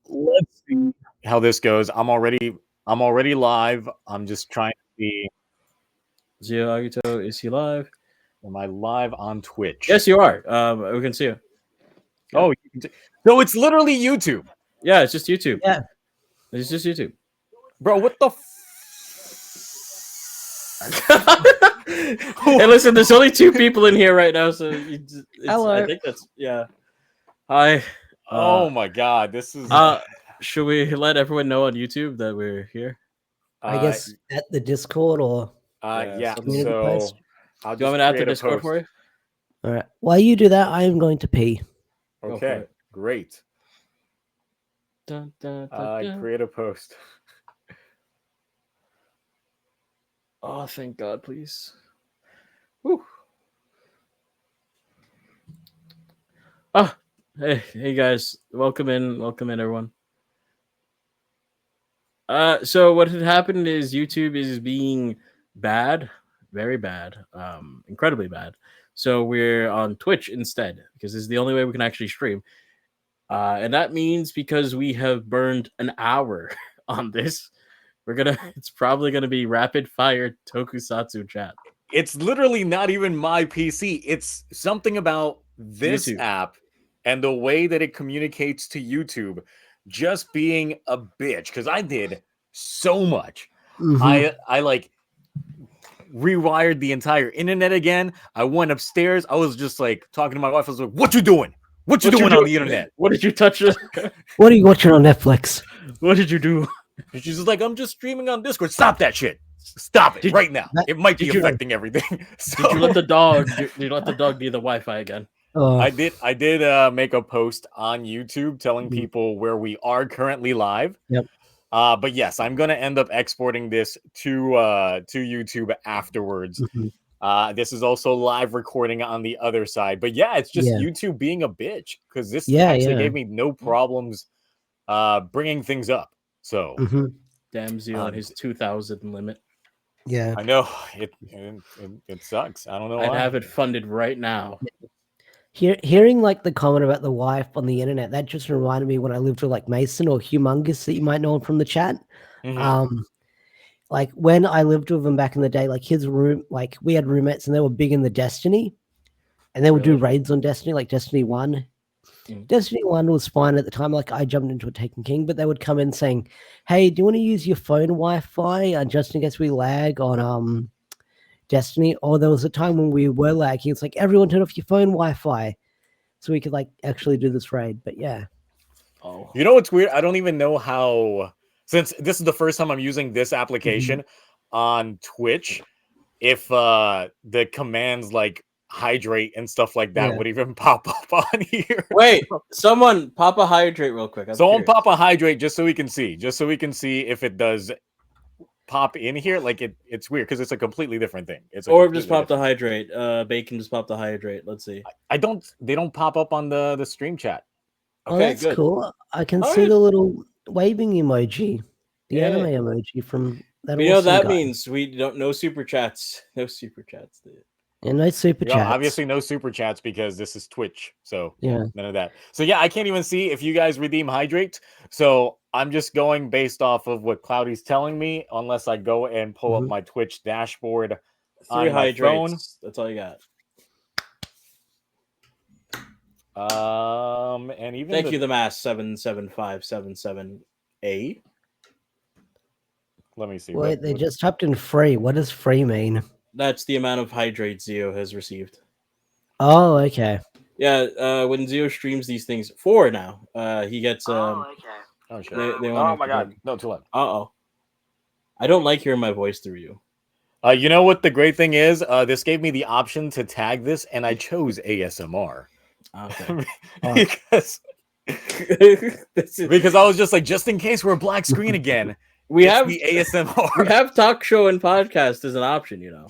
let's see how this goes. I'm already live. I'm just trying to see. Zio Agito, is he live? Am I live on Twitch? Yes, you are. We can see you. Yeah. Oh, so it's literally YouTube. Yeah, it's just YouTube. Yeah, it's just YouTube. Bro, what the? Hey, listen, there's only 2 people in here right now, so hello. I think that's Hi. Oh my God, this is. Should we let everyone know on YouTube that we're here? I guess at the Discord or yeah. community So, post. do you want me to add the Discord for you? All right. While you do that, I am going to pee. Okay, great. Dun, dun, dun, dun. Create a post. Oh, thank God, please. Woo. Oh, hey guys, welcome in, everyone. So what had happened is YouTube is being bad, very bad, incredibly bad. So we're on Twitch instead because this is the only way we can actually stream. And that means because we have burned an hour on this, it's probably gonna be rapid fire tokusatsu chat. It's literally not even my PC. It's something about this app and the way that it communicates to YouTube just being a bitch. Because I did so much. I like rewired the entire internet again. I went upstairs. I was just like talking to my wife. I was like, "What you doing? What you doing on the internet? What did you touch? What are you watching on Netflix? What did you do?" And she's like, "I'm just streaming on Discord. Stop that shit. Stop it right now. It might be affecting everything." So, did you let the dog? Did you let the dog be the Wi-Fi again? I did make a post on YouTube telling people where we are currently live. Yep. But yes, I'm gonna end up exporting this to YouTube afterwards. This is also live recording on the other side. But yeah, it's just YouTube being a bitch because this actually gave me no problems bringing things up. So damn Zio on his 2,000 limit. Yeah, I know it sucks. I don't know. I'd have it funded right now. Hearing like the comment about the wife on the internet, that just reminded me when I lived with like Mason or Humongous that you might know him from the chat. Like when I lived with him back in the day, like his room, like we had roommates and they were big in the Destiny, and they would do raids on Destiny, like Destiny 1. Destiny 1 was fine at the time. Like I jumped into a Taken King, but they would come in saying, "Hey, do you want to use your phone Wi-Fi just in case we lag on Destiny?" Or there was a time when we were lagging. It's like everyone turn off your phone Wi-Fi so we could like actually do this raid. But yeah. Oh, you know what's weird? I don't even know how. Since this is the first time I'm using this application on Twitch, if the commands like hydrate and stuff like that would even pop up on here. Wait, someone pop a hydrate real quick. Someone pop a hydrate just so we can see. Just so we can see if it does pop in here. Like it's weird because it's a completely different thing. Or just pop the hydrate. Bacon just popped the hydrate. Let's see. They don't pop up on the stream chat. Okay, that's cool. I can see the little waving emoji, the anime emoji from that. You know that means we don't no super chats. No super chats. And no super chats. Obviously no super chats because this is Twitch. So none of that. So yeah, I can't even see if you guys redeem hydrate. So I'm just going based off of what Cloudy's telling me, unless I go and pull up my Twitch dashboard 3 on my hydrates. phone. That's all you got. And even thank you, the mass 77577A. Let me see. Wait, they just typed in free. What does free mean? That's the amount of hydrate Zio has received. Oh, okay. Yeah, when Zio streams these things for now, he gets Oh shit. oh my god. No, too loud. Uh-oh. I don't like hearing my voice through you. You know what the great thing is? This gave me the option to tag this, and I chose ASMR. Okay. because I was just like, just in case we're black screen again. We have the ASMR. We have talk show and podcast as an option, you know.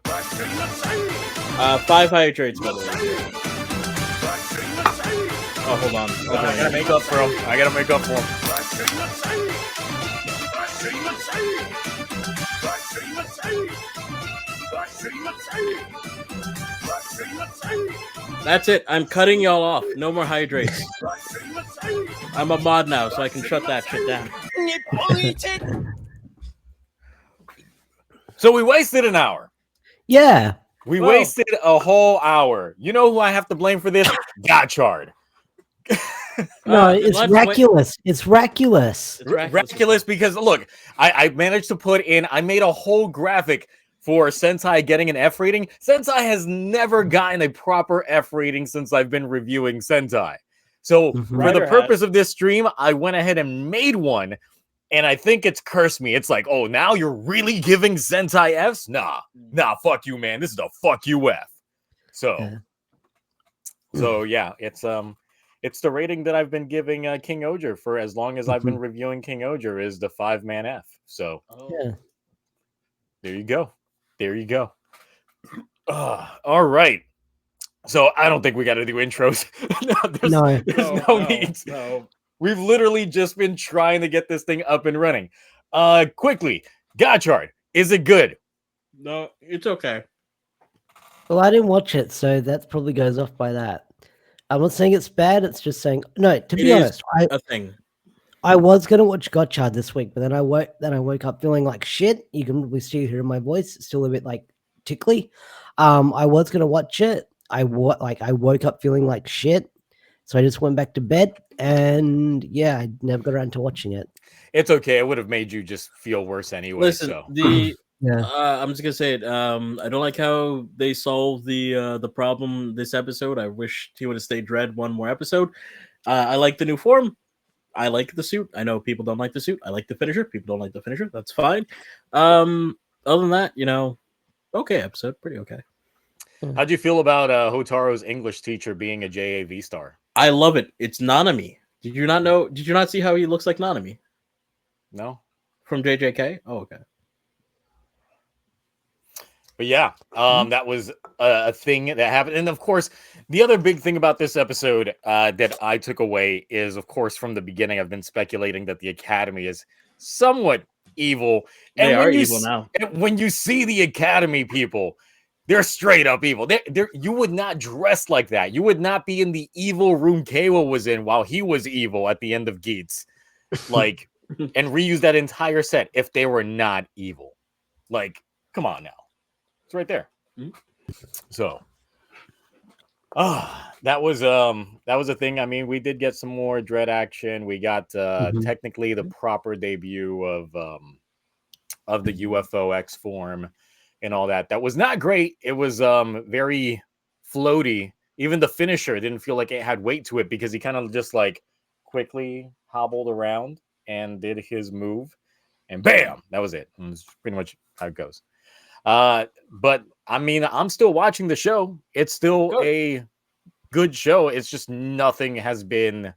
5 hydrates, by the way. Oh, hold on. Okay. I gotta make up for him. That's it. I'm cutting y'all off. No more hydrates. I'm a mod now, so I can shut that shit down. So we wasted an hour. Yeah. We wasted a whole hour. You know who I have to blame for this? Gotchard. No, it's Raculous. It's Raculous. Raculous because look, I managed to put in. I made a whole graphic for Sentai getting an F rating. Sentai has never gotten a proper F rating since I've been reviewing Sentai. So for the purpose of this stream, I went ahead and made one. And I think it's cursed me. It's like, oh, now you're really giving Sentai Fs? Nah, fuck you, man. This is a fuck you F. So yeah, it's the rating that I've been giving King-Ohger for as long as I've been reviewing King-Ohger is the 5-man F. So there you go. There you go. All right. So I don't think we got to do intros. there's no need. No. We've literally just been trying to get this thing up and running. Quickly, Gotchard, is it good? No, it's okay. Well, I didn't watch it, so that probably goes off by that. I'm not saying it's bad. It's just saying no. To be honest, I was gonna watch Gotchard this week, but then I woke up feeling like shit. You can probably still hear my voice. It's still a bit like tickly. I was gonna watch it. I woke up feeling like shit. So I just went back to bed, and yeah, I never got around to watching it. It's okay. It would have made you just feel worse anyway. Listen, so. I'm just gonna say it. I don't like how they solved the problem this episode. I wish he would have stayed Dread one more episode. I like the new form. I like the suit. I know people don't like the suit. I like the finisher. People don't like the finisher. That's fine. Other than that, okay episode, pretty okay. How'd you feel about Hotaro's English teacher being a JAV star? I love it. It's Nanami. Did you not know? Did you not see how he looks like Nanami? No. From JJK? Oh, okay. But yeah, that was a thing that happened. And of course, the other big thing about this episode that I took away is, of course, from the beginning, I've been speculating that the Academy is somewhat evil. And they are evil now. And when you see the Academy people, they're straight up evil. You would not dress like that. You would not be in the evil room Kawa was in while he was evil at the end of Geats. Like, and reuse that entire set if they were not evil. Like, come on now. It's right there. So, that was a thing. I mean, we did get some more Dread action. We got technically the proper debut of the UFO X form. And all that. That was not great. It was very floaty. Even the finisher didn't feel like it had weight to it because he kind of just like quickly hobbled around and did his move. And bam! That was it. And that's pretty much how it goes. But I mean, I'm still watching the show. It's still a good show. It's just nothing has been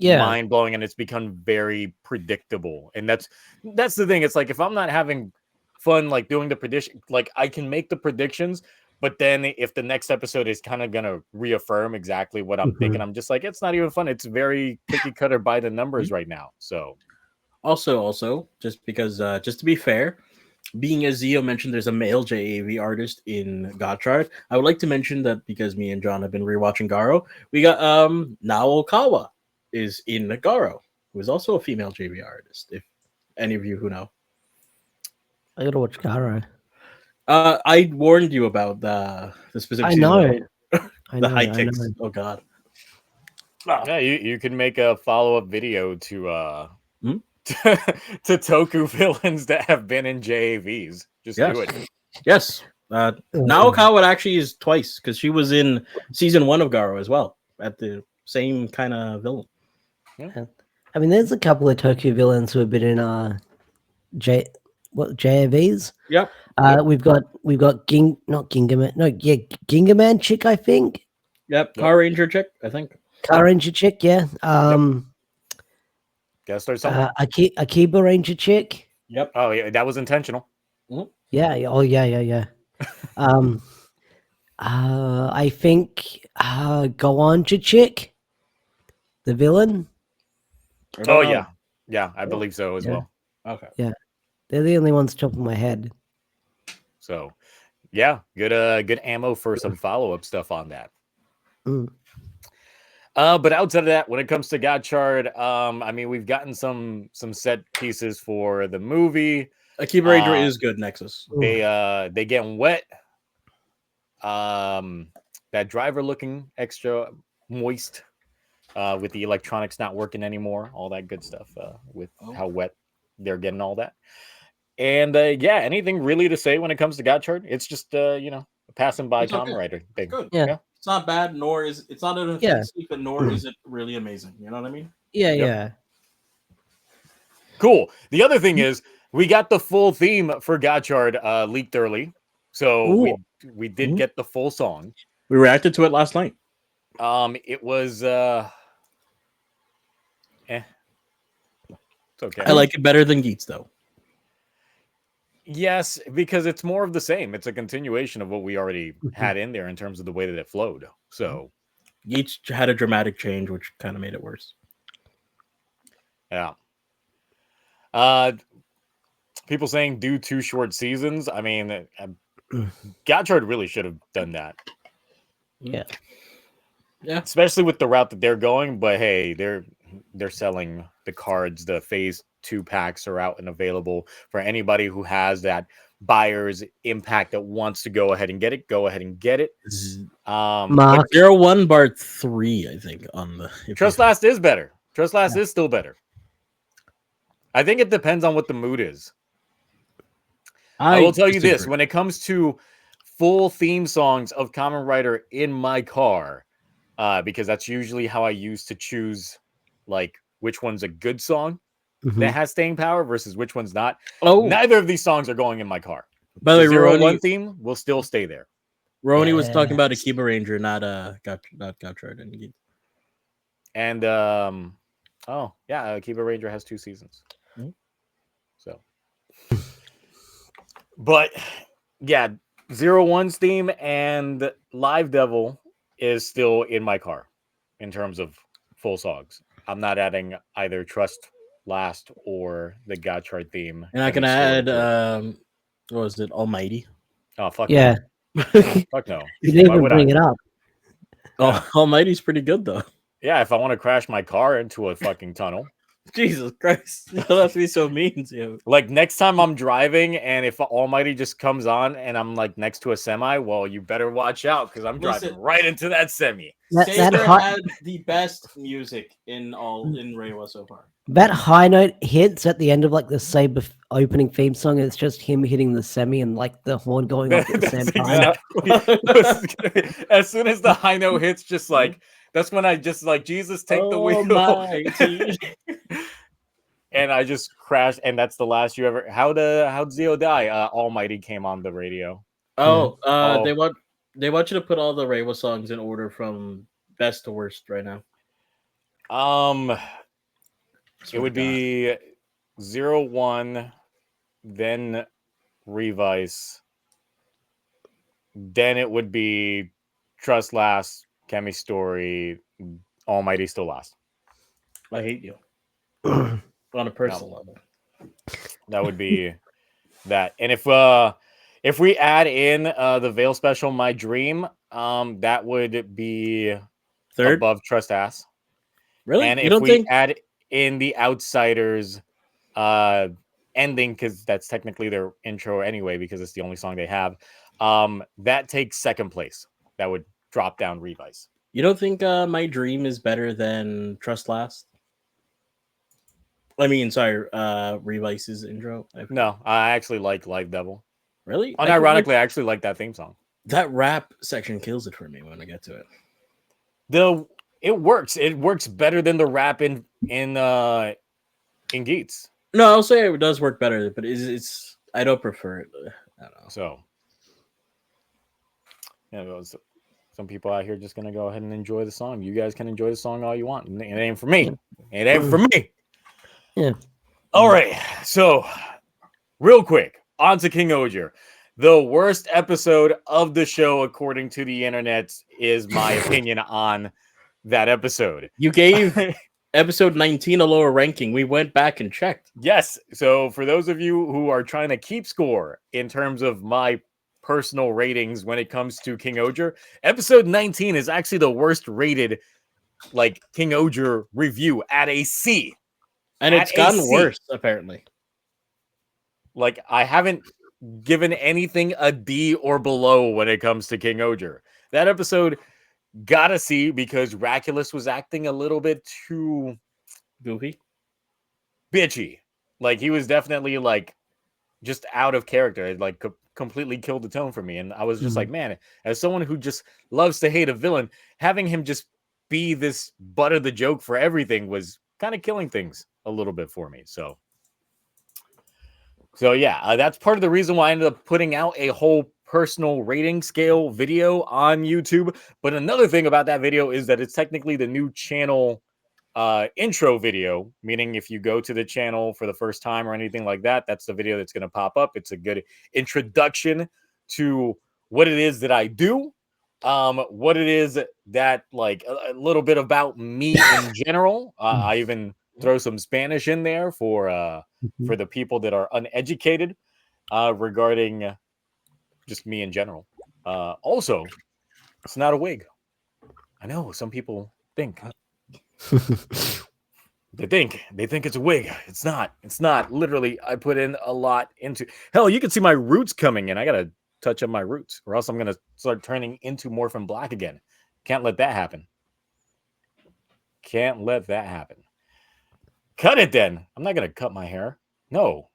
mind-blowing and it's become very predictable. And that's the thing. It's like if I'm not having fun like doing the prediction, like I can make the predictions, but then if the next episode is kind of gonna reaffirm exactly what I'm thinking, I'm just like, it's not even fun. It's very cookie cutter by the numbers right now. So also just because just to be fair, being as Zio mentioned, there's a male JAV artist in Gotchard. I would like to mention that because me and John have been rewatching Garo, we got Naokawa is in Garo, who is also a female JAV artist, if any of you who know. I gotta watch Garo. I warned you about the specific. I know. The high kicks. Oh god. Yeah, you can make a follow-up video to to Toku villains that have been in JAVs. Just do it. Yes. Naokawa actually is twice because she was in season 1 of Garo as well at the same kind of villain. Yeah. I mean, there's a couple of Toku villains who have been in JAVs. Yep. We've got Gingaman chick, I think. Yep. Car Ranger chick, I think. Car Ranger chick, yeah. Gotta start something. Akiba Ranger chick. Yep. Oh yeah, that was intentional. Yeah. Oh yeah. I think Goanja chick, the villain. Oh yeah, I believe so as well. Okay. Yeah. They're the only ones top of my head. So, yeah, good ammo for some follow-up stuff on that. But outside of that, when it comes to Gotchard, I mean, we've gotten some set pieces for the movie. Akiba Ranger is good, Nexus. They getting wet. That driver looking extra moist. With the electronics not working anymore, all that good stuff. With how wet they're getting all that. And yeah, anything really to say when it comes to Gotchard? It's just you know, passing by Kamen Rider thing. Good. Yeah. It's not bad, nor is it's not an offensive, but nor is it really amazing. You know what I mean? Yeah, Yep. yeah. Cool. The other thing is we got the full theme for Gotchard leaked early. So we did get the full song. We reacted to it last night. It was it's okay. I like it better than Geats though. Yes, because it's more of the same. It's a continuation of what we already had in there in terms of the way that it flowed. So Geats had a dramatic change, which kind of made it worse. Yeah. People saying do 2 short seasons. I mean, Gotchard really should have done that. Yeah. Yeah. Especially with the route that they're going. But hey, they're selling the cards. The phase 2 packs are out and available for anybody who has that buyer's impact that wants to go ahead and get it. Go ahead and get it. Mark. 01 Bart 3, I think, on the Trust Last is better. Trust Last is still better. I think it depends on what the mood is. I will tell you this: when it comes to full theme songs of Kamen Rider in my car, because that's usually how I used to choose, like which one's a good song that has staying power versus which one's not. Neither of these songs are going in my car. By the way, the 01 theme will still stay there. Roni was talking about Akiba Ranger, not Gotchard and Geats. And oh yeah, Akiba Ranger has 2 seasons. So, but yeah, 01's theme and Live Devil is still in my car in terms of full songs. I'm not adding either Trust Last or the Gotchard theme. And I can add what was it, Almighty? Oh fuck yeah. No. Fuck no. You didn't even bring it up. Oh, Almighty's pretty good though. Yeah, if I want to crash my car into a fucking tunnel. Jesus Christ. You don't have to be so mean to you. Like next time I'm driving and if Almighty just comes on and I'm like next to a semi, well, you better watch out because I'm driving right into that semi. Saber had the best music in Reiwa so far. That high note hits at the end of like the Saber opening theme song, and it's just him hitting the semi and like the horn going off at the same time. Exactly. As soon as the high note hits, just like that's when I just like Jesus take the wheel. And I just crashed, and that's the last you ever. How'd Zio die? Almighty came on the radio. They want you to put all the Reiwa songs in order from best to worst right now. It would be 01, then Revice, then it would be Trust Last, Kemi Story, Almighty still last. I hate you. On a personal level. That would be that. And if we add in the Veil special, My Dream, that would be third above Trust Ass. Really? And if we add in the Outsiders ending, because that's technically their intro anyway, because it's the only song they have, that takes second place. That would drop down Revice. You don't think My Dream is better than Trust Last? I mean, sorry, Revice's intro. No, I actually like Live Devil. Really? Unironically, I actually like that theme song. That rap section kills it for me when I get to it. It works. It works better than the rap in Geats. No, I'll say it does work better, but it's I don't prefer it. I don't know. So, yeah, some people out here just gonna go ahead and enjoy the song. You guys can enjoy the song all you want. It ain't for me. It ain't for me. Yeah. All right. So, real quick, on to King-Ohger. The worst episode of the show, according to the internet, is my opinion on that episode. You gave episode 19 a lower ranking. We went back and checked. Yes. So, for those of you who are trying to keep score in terms of my personal ratings when it comes to King-Ohger, episode 19 is actually the worst rated like King-Ohger review at a C. And it's gotten worse, apparently. Like, I haven't given anything a D or below when it comes to King-Ohger. That episode got a C because Racules was acting a little bit too goofy, bitchy. Like, he was definitely like just out of character. It like completely killed the tone for me. And I was just like, man, as someone who just loves to hate a villain, having him just be this butt of the joke for everything was kind of killing things a little bit for me. So yeah, that's part of the reason why I ended up putting out a whole personal rating scale video on YouTube. But another thing about that video is that it's technically the new channel intro video, meaning if you go to the channel for the first time or anything like that, that's the video that's going to pop up. It's a good introduction to what it is that I do, what it is that like a little bit about me in general. I even throw some Spanish in there for the people that are uneducated regarding just me in general. Also, it's not a wig. I know some people think they think it's a wig. It's not. Literally, I put in a lot into. Hell, you can see my roots coming in. I gotta touch up my roots, or else I'm gonna start turning into Morphin Black again. Can't let that happen. Can't let that happen. Cut it then. I'm not gonna cut my hair. No.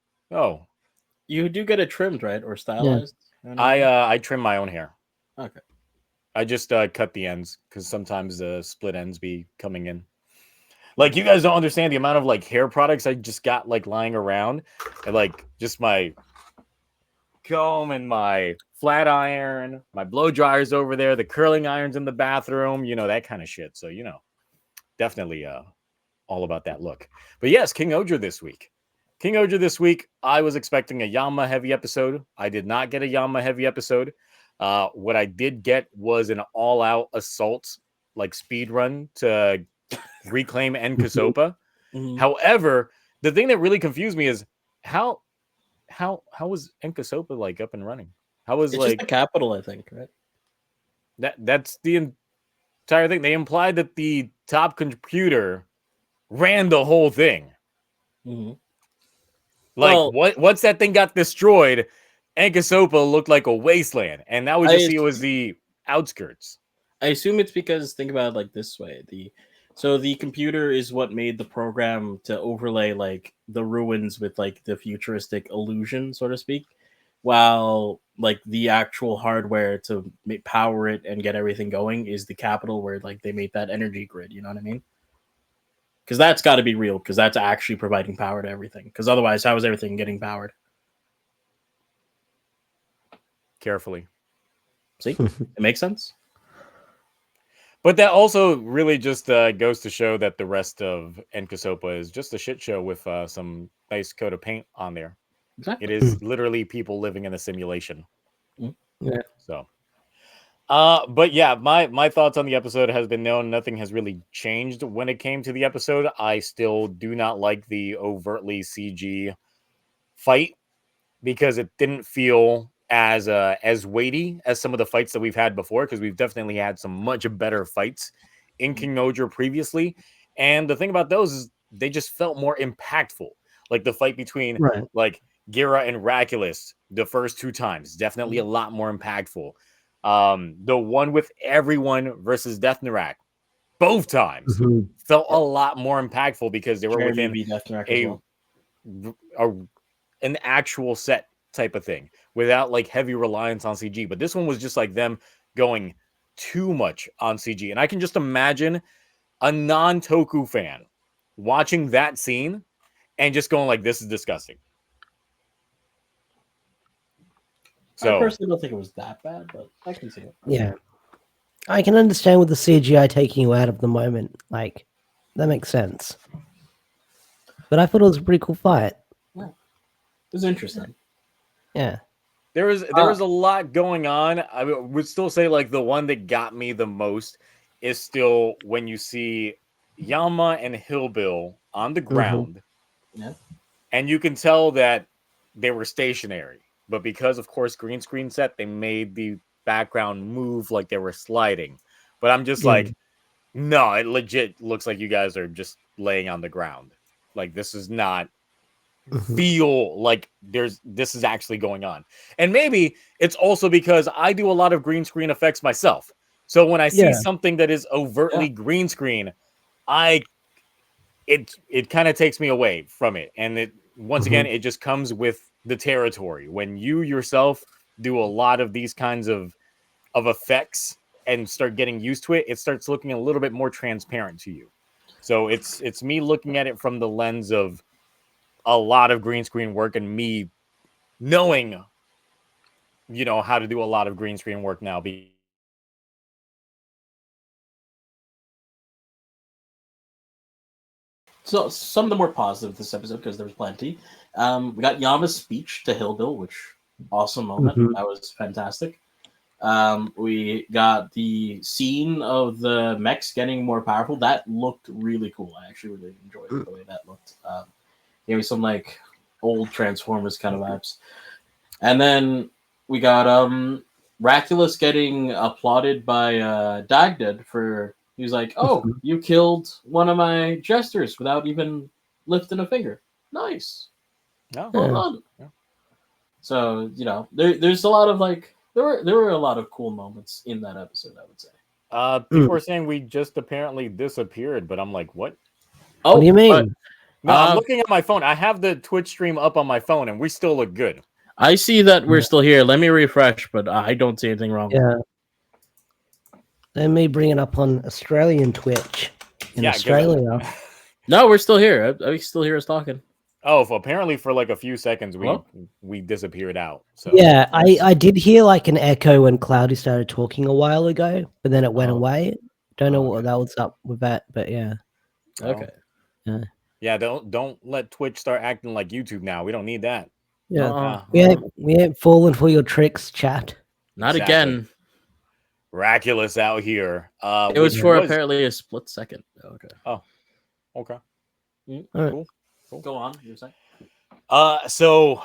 You do get it trimmed, right, or stylized? Yeah. I trim my own hair. Okay. I just cut the ends because sometimes the split ends be coming in. Like, you guys don't understand the amount of like hair products I just got like lying around, and like just my comb and my flat iron, my blow dryers over there, the curling irons in the bathroom, that kind of shit. So definitely all about that look. But yes, King-Ohger this week. I was expecting a Yama heavy episode. I did not get a Yama heavy episode. What I did get was an all-out assault, like speed run to reclaim Enkasopa. However, the thing that really confused me is how was Enkasopa like up and running? How was it's like just the capital, I think, right? That's the entire thing. They implied that the top computer ran the whole thing. Like, once that thing got destroyed, Enkasopa looked like a wasteland, and now we just see it was the outskirts. I assume it's because, think about it like this way: the computer is what made the program to overlay like the ruins with like the futuristic illusion, so to speak, while like the actual hardware to power it and get everything going is the capital, where like they made that energy grid. You know what I mean? Because that's got to be real, because that's actually providing power to everything. Because otherwise, how is everything getting powered? Carefully. See? It makes sense. But that also really just goes to show that the rest of Enkasopa is just a shit show with some nice coat of paint on there. Exactly. It is literally people living in a simulation. Yeah. So, but yeah, my thoughts on the episode has been known. Nothing has really changed when it came to the episode. I still do not like the overtly CG fight because it didn't feel as weighty as some of the fights that we've had before, because we've definitely had some much better fights in King-Ohger previously. And the thing about those is they just felt more impactful. Like the fight between like Gira and Racules the first two times, definitely a lot more impactful. The one with everyone versus Death Narak, both times felt a lot more impactful because they were within an actual set type of thing without like heavy reliance on CG. But this one was just like them going too much on CG. And I can just imagine a non-Toku fan watching that scene and just going like, this is disgusting. So I personally don't think it was that bad, but I can see it. Yeah. I can understand with the CGI taking you out of the moment. Like, that makes sense. But I thought it was a pretty cool fight. Yeah. It was interesting. Yeah. There was a lot going on. I would still say like the one that got me the most is still when you see Yama and Hillbill on the ground. And you can tell that they were stationary. But because, of course, green screen set, they made the background move like they were sliding. But I'm just like, No, it legit looks like you guys are just laying on the ground. Like this is not feel like this is actually going on. And maybe it's also because I do a lot of green screen effects myself. So when I see something that is overtly green screen, it kind of takes me away from it. And it once again, it just comes with the territory. When you yourself do a lot of these kinds of effects and start getting used to it, it starts looking a little bit more transparent to you. So it's me looking at it from the lens of a lot of green screen work and me knowing, how to do a lot of green screen work now. So some of the more positive this episode, because there was plenty. We got Yama's speech to Hillbill, which awesome moment. That was fantastic. We got the scene of the mechs getting more powerful. That looked really cool. I actually really enjoyed the way that looked. Gave me some like old Transformers kind of vibes. And then we got Racules getting applauded by Dagdad for. He was like, "Oh, you killed one of my jesters without even lifting a finger. Nice, well done." Yeah. So there's a lot of like there were a lot of cool moments in that episode, I would say. People are saying we just apparently disappeared, but I'm like, what? Oh, what do you mean? No, I'm looking at my phone. I have the Twitch stream up on my phone, and we still look good. I see that we're still here. Let me refresh, but I don't see anything wrong. Yeah. Let me bring it up on Australian Twitch in Australia. No, we're still here. I still hear us talking. Oh, apparently for like a few seconds we disappeared out. So yeah, I did hear like an echo when Cloudy started talking a while ago, but then it went away. Don't know what that was up with that, but yeah. Okay. Yeah, don't let Twitch start acting like YouTube now. We don't need that. Yeah. We ain't falling for your tricks, chat. Not again. Racules out here. It was for apparently a split second. Okay. Oh, okay. Cool. Go on. You're saying? So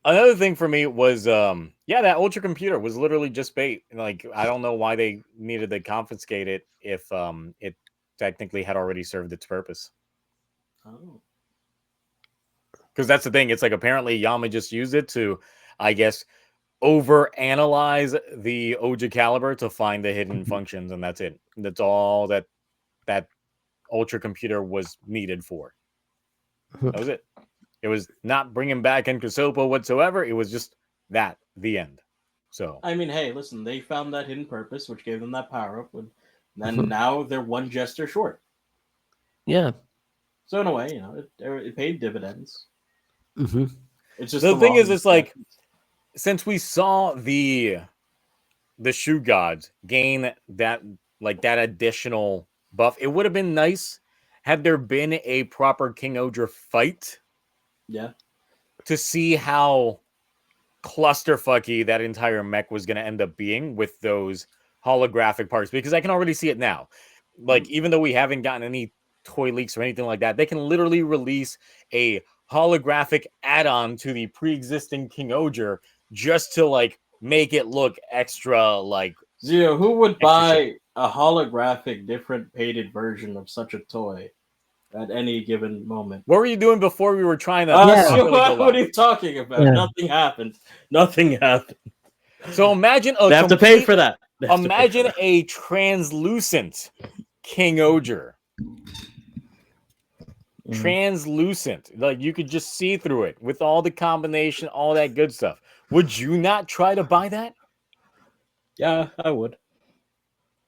another thing for me was, that ultra computer was literally just bait. Like, I don't know why they needed to confiscate it if it technically had already served its purpose. Oh. Because that's the thing. It's like apparently Yama just used it to, I guess, over-analyze the Oja caliber to find the hidden functions, and that's it. That's all that ultra computer was needed for. That was it. It was not bringing back Nkusopo whatsoever. It was just the end. So I mean, hey, listen, they found that hidden purpose, which gave them that power up, and then now they're one jester short. Yeah. So in a way, it paid dividends. It's just the thing is, it's like since we saw the shoe gods gain that additional buff, it would have been nice had there been a proper King-Ohger fight. Yeah. To see how clusterfucky that entire mech was going to end up being with those holographic parts, because I can already see it now. Like, even though we haven't gotten any toy leaks or anything like that, they can literally release a holographic add-on to the pre-existing King-Ohger just to like make it look extra like Zio. Who would buy a holographic different painted version of such a toy at any given moment? What were you doing before we were trying to what are you talking about? Nothing happened. So imagine they have to pay for that. Imagine a translucent King-Ohger. Translucent, like you could just see through it with all the combination, all that good stuff. Would you not try to buy that? Yeah, I would.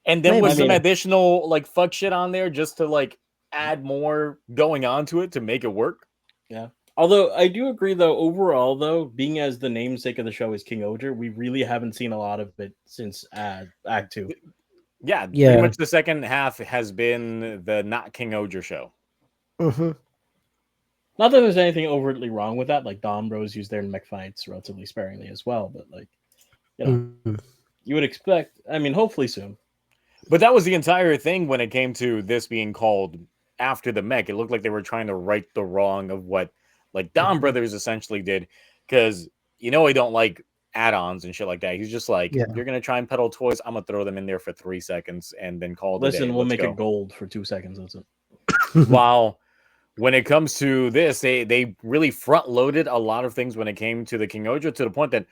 And then with some additional like fuck shit on there just to like add more going on to it to make it work. Yeah. Although I do agree though, overall though, being as the namesake of the show is King-Ohger, we really haven't seen a lot of it since Act 2. Yeah, pretty much the second half has been the not King-Ohger show. Not that there's anything overtly wrong with that. Like Dom Bros use their mech fights relatively sparingly as well, but like, you would expect. I mean, hopefully soon. But that was the entire thing when it came to this being called after the mech. It looked like they were trying to right the wrong of what like Dom Brothers essentially did, because I don't like add-ons and shit like that. He's just like, Yeah. you're gonna try and peddle toys, I'm gonna throw them in there for 3 seconds and then call it a day. Listen, we'll Let's make go. it gold for 2 seconds. That's it. While when it comes to this, they really front loaded a lot of things when it came to the King-Ohger, to the point that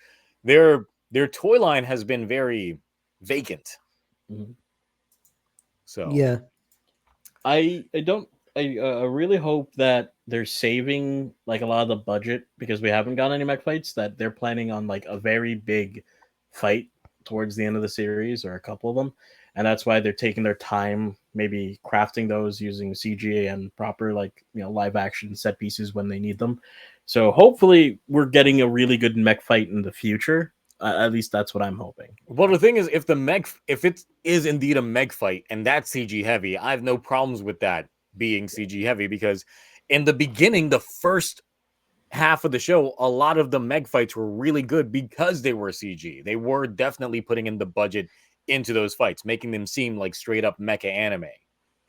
their toy line has been very vacant. Mhm. So Yeah. I really hope that they're saving like a lot of the budget, because we haven't gotten any mech fights, that they're planning on like a very big fight towards the end of the series, or a couple of them, and that's why they're taking their time, maybe crafting those using CG and proper, like, live action set pieces when they need them. So hopefully we're getting a really good mech fight in the future. At least that's what I'm hoping. Well, the thing is, if it is indeed a meg fight and that's CG heavy, I have no problems with that being CG heavy, because in the beginning, the first half of the show, a lot of the meg fights were really good because they were CG. They were definitely putting in the budget into those fights, making them seem like straight up mecha anime.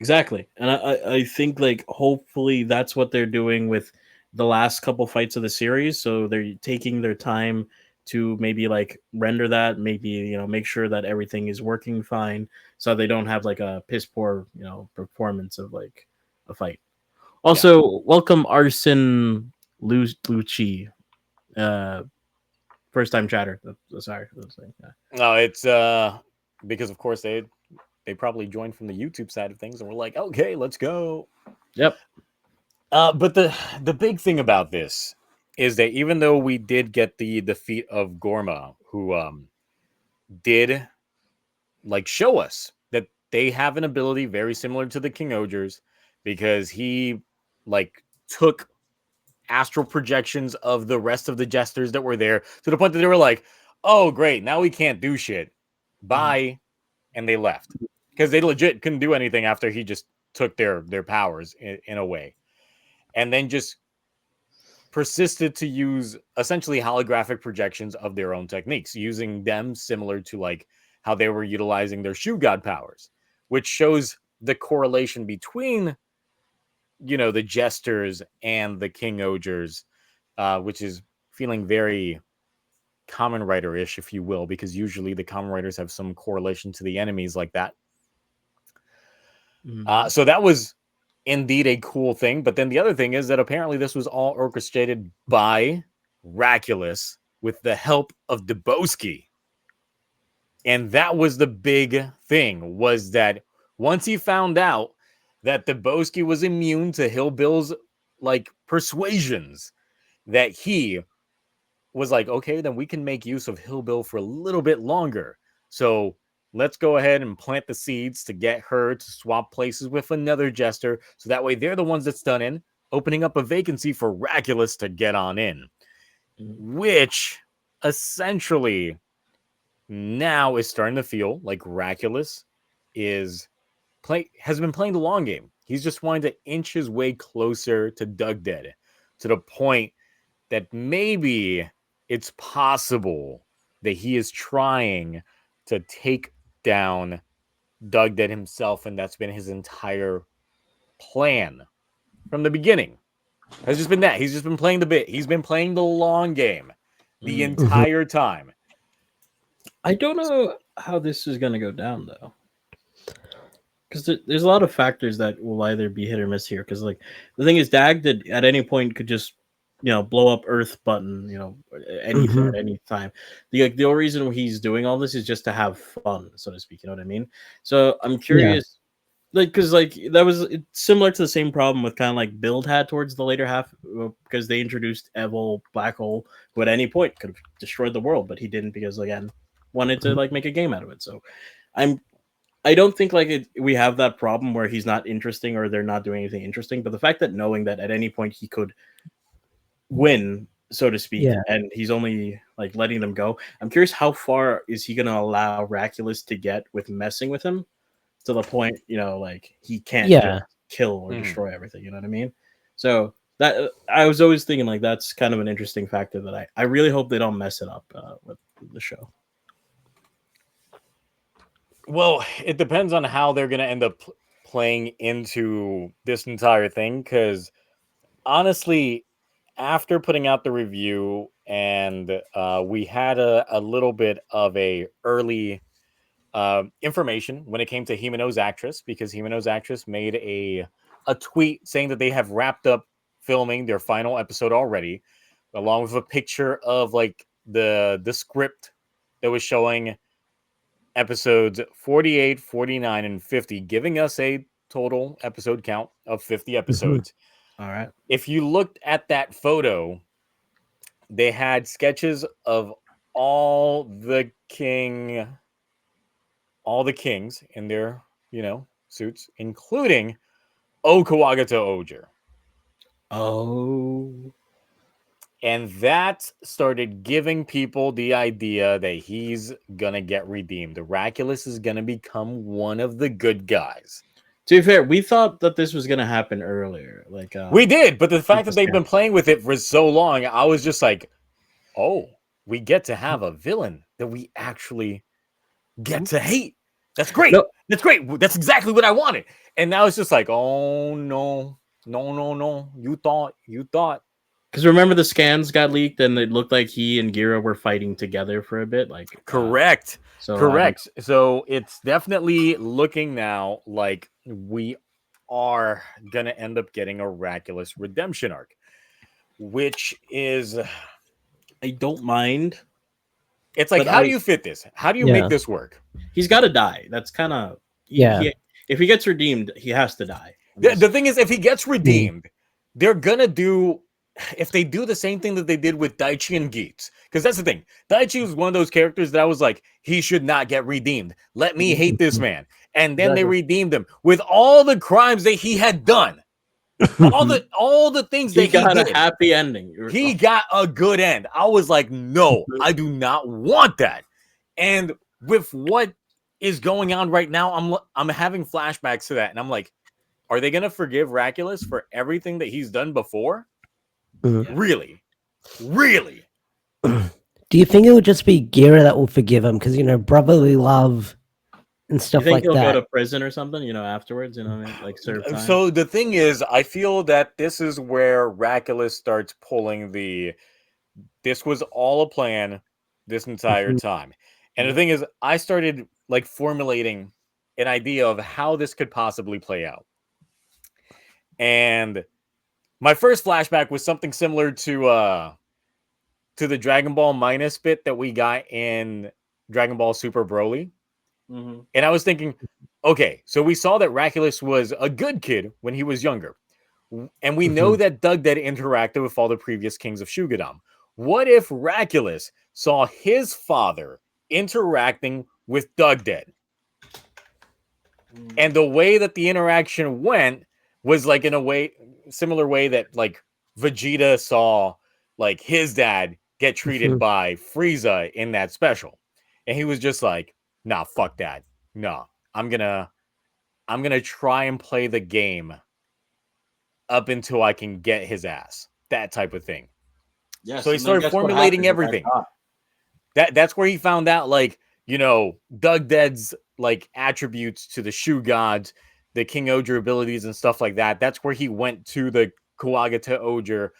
Exactly. And I think like hopefully that's what they're doing with the last couple fights of the series. So they're taking their time to maybe like render that, maybe make sure that everything is working fine, so they don't have like a piss poor performance of like a fight. Also, welcome Arson Lucci. First time chatter. Sorry. No, it's because of course they probably joined from the YouTube side of things and we're like, okay, let's go. Yep. But the big thing about this is that even though we did get the defeat of Gorma, who did like show us that they have an ability very similar to the King-Ohgers, because he like took astral projections of the rest of the jesters that were there, to the point that they were like, oh great, now we can't do shit, bye. And they left, because they legit couldn't do anything after he just took their powers in a way, and then just persisted to use essentially holographic projections of their own techniques, using them similar to like how they were utilizing their shoe god powers, which shows the correlation between the jesters and the King-Ohgers, which is feeling very Kamen Rider-ish, if you will, because usually the Kamen Riders have some correlation to the enemies like that. So that was indeed a cool thing. But then the other thing is that apparently this was all orchestrated by Racules with the help of Debowski. And that was the big thing, was that once he found out that Debowski was immune to Hillbill's like persuasions, that he was like, okay, then we can make use of Hillbill for a little bit longer. So let's go ahead and plant the seeds to get her to swap places with another jester, so that way they're the ones that's done in, opening up a vacancy for Racules to get on in, which essentially now is starting to feel like Racules has been playing the long game. He's just wanting to inch his way closer to Doug Dead, to the point that maybe it's possible that he is trying to take down Doug Dead himself, and that's been his entire plan from the beginning. Has just been that. He's just been playing the bit. He's been playing the long game the entire time. I don't know how this is going to go down, though, because there's a lot of factors that will either be hit or miss here. Because like the thing is, Dag did at any point could just blow up Earth button, anything at any time. The only reason he's doing all this is just to have fun, so to speak. You know what I mean? So I'm curious, because that was similar to the same problem with kind of like Build had towards the later half, because they introduced Evil Black Hole, who at any point could have destroyed the world, but he didn't, because again wanted to like make a game out of it. So I don't think we have that problem where he's not interesting or they're not doing anything interesting, but the fact that knowing that at any point he could win, so to speak, and he's only like letting them go. I'm curious, how far is he going to allow Racules to get with messing with him, to the point like he can't just kill or destroy everything. You know what I mean? So that I was always thinking like that's kind of an interesting factor that I really hope they don't mess it up with the show. Well, it depends on how they're going to end up playing into this entire thing, because honestly, after putting out the review and we had a little bit of a early information when it came to Himeno's actress, because Himeno's actress made a tweet saying that they have wrapped up filming their final episode already, along with a picture of like the script that was showing episodes 48, 49, and 50, giving us a total episode count of 50 episodes. All right. If you looked at that photo, they had sketches of all the kings in their, suits, including Kawagata-Ohger. Oh. And that started giving people the idea that he's going to get redeemed. Racules is going to become one of the good guys. To be fair, we thought that this was going to happen earlier. Like we did, but the fact that they've been playing with it for so long, I was just like, oh, we get to have a villain that we actually get to hate. That's great. No. That's great. That's exactly what I wanted. And now it's just like, oh, no. You thought. Because remember the scans got leaked and it looked like he and Gira were fighting together for a bit. Like correct. Correct. So it's definitely looking now like we are going to end up getting a Racules Redemption arc, which is... I don't mind. It's like, how do you fit this? How do you make this work? He's got to die. That's kind of... if he gets redeemed, he has to die. The thing is, if he gets redeemed, they're going to do... If they do the same thing that they did with Daichi and Geats, because that's the thing. Daichi was one of those characters that I was like, he should not get redeemed. Let me hate this man. And then they redeemed him with all the crimes that he had done. all the things that he got did. A happy ending. He got a good end. I was like, no, I do not want that. And with what is going on right now, I'm having flashbacks to that. And I'm like, are they going to forgive Racules for everything that he's done before? Really? Do you think it would just be Gira that will forgive him? Because, brotherly love and stuff like that. He'll go to prison or something, afterwards, like serve time? So the thing is, I feel that this is where Racules starts pulling this was all a plan this entire time. And the thing is, I started like formulating an idea of how this could possibly play out. And my first flashback was something similar to the Dragon Ball Minus bit that we got in Dragon Ball Super Broly. And I was thinking, okay, so we saw that Racules was a good kid when he was younger. And we know that Doug Dead interacted with all the previous kings of Shugadam. What if Racules saw his father interacting with Doug Dead? And the way that the interaction went was like in a similar way that like Vegeta saw like his dad get treated by Frieza in that special. And he was just like, nah, fuck that. No, I'm gonna try and play the game up until I can get his ass. That type of thing. Yeah. So he started formulating everything. That's where he found out, like, Doug Dead's like attributes to the Shu gods, the King-Ohger abilities and stuff like that. That's where he went to the Kawagata-Ohger,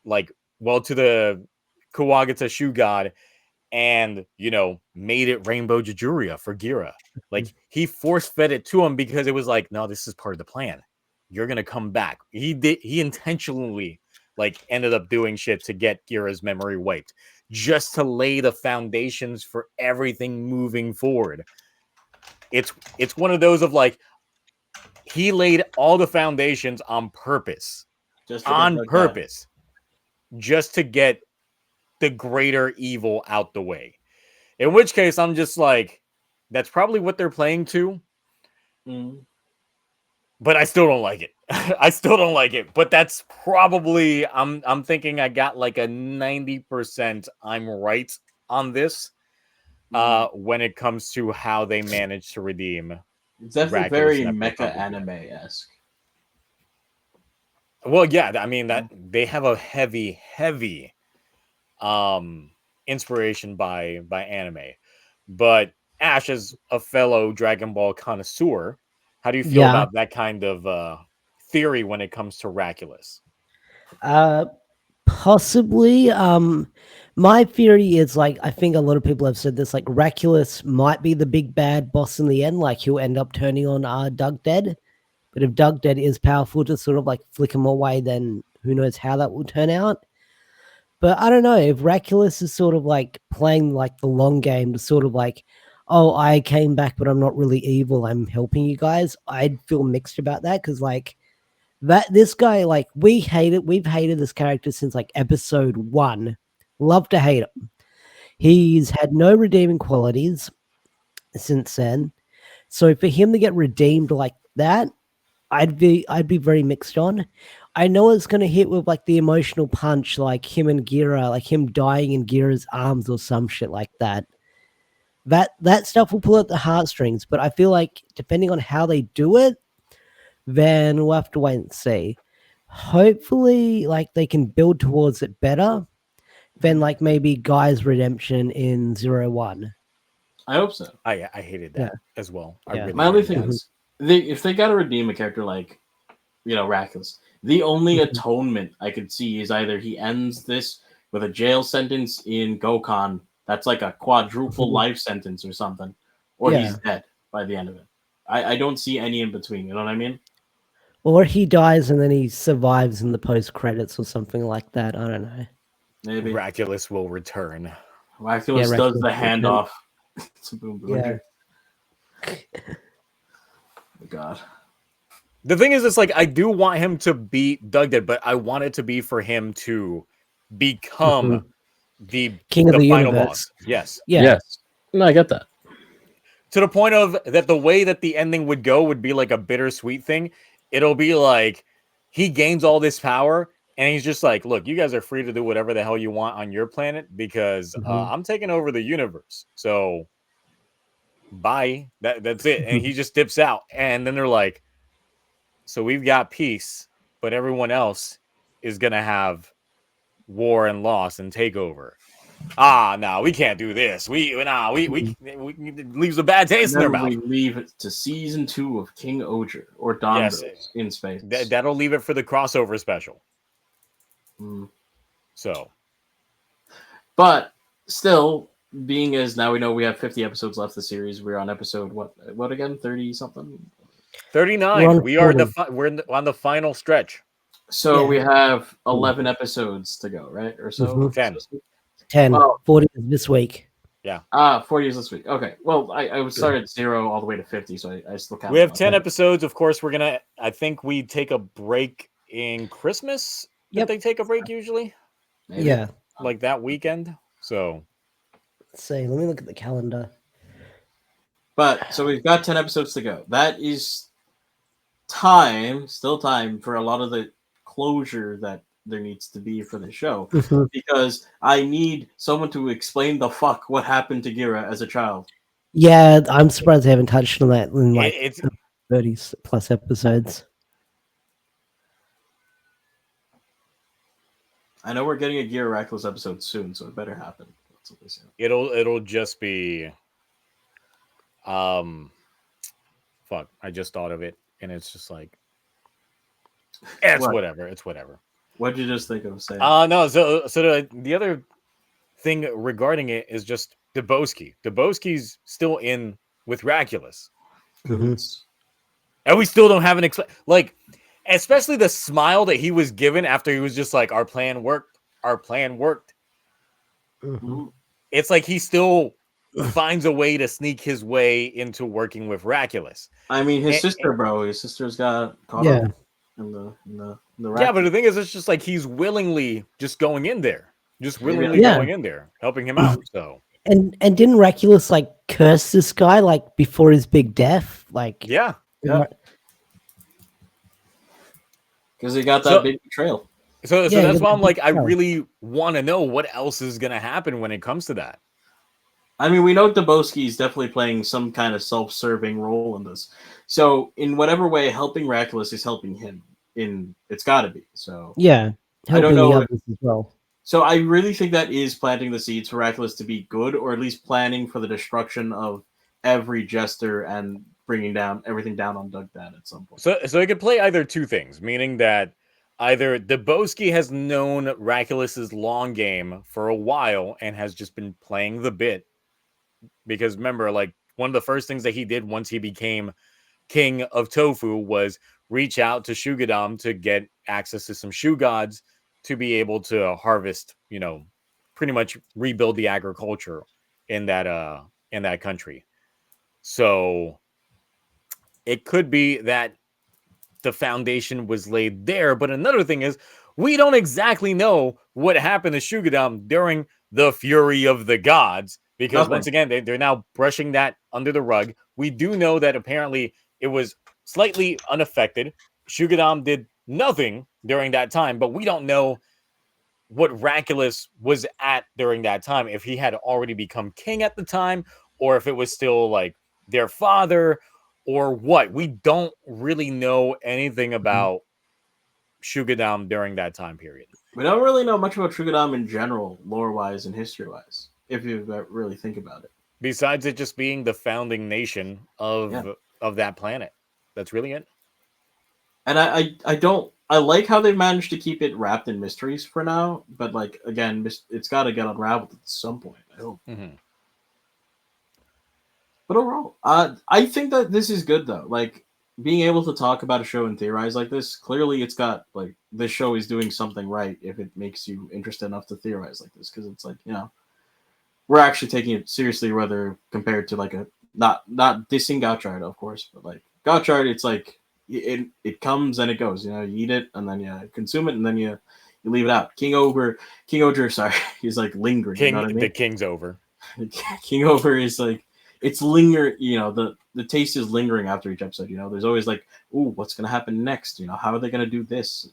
to the Kawagata Shu god, and made it Rainbow Jujuria for Gira. Like, he force fed it to him because it was like, no, this is part of the plan. You're gonna come back. He intentionally ended up doing shit to get Gira's memory wiped, just to lay the foundations for everything moving forward. It's one of those of like, he laid all the foundations on purpose. Just to get the greater evil out the way. In which case, I'm just like, that's probably what they're playing to. But I still don't like it. But that's probably, I'm thinking I got like a 90% I'm right on this when it comes to how they managed to redeem. It's definitely very mecha anime-esque. Well, yeah, I mean that they have a heavy inspiration by anime. But Ash, as a fellow Dragon Ball connoisseur, how do you feel about that kind of theory when it comes to Racules? Possibly. My theory is like I think a lot of people have said this. Like Racules might be the big bad boss in the end. Like he'll end up turning on Doug Dead. But if Doug Dead is powerful to sort of like flick him away, then who knows how that will turn out. But I don't know if Racules is sort of like playing like the long game to sort of like, oh, I came back, but I'm not really evil. I'm helping you guys. I'd feel mixed about that because like this guy, like we've hated this character since like episode 1. Love to hate him. He's had no redeeming qualities since then. So for him to get redeemed like that, I'd be very mixed on. I know it's going to hit with like the emotional punch, like him and Gira, like him dying in Gira's arms or some shit like that. That stuff will pull at the heartstrings, but I feel like depending on how they do it, then we'll have to wait and see. Hopefully, like they can build towards it better than like maybe Guy's redemption in 01. I hope so. I hated that as well. Yeah. My only thing is, if they got to redeem a character like, Racules, the only atonement I could see is either he ends this with a jail sentence in Gokon that's like a quadruple life sentence or something, or he's dead by the end of it. I don't see any in between. You know what I mean? Or he dies and then he survives in the post credits or something like that. I don't know. Maybe Racules will return. Racules does the handoff to BoonBoomger. Yeah. Oh, God. The thing is, it's like I do want him to beat Doug Dead, but I want it to be for him to become the King of the final universe. boss. Yes. Yeah. Yes. No, I get that. To the point of that the way that the ending would go would be like a bittersweet thing. It'll be like he gains all this power and he's just like, look, you guys are free to do whatever the hell you want on your planet because I'm taking over the universe. So bye. That's it. And he just dips out. And then they're like, so we've got peace, but everyone else is going to have war and loss and takeover. No, we can't do this. We it leaves a bad taste in their mouth. We leave it to season 2 of King-Ohger or Dondos in space. That'll leave it for the crossover special. So, but still, being as now we know we have 50 episodes left of the series, we're on episode what again? 30 something. 39. We're on the final stretch. So we have 11 episodes to go, right? Or so. 10. Well, 40 this week. Yeah. 40 is this week. Okay. Well, I started 0 all the way to 50, so I still count. We have 10 episodes. Of course, we're gonna. I think we take a break in Christmas. Yep. They take a break usually. Maybe. Yeah. Like that weekend. So. Let's see. Let me look at the calendar. But so we've got 10 episodes to go. That is still time for a lot of the closure that there needs to be for the show, because I need someone to explain the fuck what happened to Gira as a child. Yeah, I'm surprised they haven't touched on that in like it's 30 plus episodes. I know we're getting a Gira Racules episode soon, so it better happen. That's what they say. It'll just be fuck, I just thought of it and it's just like it's whatever. It's whatever. What did you just think of saying? No, so the other thing regarding it is just Dubowski. Dubowski's still in with Racules. And we still don't have an like, especially the smile that he was given after he was just like, our plan worked. It's like he still finds a way to sneak his way into working with Racules. I mean, his sister's got caught up in the yeah, but the thing is, it's just like he's willingly just going in there, going in there, helping him out. So and didn't Racules like curse this guy like before his big death? Like yeah, because he got that big betrayal. So that's why I'm like, I really want to know what else is going to happen when it comes to that. I mean, we know Dubowski is definitely playing some kind of self-serving role in this. So in whatever way helping Racules is helping him, it's got to be. So yeah, I don't know. As well. So I really think that is planting the seeds for Racules to be good, or at least planning for the destruction of every jester and bringing down everything down on Doug Dad at some point. So it could play either two things, meaning that either Debowski has known Racules' long game for a while and has just been playing the bit. Because remember, like, one of the first things that he did once he became king of Tofu was reach out to Shugadam to get access to some Shu gods to be able to harvest, pretty much rebuild the agriculture in that country. So it could be that the foundation was laid there. But another thing is, we don't exactly know what happened to Shugadam during the Fury of the Gods, because once again, they're now brushing that under the rug. We do know that apparently it was slightly unaffected. Shugadam did nothing during that time, but we don't know what Racules was at during that time, if he had already become king at the time, or if it was still like their father, or what. We don't really know anything about Shugadam during that time period. We don't really know much about Shugadam in general, lore-wise and history-wise, if you really think about it. Besides it just being the founding nation of that planet. That's really it. And I like how they've managed to keep it wrapped in mysteries for now, but like, again, it's got to get unraveled at some point, I hope. Mm-hmm. But overall, I think that this is good, though. Like, being able to talk about a show and theorize like this, clearly it's got, like, this show is doing something right if it makes you interested enough to theorize like this. Because it's like, we're actually taking it seriously, whether compared to, like, not dissing Gotchard, of course, but, like, Gotchard, it's like, it comes and it goes. You eat it, and then you consume it, and then you leave it out. King-Ohger, sorry, he's, like, lingering. You know what I mean? The king's over. King-Ohger is, like, it's the taste is lingering after each episode. There's always like, ooh, what's gonna happen next? How are they gonna do this?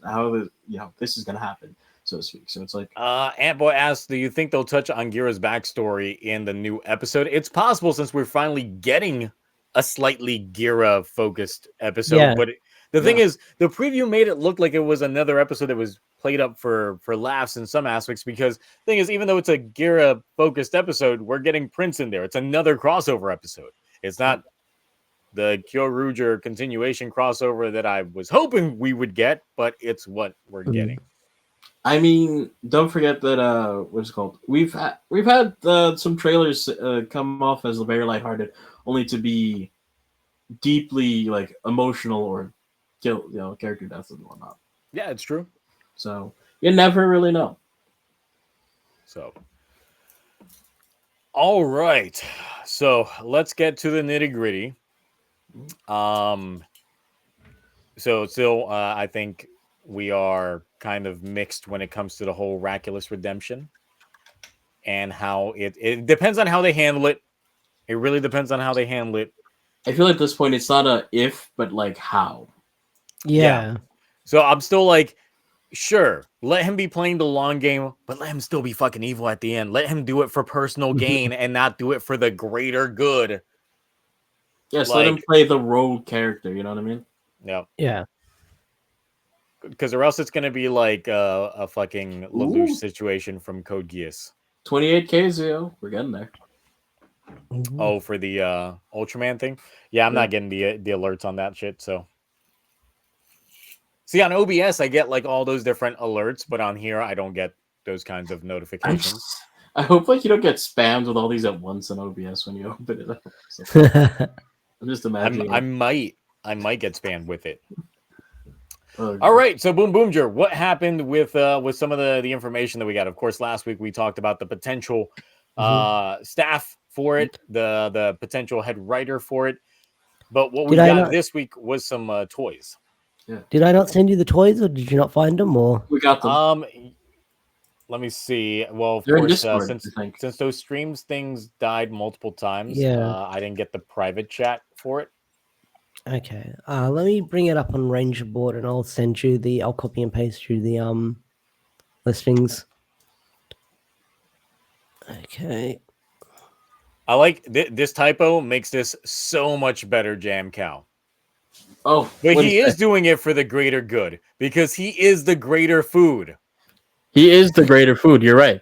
This is gonna happen, so to speak. So it's like, Antboy asks, do you think they'll touch on Gira's backstory in the new episode? It's possible, since we're finally getting a slightly Gira focused episode. But the thing is, the preview made it look like it was another episode that was played up for laughs in some aspects, because the thing is, even though it's a Gira focused episode, we're getting Prince in there. It's another crossover episode. It's not the Kyoruger continuation crossover that I was hoping we would get, but it's what we're getting. I mean, don't forget that what's it called? We've had some trailers come off as very lighthearted, only to be deeply like emotional or kill character deaths and whatnot. Yeah, it's true. So you never really know. So, all right. So let's get to the nitty gritty. So still, I think we are kind of mixed when it comes to the whole Racules Redemption, and how it depends on how they handle it. It really depends on how they handle it. I feel at this point it's not a if, but like how. Yeah. So I'm still like, sure, let him be playing the long game, but let him still be fucking evil at the end. Let him do it for personal gain and not do it for the greater good. Yes, let him play the rogue character. You know what I mean? Yeah. Yeah. Because or else it's gonna be like a fucking Lelouch situation from Code Geass. 28K, yo, we're getting there. Oh, for the Ultraman thing? Yeah, I'm not getting the alerts on that shit, so. See, on OBS, I get like all those different alerts, but on here, I don't get those kinds of notifications. I hope like you don't get spammed with all these at once on OBS when you open it up. So, I'm just imagining. I might get spammed with it. All right, so BoonBoomger, what happened with some of the information that we got? Of course, last week we talked about the potential staff for it, the potential head writer for it, but what we got this week was some toys. Yeah. Did I not send you the toys, or did you not find them? Or we got them. Let me see. Well, of They're course, Discord, since those streams things died multiple times, I didn't get the private chat for it. Okay. Let me bring it up on Ranger Board, and I'll send you the. I'll copy and paste you the listings. Okay. I like this typo makes this so much better, Jam Cow. Oh, but he is doing it for the greater good because he is the greater food. He is the greater food. You're right.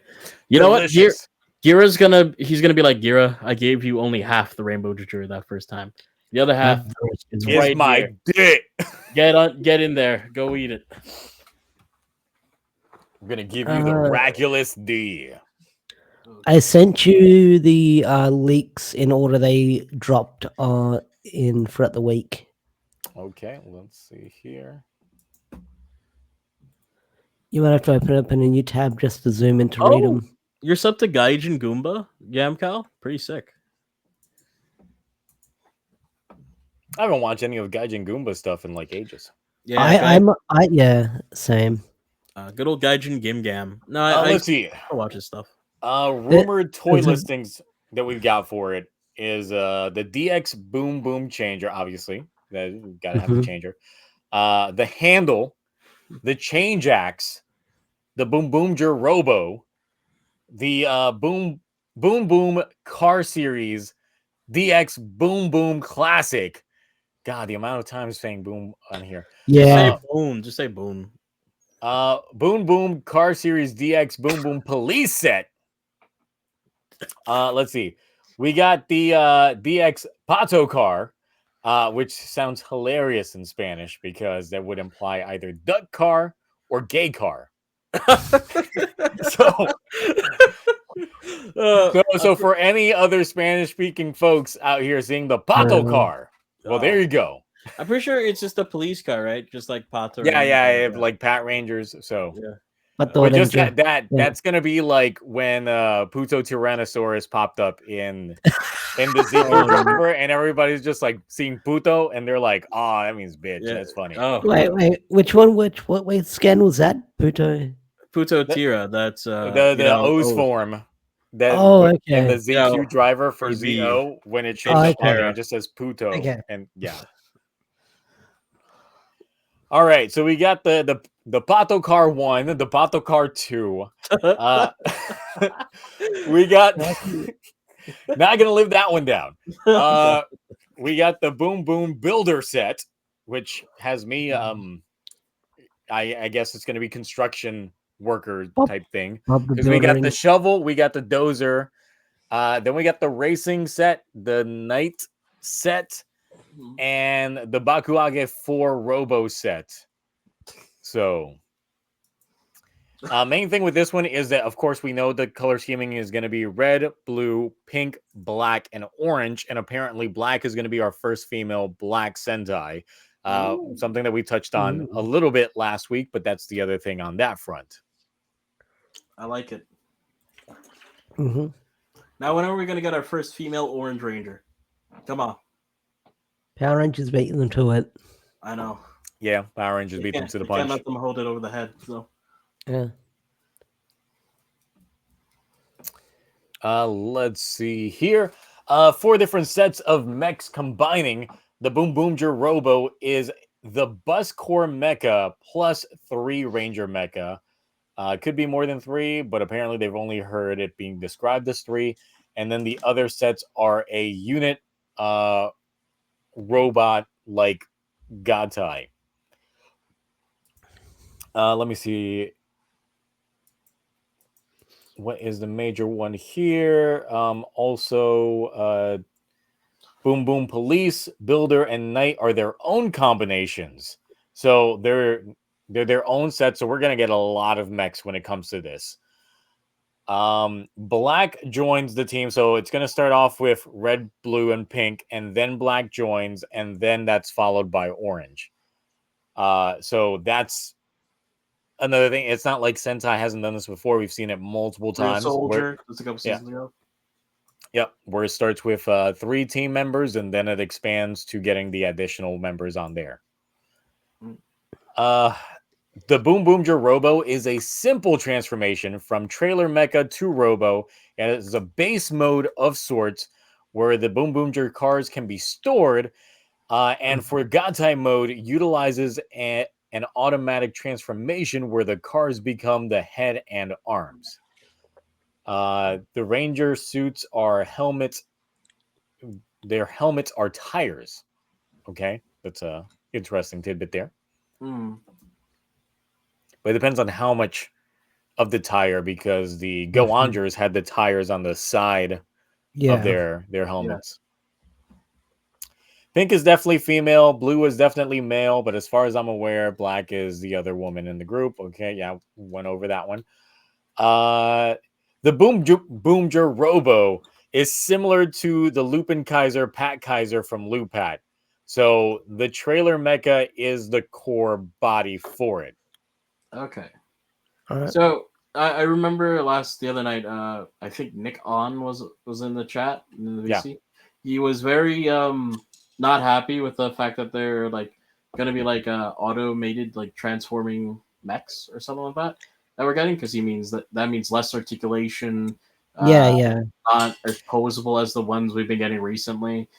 You know what? Gira's he's gonna be like, Gira, I gave you only half the rainbow jury that first time. The other half is right my here. dick. Get in there. Go eat it. I'm gonna give you the Racules D. I sent you the leaks in order they dropped in throughout the week. Okay, let's see here. You might have to open up in a new tab just to zoom in to read them. You're sub to Gaijin Goomba, Yamcal? Pretty sick. I haven't watched any of Gaijin Goomba stuff in like ages. Yeah, yeah, same. Good old Gaijin Gim Gam. No, let's see. I watch his stuff. Rumored toy listings that we've got for it is the DX Boom Boom changer, obviously. That we've got to have the changer. The handle, the change axe, the BoonBoomger Robo, the Boom Boom Car Series, DX Boom Boom Classic. God, the amount of times saying boom on here. Yeah. Just say boom. Boom Boom Car Series DX Boom Boom Police Set. Let's see. We got the DX Pato car, which sounds hilarious in Spanish because that would imply either duck car or gay car. So for any other Spanish speaking folks out here seeing the Pato car, well, there you go. I'm pretty sure it's just a police car, right? Just like Pato. Yeah, like Pat Rangers. So yeah. But just that's gonna be like when Puto Tyrannosaurus popped up in the Zebra driver, and everybody's just like seeing Puto, and they're like, "Oh, that means bitch." Yeah. That's funny. Oh, wait, which one? What scan was that? Puto Tira. That's the O's form. That okay. And the ZQ driver for ZO when it shows up on there, it just says Puto, and yeah. All right, so we got the Pato Car 1, the Pato Car 2. We got not gonna live that one down. We got the Boom Boom Builder set, which has me I guess it's gonna be construction worker type thing. Because we got the shovel, we got the dozer, then we got the racing set, the night set, and the Bakuage 4 Robo set. So, main thing with this one is that, of course, we know the color scheming is going to be red, blue, pink, black, and orange. And apparently black is going to be our first female black Sentai. Something that we touched on a little bit last week, but that's the other thing on that front. I like it. Mm-hmm. Now, when are we going to get our first female Orange Ranger? Come on. Power Rangers beating them to it. I know. Yeah, Power Rangers beat them to the punch. Can't let them hold it over the head. So. Yeah. Let's see here. 4 different sets of mechs combining. The BoonBoomger Robo is the Bus Core Mecha plus 3 Ranger Mecha. Could be more than 3, but apparently they've only heard it being described as 3. And then the other sets are a unit robot like Gatai. Let me see. What is the major one here? Also, Boom Boom Police, Builder, and Knight are their own combinations. So they're their own set. So we're gonna get a lot of mechs when it comes to this. Black joins the team, so it's going to start off with red, blue, and pink, and then black joins, and then that's followed by orange. So that's another thing. It's not like Sentai hasn't done this before. We've seen it multiple times. Soldier, that's a couple seasons ago. Yep, where it starts with 3 team members, and then it expands to getting the additional members on there. The BoonBoomger Robo is a simple transformation from Trailer Mecha to Robo, and it's a base mode of sorts where the BoonBoomger cars can be stored, and for Gatai mode, utilizes an automatic transformation where the cars become the head and arms. The Ranger suits are helmets. Their helmets are tires. Okay, that's a interesting tidbit there. But it depends on how much of the tire, because the Go-Ongers had the tires on the side of their helmets. Pink is definitely female. Blue is definitely male. But as far as I'm aware, black is the other woman in the group. Okay, yeah, went over that one. The BoonBoomger Robo is similar to the Lupin Kaiser Pat Kaiser from Lupat. So the trailer mecha is the core body for it. Okay. All right. So I remember the other night. I think Nick On was in the chat in the VC. He was very not happy with the fact that they're like gonna be like automated like transforming mechs or something like that we're getting, because he means that means less articulation. Yeah. Not as posable as the ones we've been getting recently.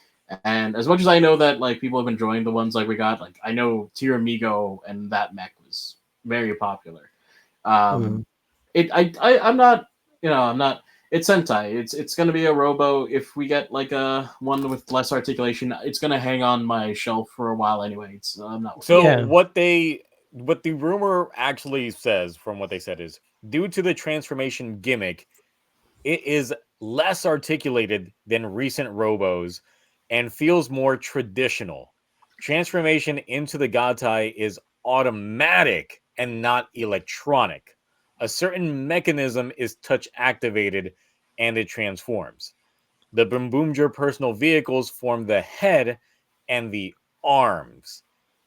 And as much as I know that like people have been enjoying the ones like we got, like I know Tiramigo and that mech was very popular. I'm not, I'm not. It's Sentai. It's gonna be a Robo. If we get like a one with less articulation, it's gonna hang on my shelf for a while anyway. It's I'm not. So what the rumor actually says, from what they said, is due to the transformation gimmick, it is less articulated than recent Robos and feels more traditional. Transformation into the Gatai is automatic and not electronic. A certain mechanism is touch activated and it transforms. The BoonBoomger personal vehicles form the head and the arms.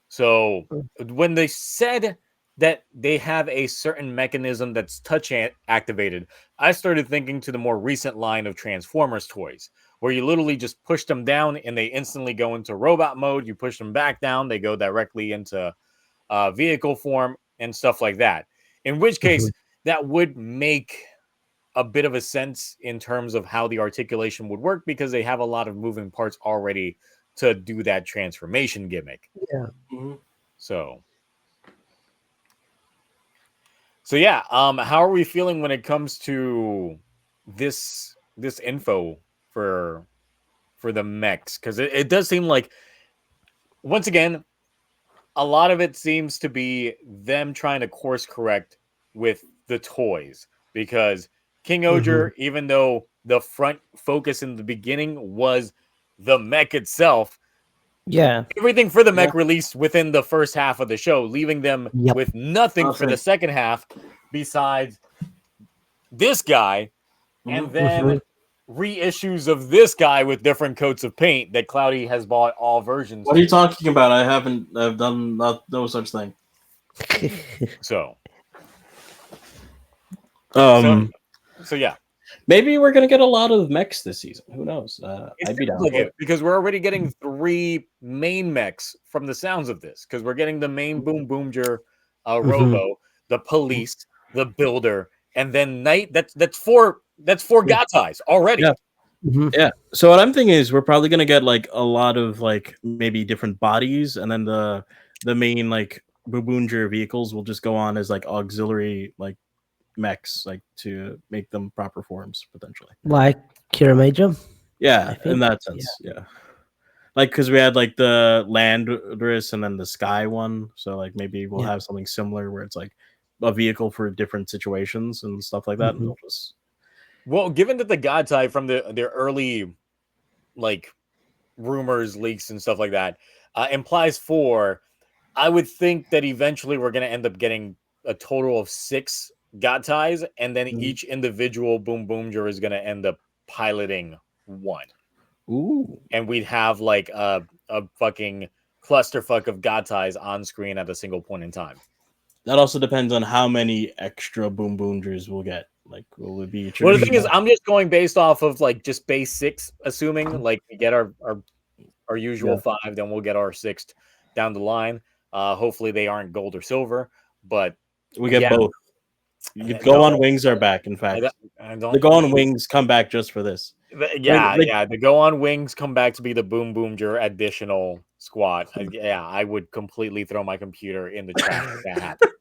So when they said that they have a certain mechanism that's touch activated, I started thinking to the more recent line of Transformers toys, where you literally just push them down and they instantly go into robot mode. You push them back down, they go directly into vehicle form and stuff like that. In which case, that would make a bit of a sense in terms of how the articulation would work, because they have a lot of moving parts already to do that transformation gimmick. Yeah. Mm-hmm. So yeah, how are we feeling when it comes to this info for the mechs? Because it does seem like, once again, a lot of it seems to be them trying to course correct with the toys, because King-Ohger, even though the front focus in the beginning was the mech itself, everything for the mech released within the first half of the show, leaving them with nothing for the second half besides this guy, and then reissues of this guy with different coats of paint that Cloudy has bought all versions. What are you talking about? I've done no such thing. So yeah. Maybe we're gonna get a lot of mechs this season. Who knows? I'd be down like it, because we're already getting 3 main mechs from the sounds of this. Because we're getting the main BoonBoomger Robo, the police, the builder, and then Knight. That's 4 Gatais already. Yeah. So what I'm thinking is we're probably gonna get like a lot of like maybe different bodies, and then the main like BoonBoomger vehicles will just go on as like auxiliary like mechs, like to make them proper forms potentially, like Kira Major. Yeah, in that sense, yeah. Like because we had like the Landress and then the Sky one, so like maybe we'll have something similar where it's like a vehicle for different situations and stuff like that. And they'll just... Well, given that the Gatai from their early like rumors, leaks, and stuff like that implies 4, I would think that eventually we're going to end up getting a total of 6 Gatais, and then each individual BoonBoomger is going to end up piloting 1. Ooh. And we'd have like a fucking clusterfuck of Gatais on screen at a single point in time. That also depends on how many extra BoonBoomgers we'll get. Like, will it be? Well, the thing is, I'm just going based off of like just base 6, assuming like we get our usual 5, then we'll get our 6th down the line. Hopefully they aren't gold or silver, but we get both. You Go On Wings are back. In fact, the Go On Wings come back just for this. The Go On Wings come back to be the BoonBoomger additional squad. I would completely throw my computer in the trash if that happened.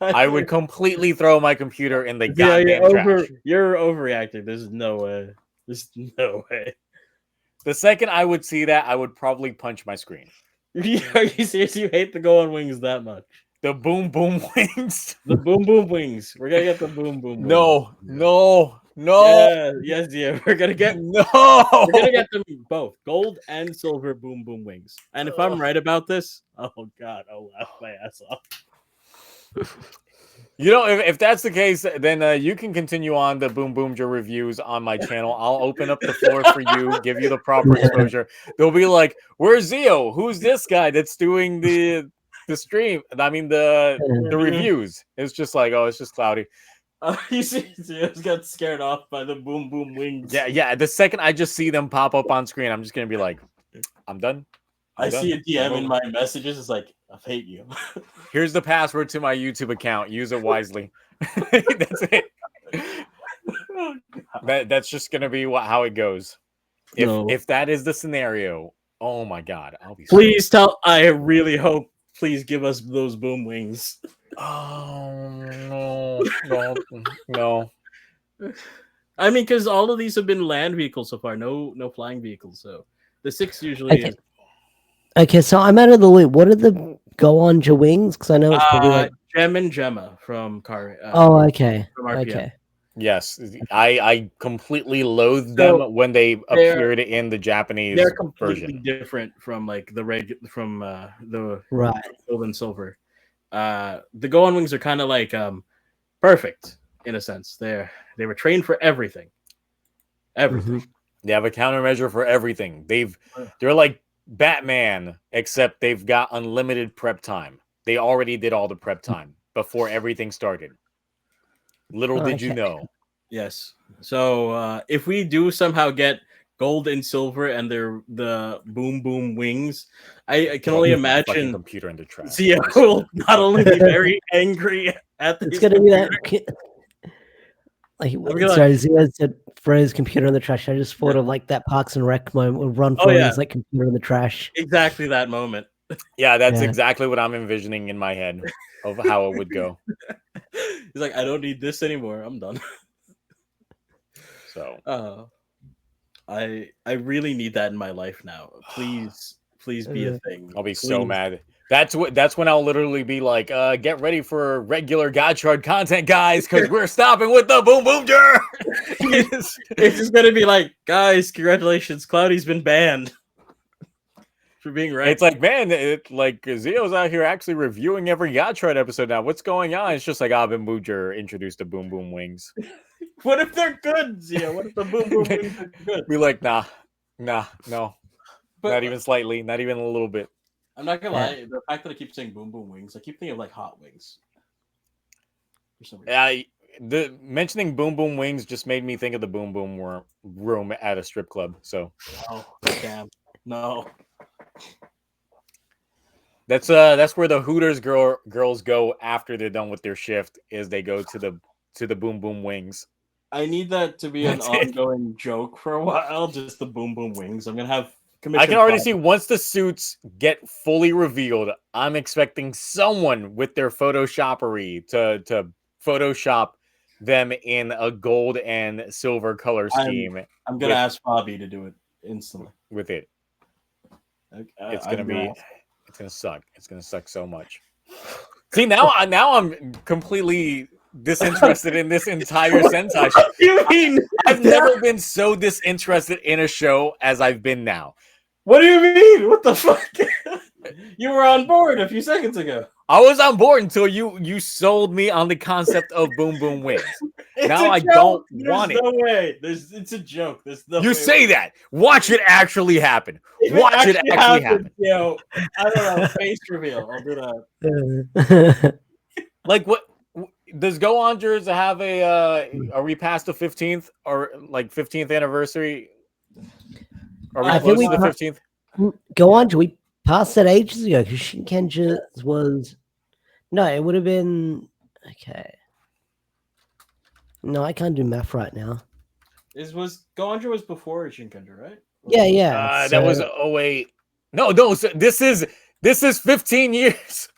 I would completely throw my computer in the goddamn trash. You're overreacting. There's no way. There's no way. The second I would see that, I would probably punch my screen. Are you serious? You hate the Go On Wings that much? The Boom Boom Wings. The Boom Boom Wings. We're gonna get the Boom Boom. No, Wings. no. Yeah. We're gonna get no. We're gonna get them both, gold and silver Boom Boom Wings. And if I'm right about this, oh god, I'll laugh my ass off. You know, if that's the case, then you can continue on the BoonBoomger reviews on my channel. I'll open up the floor for you, give you the proper exposure. They'll be like, "Where's Zio? Who's this guy that's doing the stream? I mean the reviews." It's just like, oh, it's just Cloudy. You see, Zio's got scared off by the Boom Boom Wings. Yeah. The second I just see them pop up on screen, I'm just gonna be like, "I'm done." I see a DM in my messages. It's like, I hate you. Here's the password to my YouTube account. Use it wisely. That's it. That's just gonna be how it goes. If that is the scenario, oh my god, I'll be. Please tell. I really hope. Please give us those Boom Wings. Oh no. I mean, because all of these have been land vehicles so far. No flying vehicles. So the 6 usually is. Okay, so I'm out of the loop. What are the Go-Onja wings? Because I know it's probably like Gem and Gemma from Car. Okay. From RPM. Okay. Yes, I completely loathed them when they appeared in the Japanese They're completely version. different from like the the Right. gold and silver. The Go-On wings are kind of like perfect in a sense. They were trained for everything. Everything. Mhm. They have a countermeasure for everything. They're like Batman, except they've got unlimited prep time. They already did all the prep time before everything started. Little did you know. Yes. So if we do somehow get gold and silver and the Boom Boom Wings, I can only imagine computer in the trash. Zia will not only be very angry at It's gonna be that. Like, sorry, Zia said throw his computer in the trash. I just thought of like that Parks and Rec moment where Ron throws like computer in the trash. Exactly that moment. Yeah, that's exactly what I'm envisioning in my head of how it would go. He's like, I don't need this anymore. I'm done. So, I really need that in my life now. Please be a thing. I'll be so mad. That's when I'll literally be like, get ready for regular Gotchard content, guys, because we're stopping with the BoonBoomger. It's just gonna be like, guys, congratulations, Cloudy's been banned for being right. It's like, man, like Zio's out here actually reviewing every Gotchard episode now. What's going on? It's just like, BoonBoomger introduced the Boom Boom Wings. What if they're good, Zio? What if the Boom Boom Wings are good? Be like, no, not even slightly, not even a little bit. I'm not gonna lie, the fact that I keep saying Boom Boom Wings, I keep thinking of like Hot Wings. For some reason. The mentioning Boom Boom Wings just made me think of the Boom Boom room at a strip club. So, oh damn, no. That's where the Hooters girls go after they're done with their shift. Is they go to the Boom Boom Wings. I need that to be an ongoing joke for a while. Just the Boom Boom Wings. I'm gonna have. I can already see once the suits get fully revealed, I'm expecting someone with their Photoshoppery to Photoshop them in a gold and silver color scheme. I'm gonna ask Bobby to do it instantly with it. It's gonna suck. It's gonna suck so much. See, now I'm completely disinterested in this entire Sentai show. You mean I've never been so disinterested in a show as I've been now. What do you mean? What the fuck? You were on board a few seconds ago. I was on board until you sold me on the concept of Boom Boom Wings. Now I don't want it. There's no way. It's a joke. There's no you way. say that. Watch it actually happen. Watch it actually happen. Yo, I don't know. Face reveal. I'll do that. Like what? Does Go-Onjers have are we past the 15th or like 15th anniversary? Are we close to the 15th? Go-Onja, we passed that ages ago because Shinkenja was. No, it would have been. Okay. No, I can't do math right now. Go-Onja was before Shinkenja, right? Yeah. That was 08. No. So this is 15 years.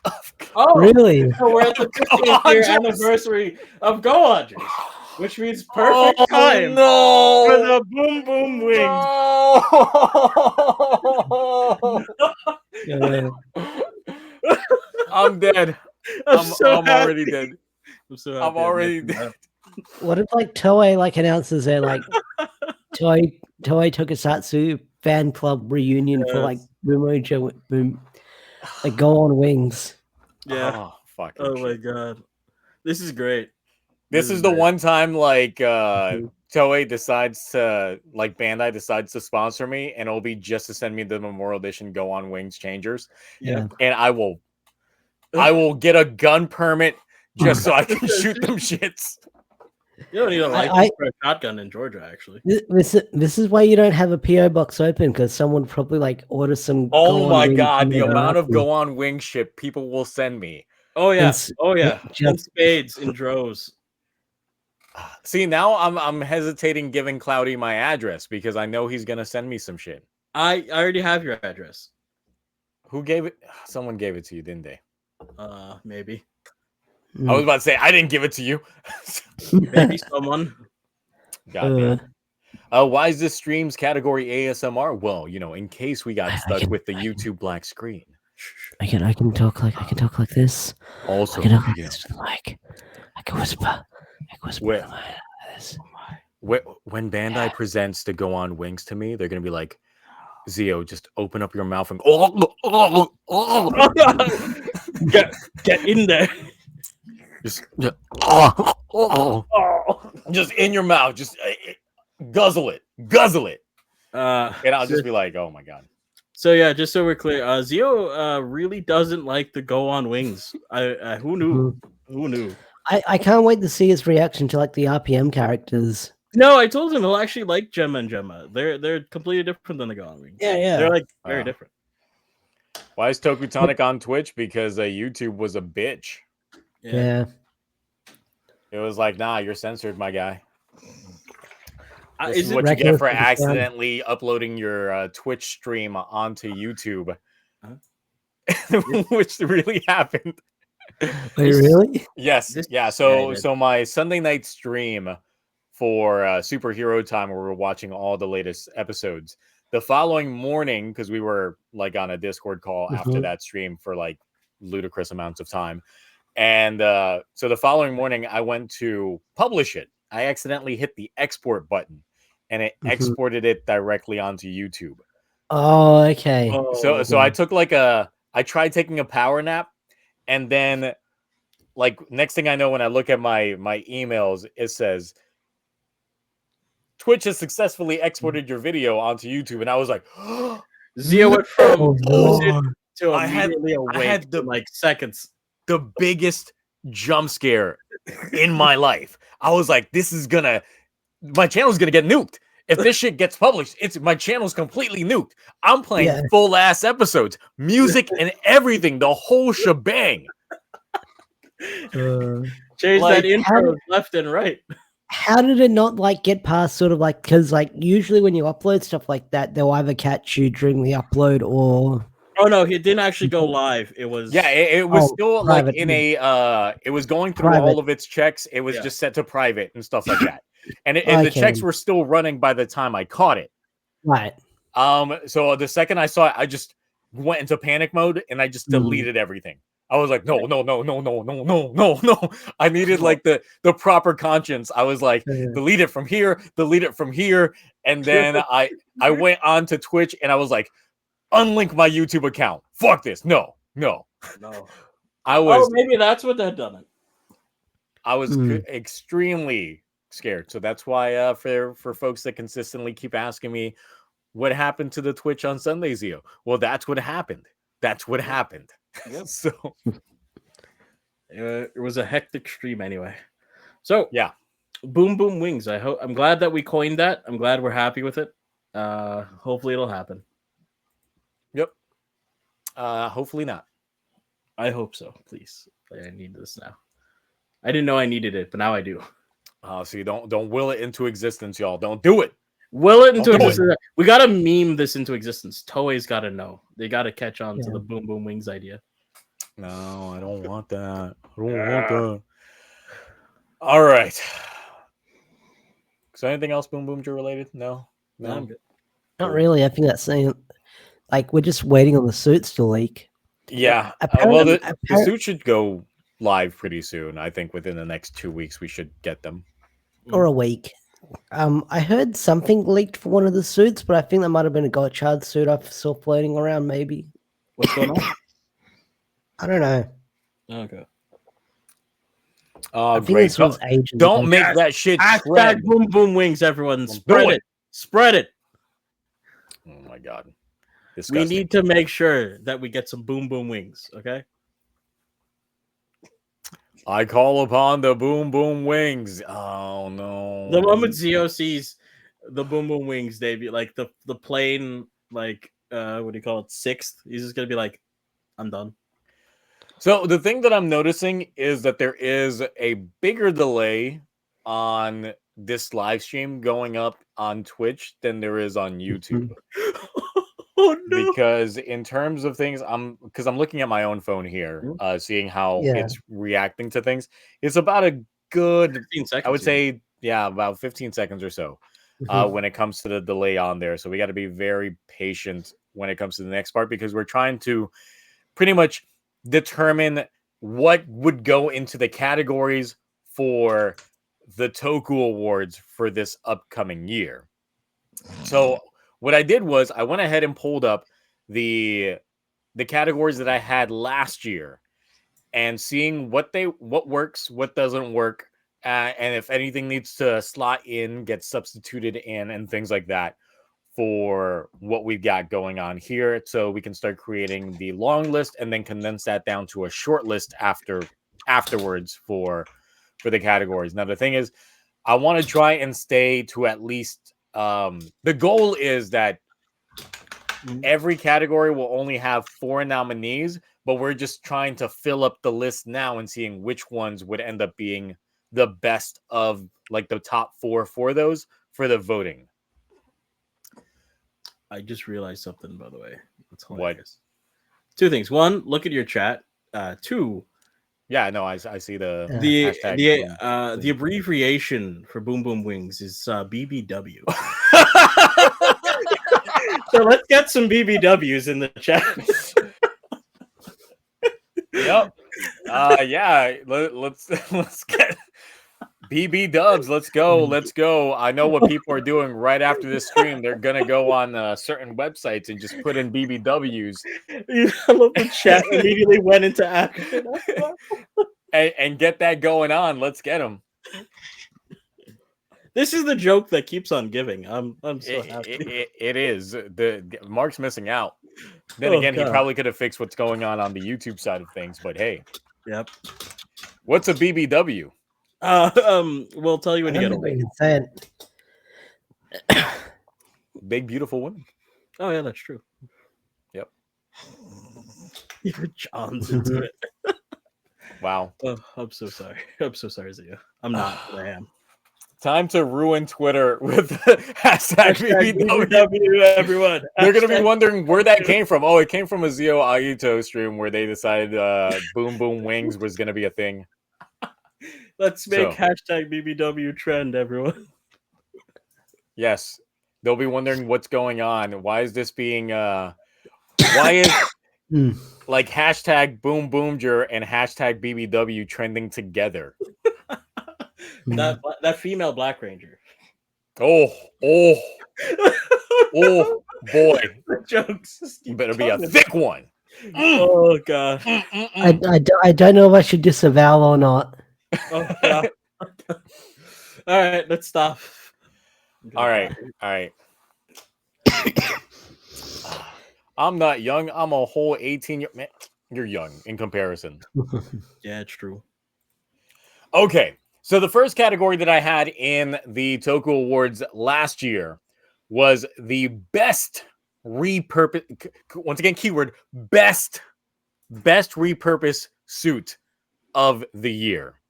Oh, really? So we're at the 15th year anniversary of Go-Onja, which means perfect time for the Boom Boom Wings. I'm dead. I'm so already happy. dead. I'm so I'm happy I already mentioned dead. What if like Toei like announces their like Toei Tokusatsu fan club reunion for like BoonBoomger Boom, like Go on Wings? Yeah. Oh, fucking Oh my shit. god. This is great. This is the great. one time like Mhm. Toei decides to like Bandai decides to sponsor me, and it'll be just to send me the Memorial Edition Go on Wings changers. Yeah. And I will get a gun permit just so I can shoot them shits. You don't need a license for a shotgun in Georgia, actually. This is why you don't have a PO box open, because someone probably like order some. Oh Go my on Wings god, from the their amount of Racules. Go on Wing shit people will send me. Oh yeah. It's- Oh yeah. it In just- spades, in droves. See, now I'm hesitating giving Cloudy my address because I know he's gonna send me some shit. I already have your address. Who gave it? Someone gave it to you, didn't they? Maybe. I was about to say I didn't give it to you. Maybe someone. God damn. Why is this stream's category ASMR? Well, you know, in case we got stuck with the YouTube black screen. I can talk like this. Also, I can talk like this to the mic. I can whisper. I can whisper. Wait. This. When Bandai presents the Go on Wings to me, they're gonna be like, Zio, just open up your mouth and Get in there. just just in your mouth, just guzzle it, and I'll just be like, oh my god. So yeah, just so we're clear, Zio really doesn't like the Go on Wings. Who knew? Who knew? I can't wait to see his reaction to like the RPM characters. No, I told him he'll actually like Gemma and Gemma. They're completely different than the Go on Wings. Yeah. They're like very different. Why is TokuTonic on Twitch? Because YouTube was a bitch. Yeah. It was like, nah, you're censored, my guy. This Is is it what you get Racules for Redemption? accidentally uploading your Twitch stream onto YouTube, which really happened. Wait, really? Yes, yeah. So my Sunday night stream for Superhero Time, where we're watching all the latest episodes. The following morning, because we were like on a Discord call after that stream for like ludicrous amounts of time, and so the following morning I went to publish it. I accidentally hit the export button, and it exported it directly onto YouTube. Oh, okay. So I took I tried taking a power nap, and then like next thing I know, when I look at my emails, it says Twitch has successfully exported your video onto YouTube, and I was like, Zio went from to I had in like seconds. The biggest jump scare in my life. I was like, my channel's gonna get nuked. If this shit gets published, my channel's completely nuked. I'm playing full ass episodes, music and everything, the whole shebang. Change that intro left and right. How did it not like get past sort of like, because like usually when you upload stuff like that, they'll either catch you during the upload or. Oh no, it didn't actually go live. It was it was still private. like in a it was going through all of its checks. It was just set to private and stuff like that. And the checks were still running by the time I caught it. Right. So the second I saw it, I just went into panic mode and I just deleted everything. I was like, no. I needed like the proper conscience. I was like, delete it from here. And then I went on to Twitch and I was like, unlink my YouTube account. Fuck this. No. I was. Oh, maybe that's what that done it. I was extremely scared. So that's why for folks that consistently keep asking me what happened to the Twitch on Sunday, Zio. Well, that's what happened. Yep. So it was a hectic stream anyway. So yeah, Boom Boom Wings. I'm glad that we coined that. I'm glad we're happy with it. Hopefully it'll happen. Yep. Hopefully not. I hope so. Please. I need this now. I didn't know I needed it, but now I do. So you don't will it into existence, y'all. Don't do it. Will it into existence. We gotta meme this into existence. Toei's gotta know. They gotta catch on to the Boom Boom Wings idea. No, I don't want that. All right. So anything else BoonBoomger related? No. I'm good. Not really. I think that's saying like we're just waiting on the suits to leak. Yeah. Apparently, The suit should go live pretty soon. I think within the next 2 weeks we should get them. Or a week. I heard something leaked for one of the suits, but I think that might have been a Gotchard suit I saw floating around. Maybe. What's going on? I don't know. Okay. Oh, I think great! this was ages Don't ago. make that shit Hashtag trend. boom boom wings, everyone. Spread it. Spread it. Oh my god! We Disgusting. need to make sure that we get some boom boom wings. Okay. I call upon the boom boom wings. Oh no! The moment Zio sees the boom boom wings debut, like the plane, like what do you call it, 6th, he's just gonna be like, I'm done. So the thing that I'm noticing is that there is a bigger delay on this live stream going up on Twitch than there is on YouTube. Oh no! Because in terms of things, I'm looking at my own phone here, seeing how it's reacting to things. It's about a good 15 seconds. I would say, about 15 seconds or so when it comes to the delay on there. So we got to be very patient when it comes to the next part, because we're trying to pretty much determine what would go into the categories for the Toku Awards for this upcoming year. So what I did was I went ahead and pulled up the categories that I had last year and seeing what works, what doesn't work, and if anything needs to slot in, get substituted in, and things like that for what we've got going on here, so we can start creating the long list and then condense that down to a short list afterwards for the categories. Now the thing is, I want to try and stay to at least the goal is that every category will only have 4 nominees, but we're just trying to fill up the list now and seeing which ones would end up being the best of like the top 4 for those for the voting. I just realized something, by the way. That's What? hilarious. 2 things. 1, look at your chat. 2, yeah, no, I see the the abbreviation for Boom Boom Wings is BBW. So let's get some BBWs in the chat. Yep. Yeah. Let's get BB Dubs. Let's go. I know what people are doing right after this stream. They're gonna go on certain websites and just put in BBWs. I love the chat immediately went into action. and get that going on. Let's get them. This is the joke that keeps on giving. I'm so happy. It is. The Mark's missing out. Then again, he probably could have fixed what's going on the YouTube side of things. But hey, yep. What's a BBW? We'll tell you when you get older. Say it. Big beautiful women. Oh yeah, that's true. Yep. Even John's into it. Wow. Oh, I'm so sorry. I'm so sorry, Zia. I'm not. I am. Time to ruin Twitter with hashtag BBW, everyone. They're going to be wondering where that came from. Oh, it came from a Zio Aito stream where they decided Boom Boom Wings was going to be a thing. Let's make hashtag BBW trend, everyone. Yes. They'll be wondering what's going on. Why is this being... why is like hashtag BoonBoomger and hashtag BBW trending together? That female Black Ranger. Oh boy! The jokes. You better be a thick one. Oh god! I don't know if I should disavow or not. Oh god! All right, let's stop. All right. I'm not young. I'm a whole 18 man. You're young in comparison. Yeah, it's true. Okay. So the first category that I had in the Toku Awards last year was the best repurpose. Once again, keyword best repurpose suit of the year.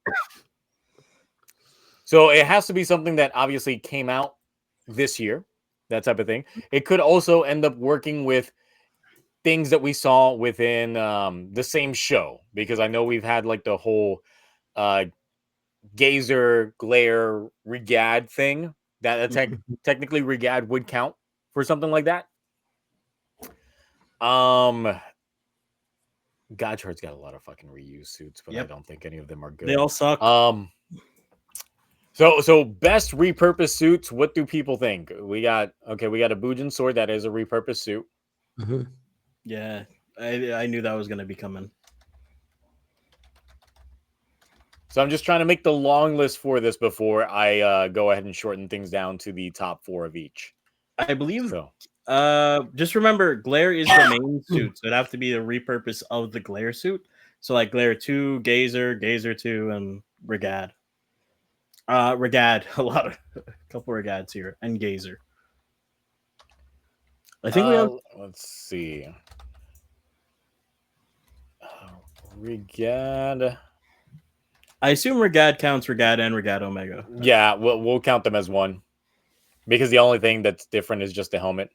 So it has to be something that obviously came out this year, that type of thing. It could also end up working with things that we saw within the same show, because I know we've had like the whole gazer glare regad thing that technically regad would count for something like that. Gotchard's got a lot of fucking reused suits, but I don't think any of them are good. They all suck. So best repurposed suits. What do people think? We got a Bujin sword that is a repurposed suit. Mm-hmm. Yeah, I knew that was gonna be coming. So I'm just trying to make the long list for this before I go ahead and shorten things down to the top 4 of each. I believe. So. Just remember, Glare is the main suit, so it'd have to be a repurpose of the Glare suit. So like Glare 2, Gazer 2, and Regad. Regad, a couple Regads here, and Gazer. I think we have. Let's see. Regad. I assume Regad counts Regad and Regad Omega. Yeah, we'll count them as one. Because the only thing that's different is just the helmet.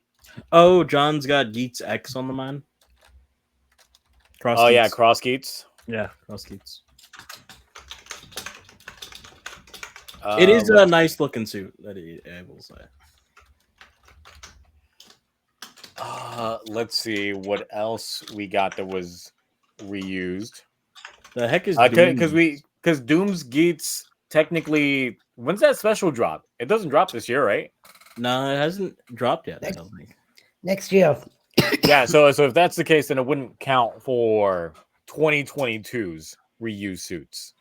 Oh, John's got Geets X on the mine. Yeah, Cross Geets. Yeah, Cross Geets. It is a nice looking suit, I will say. Let's see what else we got that was reused. The heck is because Doom's Geets technically, when's that special drop? It doesn't drop this year, right? No, it hasn't dropped yet. I don't think. Next year. Yeah, so if that's the case, then it wouldn't count for 2022's reused suits.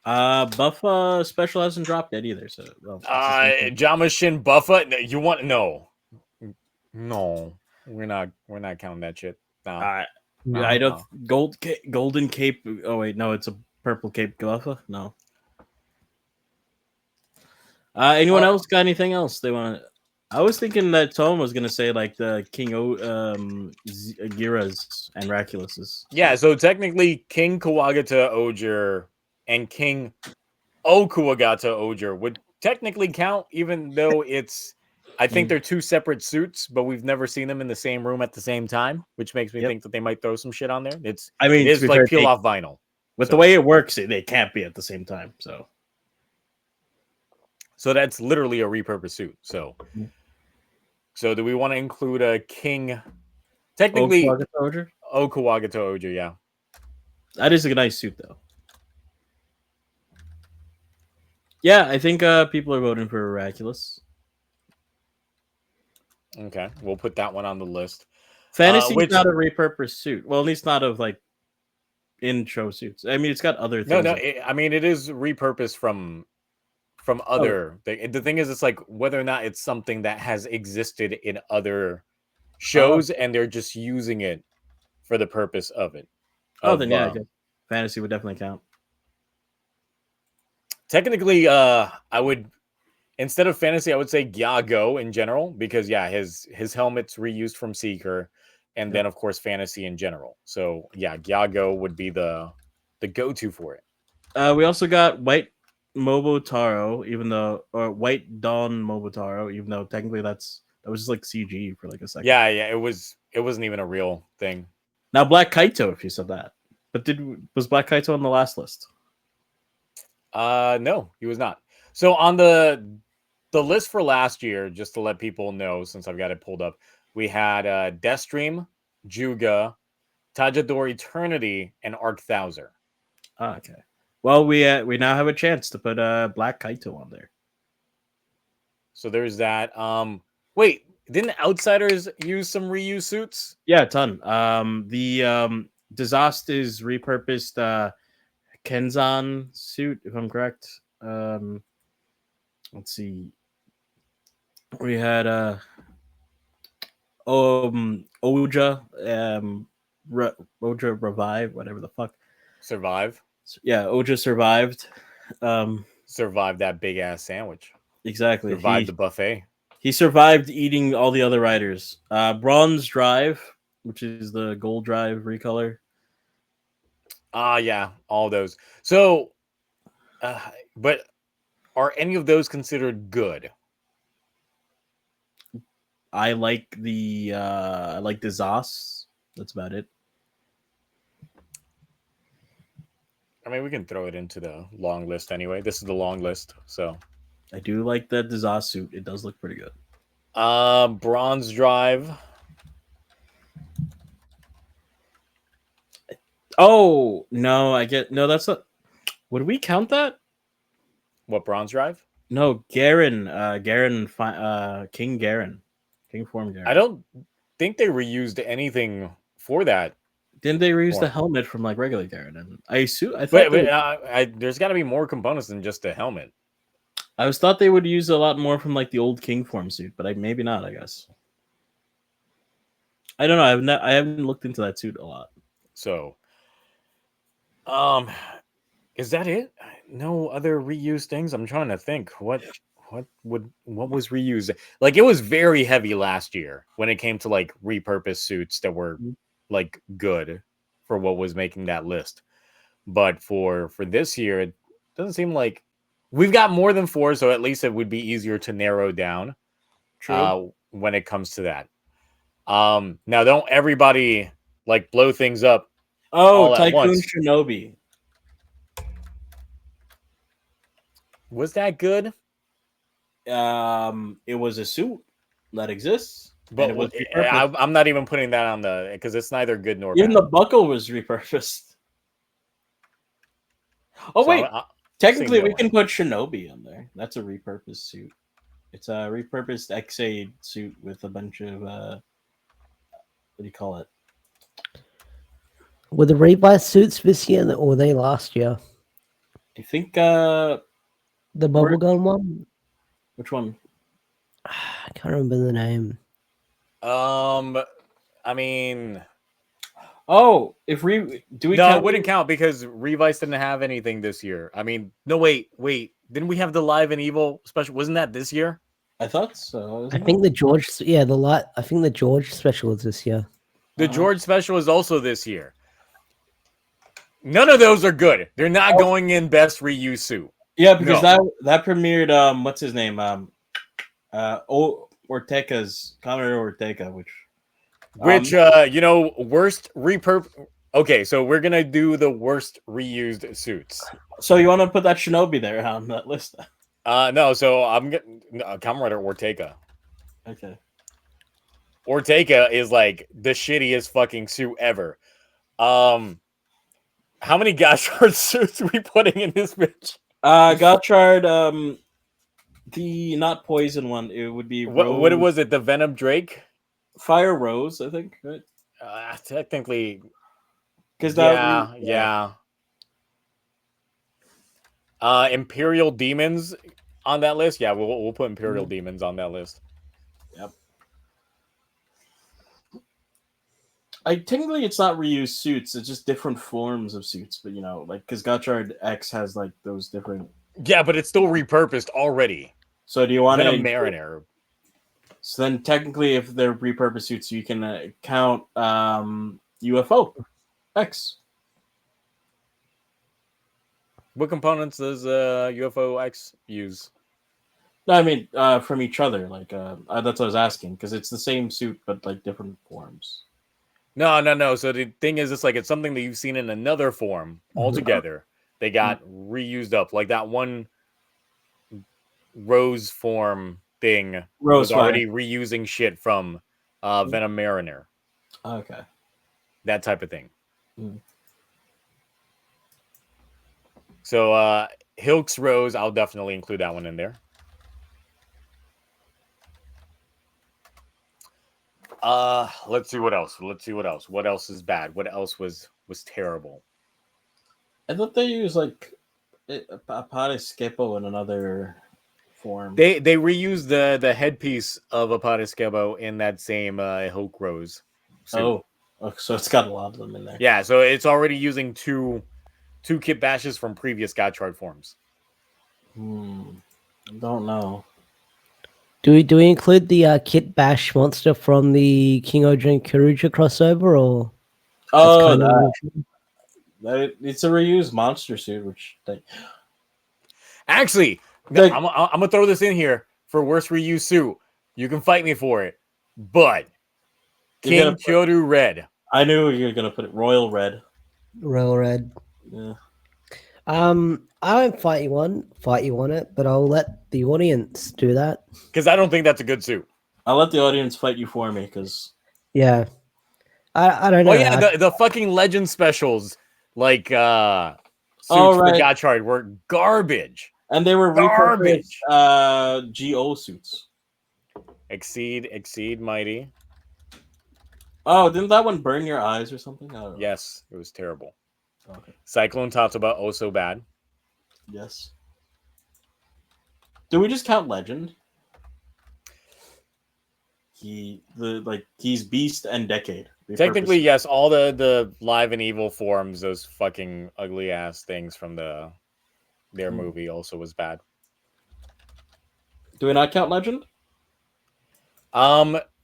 Buffa special hasn't dropped yet either. So Jamashin Buffa, you want no, we're not counting that shit. I don't golden cape. Oh wait, no, it's a purple cape Buffa. No. Anyone else got anything else they want? I was thinking that Tom was gonna say like the King-Ohgers and Racules. Yeah, so technically King Kawagata-Ohger and King Okuwagata-Ohger would technically count, even though it's. I think they're two separate suits, but we've never seen them in the same room at the same time, which makes me think that they might throw some shit on there. It is like peel off vinyl. With the way it works, they can't be at the same time. So that's literally a repurposed suit. So do we want to include a King? Technically, Okuwagata-Ohger, yeah. That is a nice suit, though. Yeah, I think people are voting for Racules. Okay, we'll put that one on the list. Fantasy's not a repurposed suit. Well, at least not of like in-show suits. I mean, it's got other things. It is repurposed from other. The thing is, it's like whether or not it's something that has existed in other shows, and they're just using it for the purpose of it. Then yeah, I guess Fantasy would definitely count. Technically, I would. Instead of Fantasy, I would say Gyago in general, because his helmet's reused from Seeker, and then of course Fantasy in general. So yeah, Gyago would be the go-to for it. We also got White Mobotaro, White Dawn Mobotaro, even though technically that was just like CG for like a second. Yeah, it wasn't even a real thing. Now Black Kaito, if you said that, but was Black Kaito on the last list? No, he was not. So on the list for last year, just to let people know, since I've got it pulled up, we had Deathstream, Juga, Tajador Eternity, and Arc Thouser. Okay. Well, we now have a chance to put Black Kaito on there. So there's that. Wait, didn't Outsiders use some reuse suits? Yeah, a ton. The Disaster's repurposed Kenzan suit, if I'm correct. Let's see. We had Oja, Oja Revive, whatever the fuck. Survive. Yeah, Oja survived. Survived that big ass sandwich. Exactly. Survived the buffet. He survived eating all the other riders. Bronze Drive, which is the gold drive recolor. Yeah, all those. So, but are any of those considered good? I like the Zos. That's about it. I mean, we can throw it into the long list anyway. This is the long list, so I do like the Zos suit. It does look pretty good. Bronze Drive. Oh no, that's not. Would we count that? What, Bronze Drive? No, Garen, King Garen, King Form Garen. I don't think they reused anything for that. Didn't they reuse form. the helmet from like regular Garen? And I thought there's got to be more components than just the helmet. I thought they would use a lot more from like the old King Form suit, but maybe not. I guess. I don't know. I haven't looked into that suit a lot. So, is that it? No other reused things. I'm trying to think. What was reused? Like, it was very heavy last year when it came to like repurposed suits that were like good for what was making that list. But for this year, it doesn't seem like we've got more than 4, so at least it would be easier to narrow down. True. When it comes to that. Now don't everybody like blow things up. Oh, Tycoon Shinobi. Was that good? It was a suit that exists, but it was I'm not even putting that on the because it's neither good nor even bad. the buckle was repurposed. Oh So wait, technically we can put Shinobi on there. That's a repurposed suit. It's a repurposed XA suit with a bunch of what do you call it? Were the rebuy suits this year or were they last year? I think the bubblegum one. Which one? I can't remember the name. I mean, oh, it wouldn't count because Revice didn't have anything this year. I mean, no, wait, didn't we have the Live and Evil special? Wasn't that this year? I thought so. I think the George special was this year. The George special is also this year. None of those are good. They're not going in best reuse suit. Yeah, because that premiered what's his name? Ortega's Kamen Rider Ortega, which worst repurp. Okay, so we're gonna do the worst reused suits. So you want to put that Shinobi there on that list? No. So I'm getting Kamen Rider Ortega. Okay. Ortega is like the shittiest fucking suit ever. How many Gotchard suits are we putting in this bitch? Gotchard, the not poison one. It would be what was it? The Venom Drake, Fire Rose, I think. Right? Technically, because Imperial Demons on that list. Yeah, we'll put Imperial Demons on that list. Yep. Technically, it's not reused suits. It's just different forms of suits. But like because Gotchard X has like those different. Yeah, but it's still repurposed already. So do you want to Mariner? So then, technically, if they're repurposed suits, you can count UFO X. What components does UFO X use? No, I mean from each other. Like that's what I was asking because it's the same suit but like different forms. No. So the thing is, it's something that you've seen in another form altogether. They got reused up, like that one Rose form thing was already reusing shit from Venom Mariner. Okay. That type of thing. So Hilk's Rose, I'll definitely include that one in there. Let's see what else. What else is bad? What else was terrible? I thought they used like a Pariskepo in another form. They reused the headpiece of a Pariskepo in that same Hulk Rose suit. Oh, so it's got a lot of them in there. Yeah, so it's already using two kit bashes from previous Gotchard forms. Don't know. Do we include the Kit Bash monster from the King-Ohger and Karuja crossover, or? It's a reused monster suit, which actually, I'm gonna throw this in here for worst reused suit. You can fight me for it, but King Kyoru Red. I knew you were gonna put it Royal Red. Royal Red. Yeah. I won't fight you on it, but I'll let the audience do that. Because I don't think that's a good suit. I'll let the audience fight you for me, because... Yeah. I don't know. Oh, yeah, the fucking Legend specials like suits Oh, for right. Gotchard were garbage. And they were repurposed GO suits. Exceed Mighty. Oh, didn't that one burn your eyes or something? I don't know. Yes, it was terrible. Okay. Cyclone Tatsuba, oh so bad. Yes. Do we just count Legend? He's Beast and Decade. Technically, yes. All the live and evil forms, those fucking ugly ass things from their movie, also was bad. Do we not count Legend?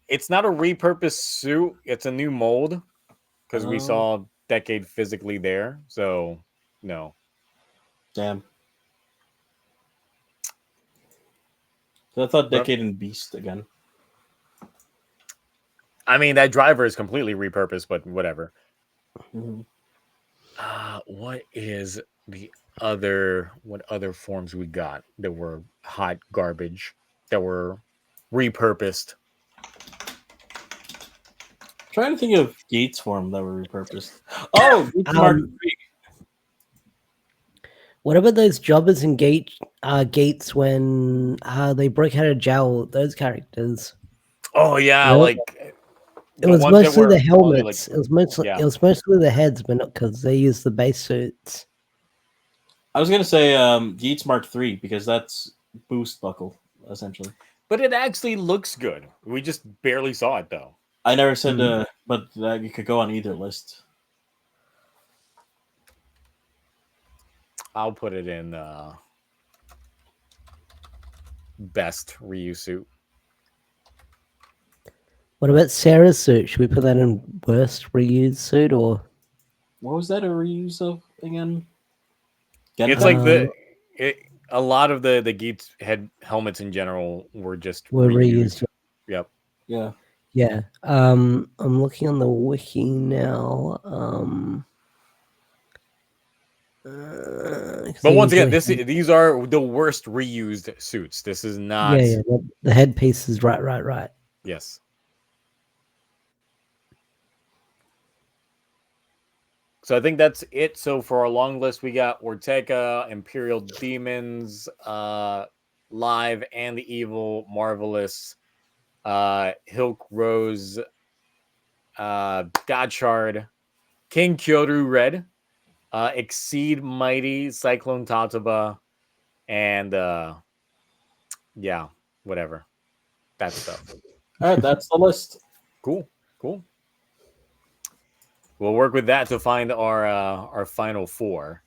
It's not a repurposed suit. It's a new mold because we saw Decade physically there. So no. Damn. So I thought Decade and Beast again. I mean, that driver is completely repurposed, but whatever. Mm-hmm. What other forms we got that were hot garbage that were repurposed? Trying to think of Gates form that were repurposed. Oh, Mark III. What about those jobbers in Gates when they broke out of jail? Those characters. Oh yeah, Yep. like it was mostly the helmets. Like, it was mostly the heads, but not because they used the base suits. I was gonna say Gates Mark III because that's boost buckle essentially. But it actually looks good. We just barely saw it though. I never said, but you could go on either list. I'll put it in best reuse suit. What about Sarah's suit? Should we put that in worst reused suit or? What was that a reuse of again? It's like a lot of the Geats head helmets in general were reused. Yep. Yeah. Yeah. I'm looking on the wiki now. But once again, these are the worst reused suits. This is not. Yeah. The headpiece is right. Yes. So I think that's it. So for our long list, we got Ortega, Imperial Demons, Live and the Evil, Marvelous, Hilk Rose, Gotchard, King Kyoru Red, Exceed Mighty, Cyclone Tatsuba, and yeah, whatever. That stuff. All right, that's the list. Cool. We'll work with that to find our final four.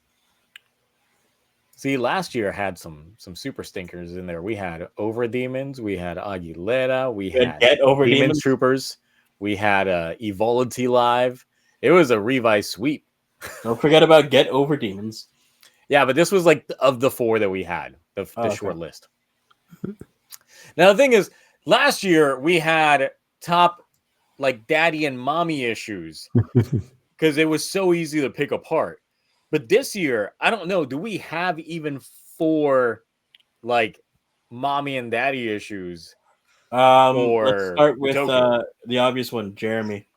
See, last year had some super stinkers in there. We had Over Demons, we had Aguilera, we had Get Over Demon Troopers, we had Evolity Live. It was a revised sweep. Don't forget about Get Over Demons. Yeah, but this was like of the four that we had, the short list. Now the thing is, last year we had top like daddy and mommy issues because it was so easy to pick apart. But this year, I don't know. Do we have even 4 like mommy and daddy issues? Let's start with the obvious one, Jeremy.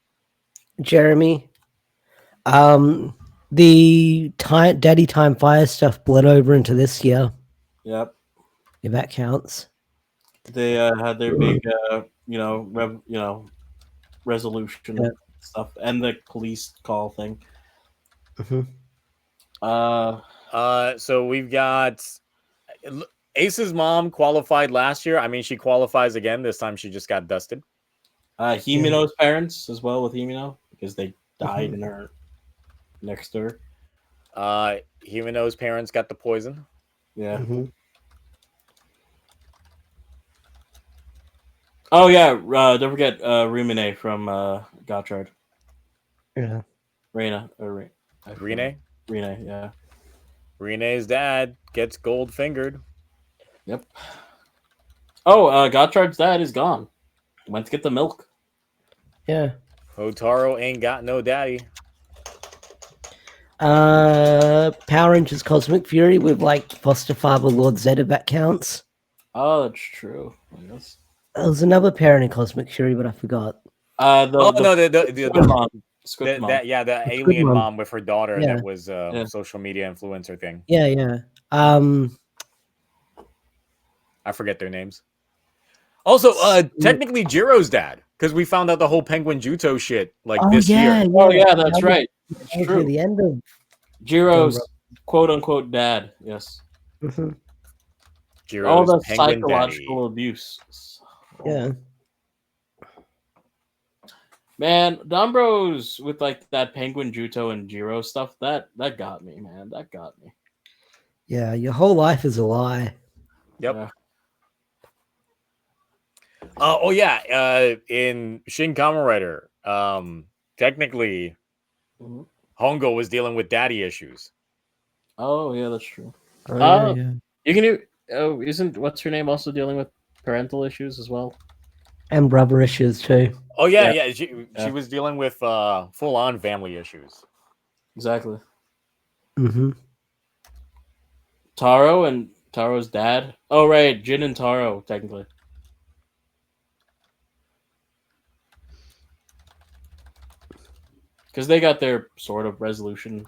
The Daddy Time Fire stuff bled over into this year. Yep. If that counts. They had their big, resolution stuff and the police call thing. So we've got Ace's mom qualified last year. I mean, she qualifies again. This time she just got dusted. Himeno's parents as well with Himeno because they died in her next to her. Himeno's parents got the poison. Yeah. Oh yeah, don't forget Rumine from Gotchard. Yeah. Rena. Rene, yeah. Rene's dad gets gold fingered. Yep. Oh, Gotchard's dad is gone. Went to get the milk. Yeah. Hotaro ain't got no daddy. Power Rangers Cosmic Fury with like foster father Lord Zed, if that counts. Oh, that's true. I guess. There was another parent in Cosmic Fury, but I forgot. The Squid Mom. The Squid alien Mom. mom with her daughter Yeah. that was social media influencer thing. Yeah. I forget their names. Also, technically Jiro's dad, because we found out the whole Penguin Juto shit this year. Oh yeah, that's right. It's That was true. near the end of Jiro's quote unquote dad. Yes. Mhm. Jiro's All the Penguin psychological daddy. abuse. Yeah. Man, Dombros with like that Penguin Juto and Jiro stuff, that got me, man. That got me. Yeah, your whole life is a lie. Yep. Yeah. In Shin Kamen Rider, technically Hongo was dealing with daddy issues. Oh yeah, that's true. Yeah. You can do. Oh, isn't what's her name also dealing with parental issues as well? And brother issues too. Oh yeah. She was dealing with full on family issues. Exactly. Mm-hmm. Taro and Taro's dad. Oh right, Jin and Taro technically. Because they got their sort of resolution.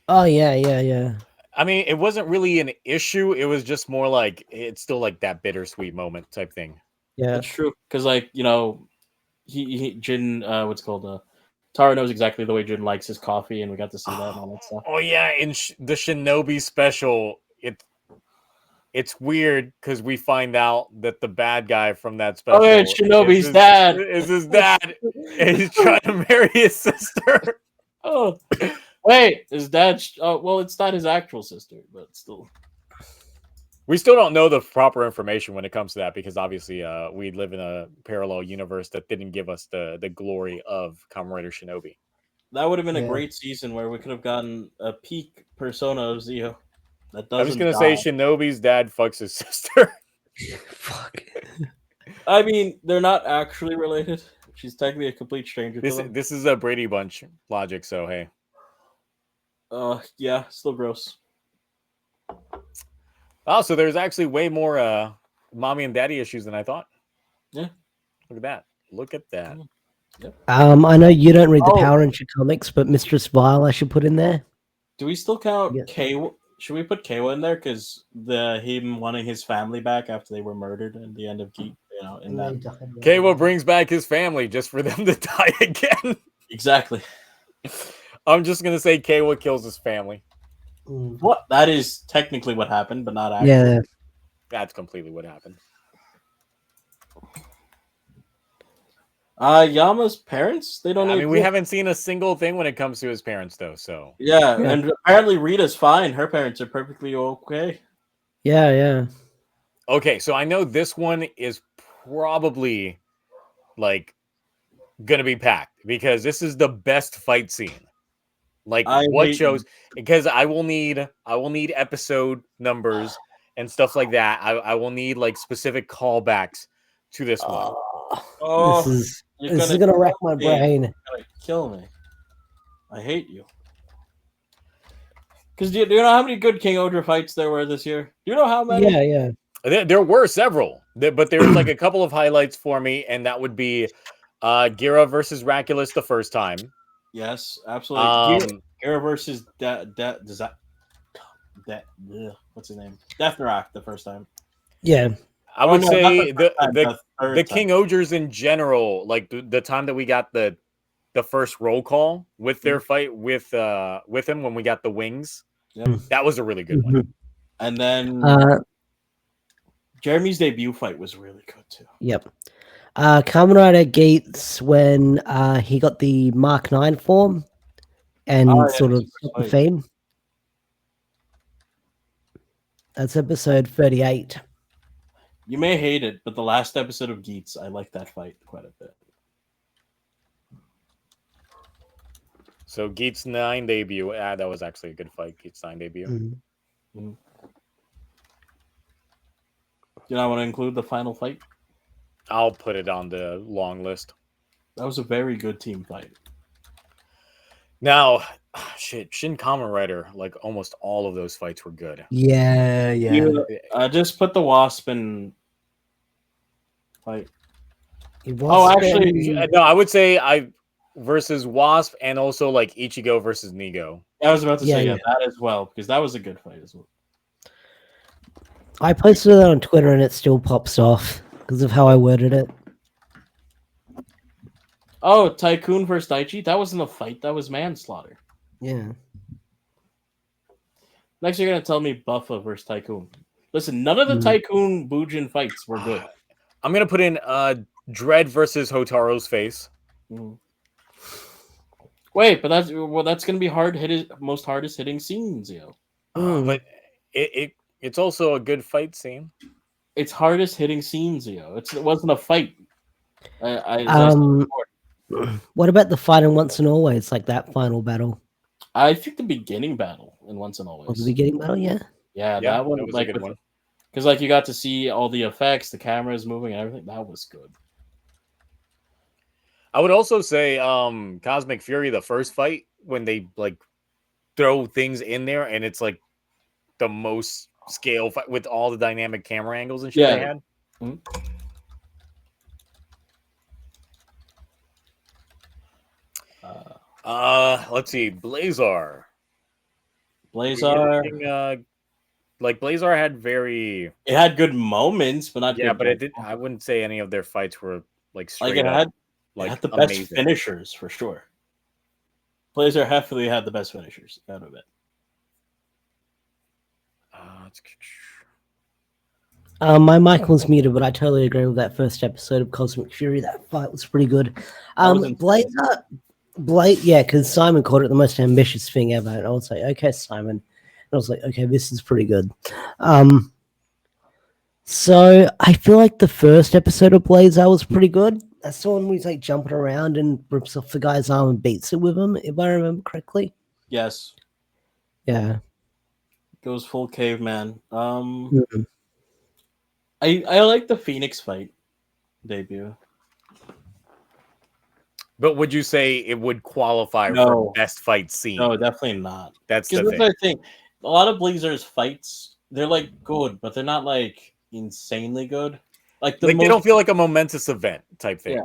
Oh yeah. I mein, it wasn't really an issue. It was just more like it's still like that bittersweet moment type thing. Yeah. That's true. Because like he Jin what's it called Taro knows exactly the way Jin likes his coffee, and we got to see that and all that stuff. Oh yeah, in the Shinobi special, it's weird because we find out that the bad guy from that special it's Shinobi's dad. Is his dad, and he's trying to marry his sister. Oh, wait, his dad's. Oh, well, it's not his actual sister, but still. We still don't know the proper information when it comes to that because obviously we live in a parallel universe that didn't give us the glory of Kamen Rider Shinobi. That would have been a great season where we could have gotten a peak persona of Zio. That doesn't. I was gonna say Shinobi's dad fucks his sister. Fuck. I mean, they're not actually related. She's technically a complete stranger to them. This is a Brady Bunch logic, so hey. Yeah, still gross. Oh, so there's actually way more mommy and daddy issues than I thought. Yeah. Look at that. Look at that. Yep. I know you don't read the Power Ranger comics, but Mistress Vile I should put in there. Do we still count K? Should we put Kawa in there because him wanting his family back after they were murdered at the end of Geek? In that Kawa brings back his family just for them to die again. Exactly. I'm just gonna say Kawa kills his family. What? That is technically what happened, but not actually. Yeah. That's completely what happened. Yama's parents, they don't. I mean, we haven't seen a single thing when it comes to his parents, though. So yeah, and apparently Rita's fine. Her parents are perfectly okay. Yeah. Okay, so I know this one is probably like gonna be packed because this is the best fight scene. Like what shows? Because I will need episode numbers and stuff like that. I will need like specific callbacks to this one. This is gonna wreck my brain. You're gonna kill me. I hate you. Because do you know how many good King-Ohger fights there were this year? Do you know how many? Yeah. There were several, but there was like a couple of highlights for me, and that would be Gira versus Racules the first time. Yes, absolutely. Gira versus what's his name? Deathrock the first time. Yeah. I would say the King-Ohgers in general, like the time that we got the first roll call with their fight with him when we got the wings. Yep. That was a really good one. And then Jeremy's debut fight was really good too. Yep. Kamen Rider Gates when he got the Mark 9 form and sort of got the fame. That's episode 38. You may hate it, but the last episode of Geats, I like that fight quite a bit. So Geats 9 debut. That was actually a good fight. Geats 9 debut. Mm-hmm. Do I want to include the final fight? I'll put it on the long list. That was a very good team fight. Now, Shin Kamen Rider, like almost all of those fights were good. Yeah. Just put the Wasp in fight. Actually, no. I would say versus Wasp, and also like Ichigo versus Nigo. I was about to say Yeah. that as well, because that was a good fight as well. I posted that on Twitter and it still pops off because of how I worded it. Oh, Tycoon versus Daichi? That wasn't a fight, that was manslaughter. Yeah. Next, you're going to tell me Buffa versus Tycoon. Listen, none of the Tycoon Bujin fights were good. I'm going to put in Dread versus Hotaro's face. Wait, but that's going to be most hardest hitting scenes, yo. But it's also a good fight scene. It's hardest hitting scenes, yo. It wasn't a fight. What about the fight in Once and Always, like that final battle? I think the beginning battle in Once and Always. The beginning battle, yeah. Yeah, that one was like a good one. Because like you got to see all the effects, the cameras moving, and everything. That was good. I would also say Cosmic Fury, the first fight, when they like throw things in there, and it's like the most scale fight with all the dynamic camera angles and shit they had. Let's see, Blazar. Like Blazar had it had good moments, but not good but it did. I wouldn't say any of their fights were like straight it up. Had the best finishers for sure. Blazar definitely had the best finishers out of it. My mic was muted, but I totally agree with that first episode of Cosmic Fury. That fight was pretty good. Blazar, because Simon called it the most ambitious thing ever, and I was like, okay, Simon. And I was like, okay, this is pretty good. So I feel like the first episode of Blazar was pretty good. That's the one where he's like jumping around and rips off the guy's arm and beats it with him, if I remember correctly. Yes. Yeah. Goes full caveman. I like the Phoenix fight debut. But would you say it would qualify for best fight scene? No, definitely not. That's the thing. A lot of Blazar's fights, they're like good, but they're not like insanely good. Like they don't feel like a momentous event type thing. Yeah.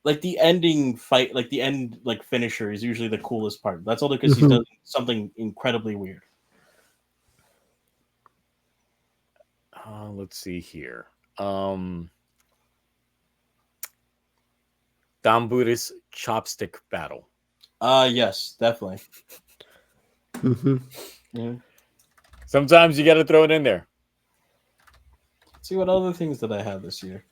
Like the ending fight, like the end finisher is usually the coolest part. That's only because he does something incredibly weird. Let's see here. Damburis chopstick battle. Yes, definitely. Yeah. Sometimes you got to throw it in there. Let's see what other things that I had this year.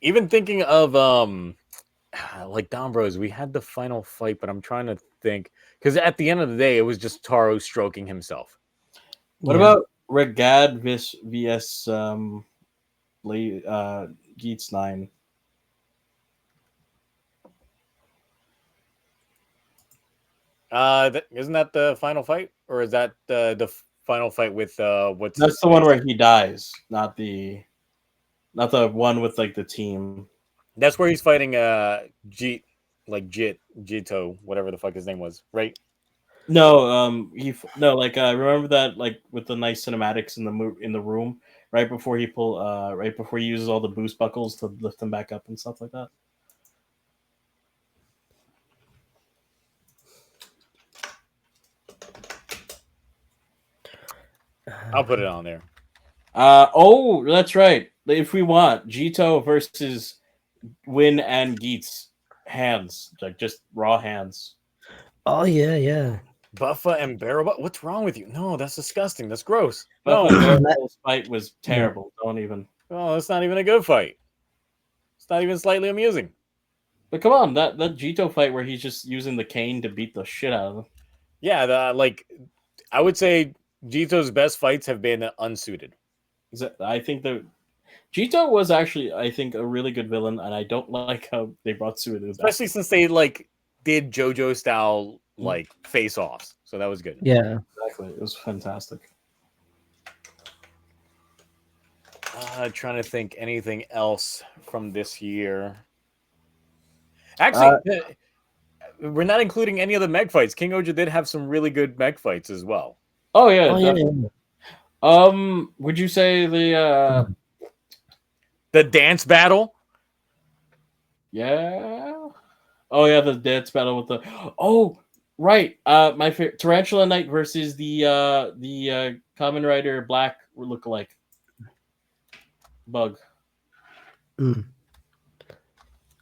Even thinking of like Dombros, we had the final fight, but I'm trying to think because at the end of the day, it was just Taro stroking himself. What about Regad vs Geats 9? Isn't that the final fight, or is that the final fight with what's? That's the one where he dies, not the one with like the team. That's where he's fighting Jito, whatever the fuck his name was, right? No, remember that like with the nice cinematics in the room right before he uses all the boost buckles to lift him back up and stuff like that. I'll put it on there. Oh, that's right. If we want Jito versus Win and Geats hands, like just raw hands. Oh yeah. Buffa and Barrow. What's wrong with you? No, that's disgusting. That's gross. That fight was terrible. Don't even. Oh, that's not even a good fight. It's not even slightly amusing. But come on, that Jito fight where he's just using the cane to beat the shit out of him. Yeah, I would say Jito's best fights have been unsuited. I think that Jito was actually, I think, a really good villain, and I don't like how they brought Suidu back. Especially since they did JoJo style face offs, so that was good. Yeah, exactly. It was fantastic. Trying to think anything else from this year. Actually, we're not including any of the Meg fights. King-Ohger did have some really good Meg fights as well. Oh yeah. Would you say the The dance battle. Yeah. Oh yeah, the dance battle with the. Oh right. My favorite Tarantula Knight versus the Kamen Rider Black lookalike bug.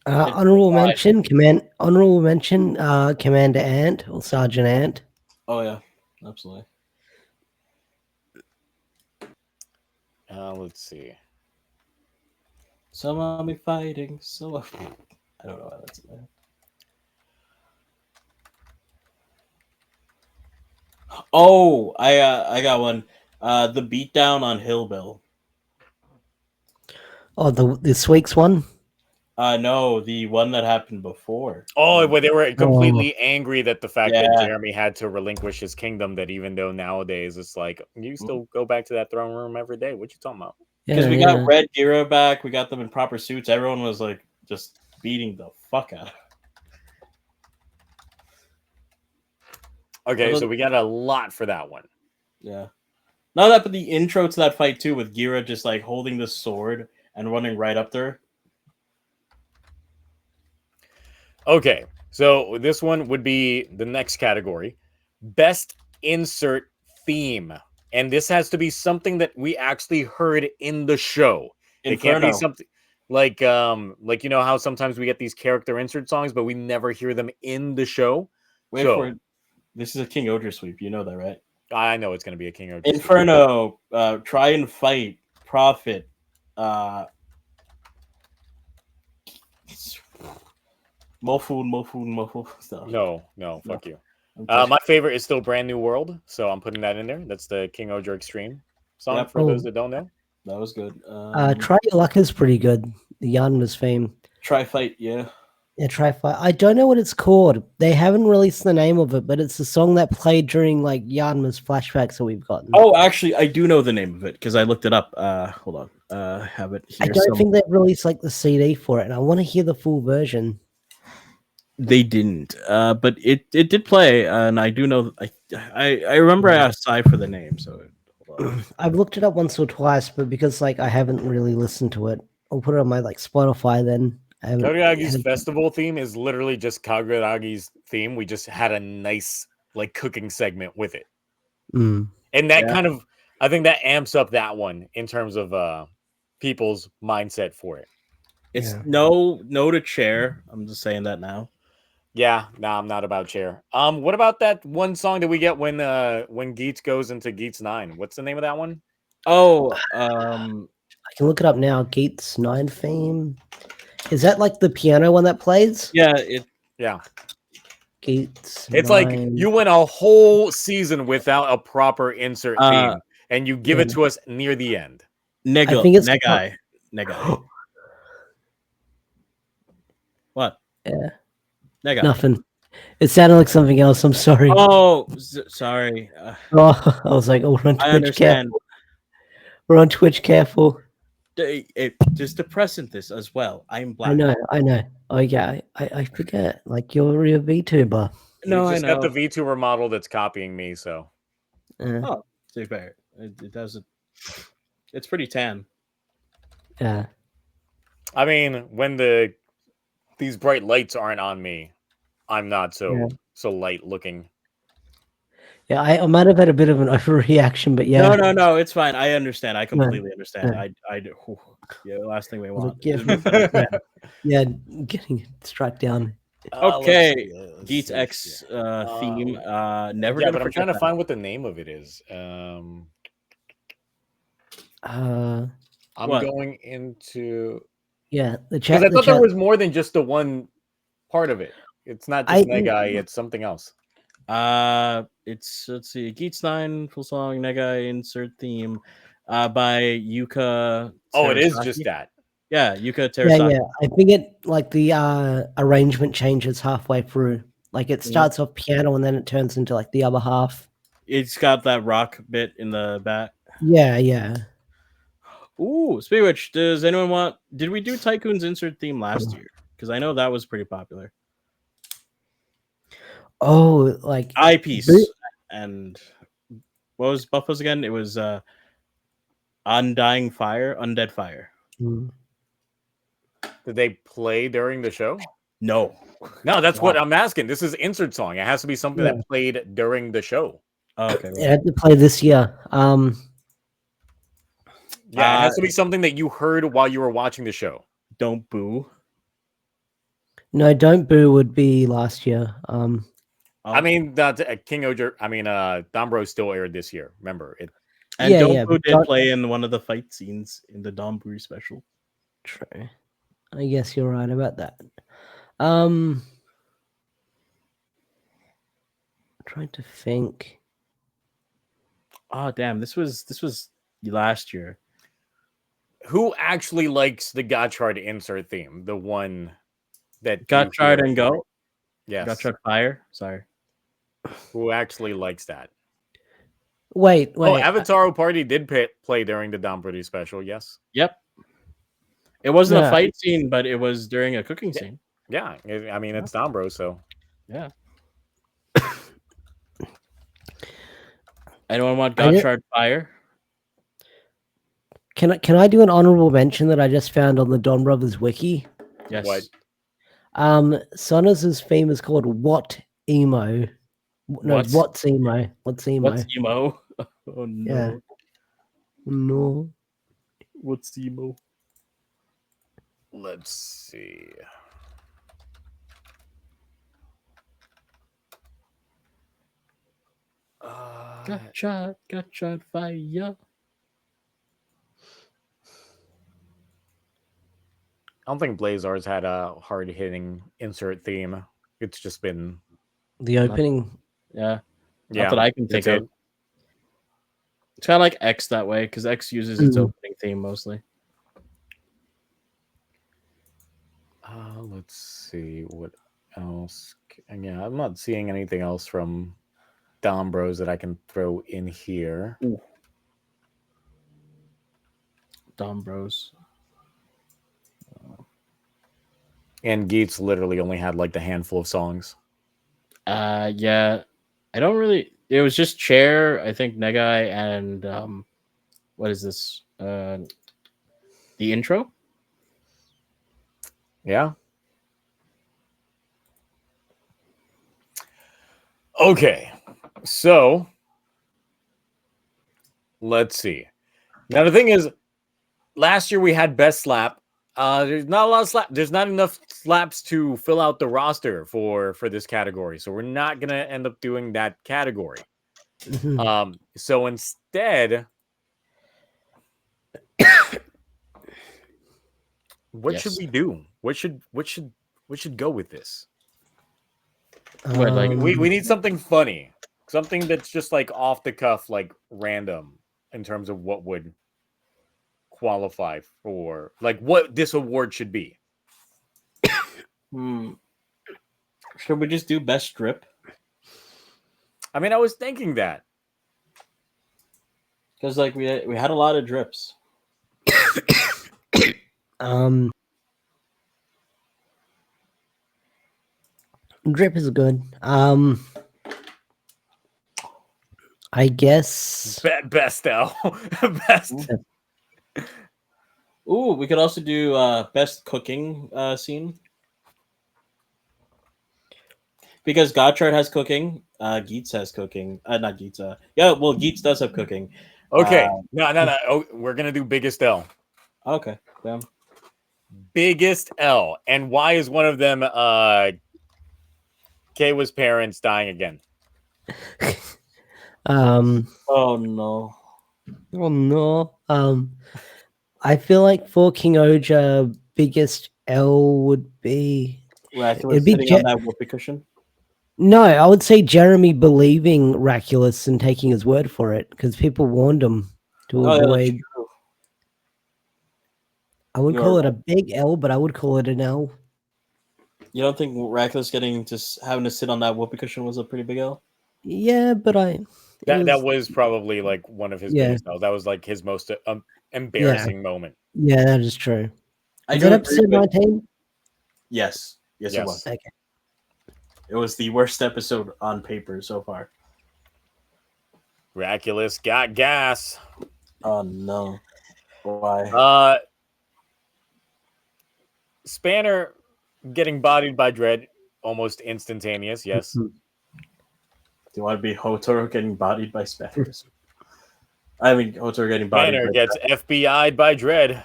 Honorable mention, Commander Ant or Sergeant Ant. Oh yeah, absolutely. Let's see. Some of me fighting, so I don't know why that's there. Oh, I got one. The beatdown on Hillbill. Oh, this week's one. No, the one that happened before. Oh, where they were completely angry that the fact that Jeremy had to relinquish his kingdom. That even though nowadays it's like you still go back to that throne room every day. What you talking about? Because we got Red Gira back, we got them in proper suits. Everyone was like just beating the fuck out. Okay, so we got a lot for that one. Yeah. Not that, but the intro to that fight too, with Gira just like holding the sword and running right up there. Okay, so this one would be the next category, best insert theme, and this has to be something that we actually heard in the show. Inferno. It can't be something like you know how sometimes we get these character insert songs, but we never hear them in the show. Wait for it. This is a King-Ohger sweep. You know that, right? I know it's going to be a King-Ohger. Inferno, Try and Fight, Prophet, Mofu stuff. No, fuck you. My favorite is still Brand New World, so I'm putting that in there. That's the King-Ohger Extreme song for those that don't know. That was good. Try Your Luck is pretty good. The Yanma's theme. Try Fight, yeah. Yeah, Try Fight. I don't know what it's called. They haven't released the name of it, but it's the song that played during like Yanma's flashbacks that we've gotten. Oh, actually, I do know the name of it because I looked it up. Hold on. I have it here. I don't think they've released like the CD for it, and I want to hear the full version. They didn't, but it did play, and I do know. I remember I asked Sai for the name, so I've looked it up once or twice, but because like I haven't really listened to it, I'll put it on my like Spotify then. Kaguragi's festival theme is literally just Kaguragi's theme. We just had a nice like cooking segment with it, and that kind of I think that amps up that one in terms of people's mindset for it. It's no to Chair. I'm just saying that now. Yeah, no, I'm not about Chair. What about that one song that we get when Geets goes into Geets 9? What's the name of that one? Oh, I can look it up now. Geets 9 theme. Is that like the piano one that plays? Yeah, Geets. It's 9. like you went a whole season without a proper insert theme, and you give it to us near the end. Negai. What? Yeah. Negai. Nothing. It sounded like something else. I'm sorry. Oh, sorry. I was like, oh, we're on Twitch. I understand. Careful. We're on Twitch. Careful. Just to present this as well. I'm black. I know. Oh yeah, I forget. Like you're a VTuber. No, I know. Got the VTuber model that's copying me. So. Oh, to be fair, it doesn't. It's pretty tan. Yeah. I mean, when these bright lights aren't on me, I'm not so light looking. Yeah, I might have had a bit of an overreaction, but yeah. No, it's fine. I understand. I completely understand. I do. Yeah, the last thing we want. Yeah, getting struck down. Okay, Geets X theme. Never. Yeah, but I'm trying to find what the name of it is. I'm going into. Yeah, the chat. Because I thought there was more than just the one part of it. It's not just Negai, it's something else. It's let's see, Geets 9 full song Negai insert theme, by Yuka. Oh, it is just that. Yeah, Yuka Terasaki. Yeah. I think it like the arrangement changes halfway through. Like it starts off piano and then it turns into like the other half. It's got that rock bit in the back. Yeah. Ooh, speaking of which, does anyone want? Did we do Tycoon's insert theme last year? Because I know that was pretty popular. Oh, like Eyepiece and what was Buffalo's again? It was Undead Fire. Did they play during the show? No. No, that's what I'm asking. This is insert song. It has to be something that played during the show. Oh, okay. It had to play this year. Yeah, it has to be something that you heard while you were watching the show. Don't Boo. No, Don't Boo would be last year. I mean, that King-Ohger. I mean, Dombro still aired this year. Remember it. And Don't Boo did play in one of the fight scenes in the Don Boo special. True. I guess you're right about that. Trying to think. Oh damn! This was last year. Who actually likes the Gotchard insert theme? The one that Gotchard and Go. Yes. Gotchard Fire. Sorry. Who actually likes that? Wait. Oh, Avatar Party did play during the Dom Brody special. Yes. Yep. It wasn't a fight scene, but it was during a cooking scene. Yeah, I mean it's Dombro, so yeah. Anyone want Gotchard Fire? Can I do an honorable mention that I just found on the Don Brothers wiki? Yes. What? Sonos's theme is called What Emo. No, What's Emo? What's Emo? What's Emo? Oh no. Yeah. No. What's Emo? Let's see. Gotchard Fire. I don't think Blazar's had a hard-hitting insert theme. It's just been the opening. Yeah. Not that I can think of. It's kind of like X that way, because X uses its opening theme mostly. Let's see what else. Yeah, I'm not seeing anything else from Dom Bros that I can throw in here. Ooh. Dom Bros. And Geets literally only had like the handful of songs. Yeah. I don't really. It was just Chair, I think Negai, and what is this? The intro? Yeah. Okay. So let's see. Now the thing is, last year we had best slap. There's not a lot of slap. There's not enough slaps to fill out the roster for this category, so we're not gonna end up doing that category. So instead, what should we do? What should go with this? We need something funny, something that's just like off the cuff, like random in terms of what would qualify for like what this award should be. Should we just do best strip? I mean, I was thinking that because like we had a lot of drips. Drip is good. I guess best L. Best. Ooh, we could also do best cooking scene. Because Gotchard has cooking, Geets has cooking. Not Geets. Yeah, well, Geets does have cooking. Okay. No. Oh, we're gonna do biggest L. Okay. Damn. Biggest L. And why is one of them Keiwa's parents dying again? Oh no. Oh no. I feel like for King-Ohger, biggest L would be Racules sitting on that whoopee cushion. No, I would say Jeremy believing Racules and taking his word for it because people warned him to avoid. Yeah, I would call it a big L, but I would call it an L. You don't think Racules having to sit on that whoopee cushion was a pretty big L? Yeah, but that was probably like one of his biggest L's. That was like his most embarrassing moment. Yeah, that is true. Is that episode 19? Yes, it was. Okay. It was the worst episode on paper so far. Racules got gas. Oh no! Why? Spanner getting bodied by Dread, almost instantaneous. Yes. Do you want to be Hotaro getting bodied by Spanners? I mean, Hotaro getting bodied Spanner by gets FBI'd by Dread.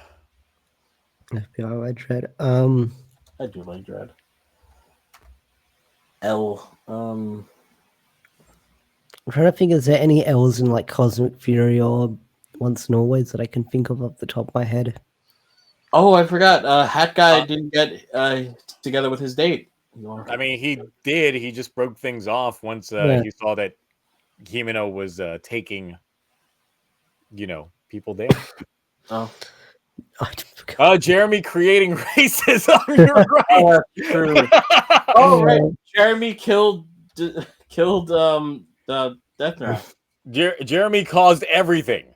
FBI by Dread. I do like Dread. L. I'm trying to think, is there any L's in like Cosmic Fury or Once and Always that I can think of off the top of my head? Oh, I forgot. Hat Guy didn't get together with his date. I mean, he did. He just broke things off once he saw that Himeno was taking, people there. Oh. Jeremy creating racism. You're right. True. Oh, right. Jeremy killed the Death Knight. Jeremy caused everying.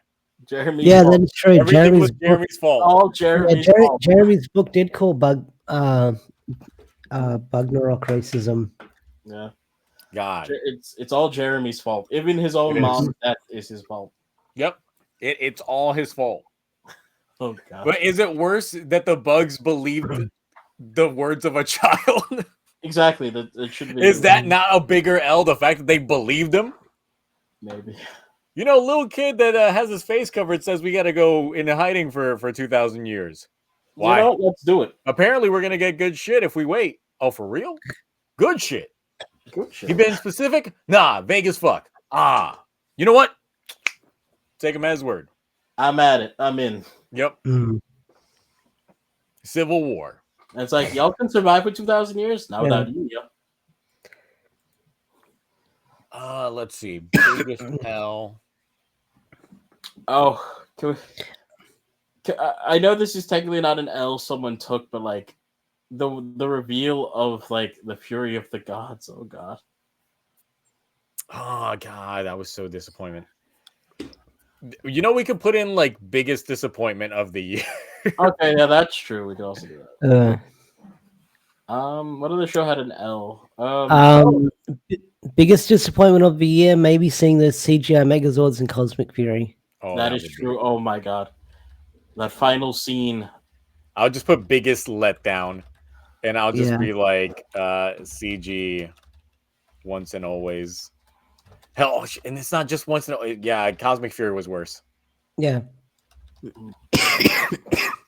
Jeremy. Yeah, that's true. Everything was Jeremy's fault. All Jeremy's fault. Jeremy's book did call Bugnerok racism. Yeah. God. It's all Jeremy's fault. Even his own mom's death is his fault. Yep. It's all his fault. Oh God. But is it worse that the bugs believed the words of a child? Exactly. That should be. Is that not a bigger L? The fact that they believed him? Maybe. Little kid that has his face covered says we got to go into hiding for 2,000 years. Why? Let's do it. Apparently, we're gonna get good shit if we wait. Oh, for real? Good shit. Good shit. You been specific? Nah, vague as fuck. You know what? Take him at his word. I'm at it. I'm in. Yep. Civil War. And it's like y'all can survive for 2,000 years. Not without you. Let's see. Biggest L. Oh, I know this is technically not an L someone took, but like the reveal of like the Fury of the Gods. Oh God. Oh God, that was so disappointment. We could put in like biggest disappointment of the year. Okay, yeah, that's true. We could also do that. What other show had an L? Biggest disappointment of the year, maybe seeing the CGI Megazords in Cosmic Fury. Oh, that is true. Oh my God, that final scene. I'll just put biggest letdown, and I'll just be like CG Once and Always. Hell, and it's not just Once and Always. Yeah, Cosmic Fury was worse. Yeah.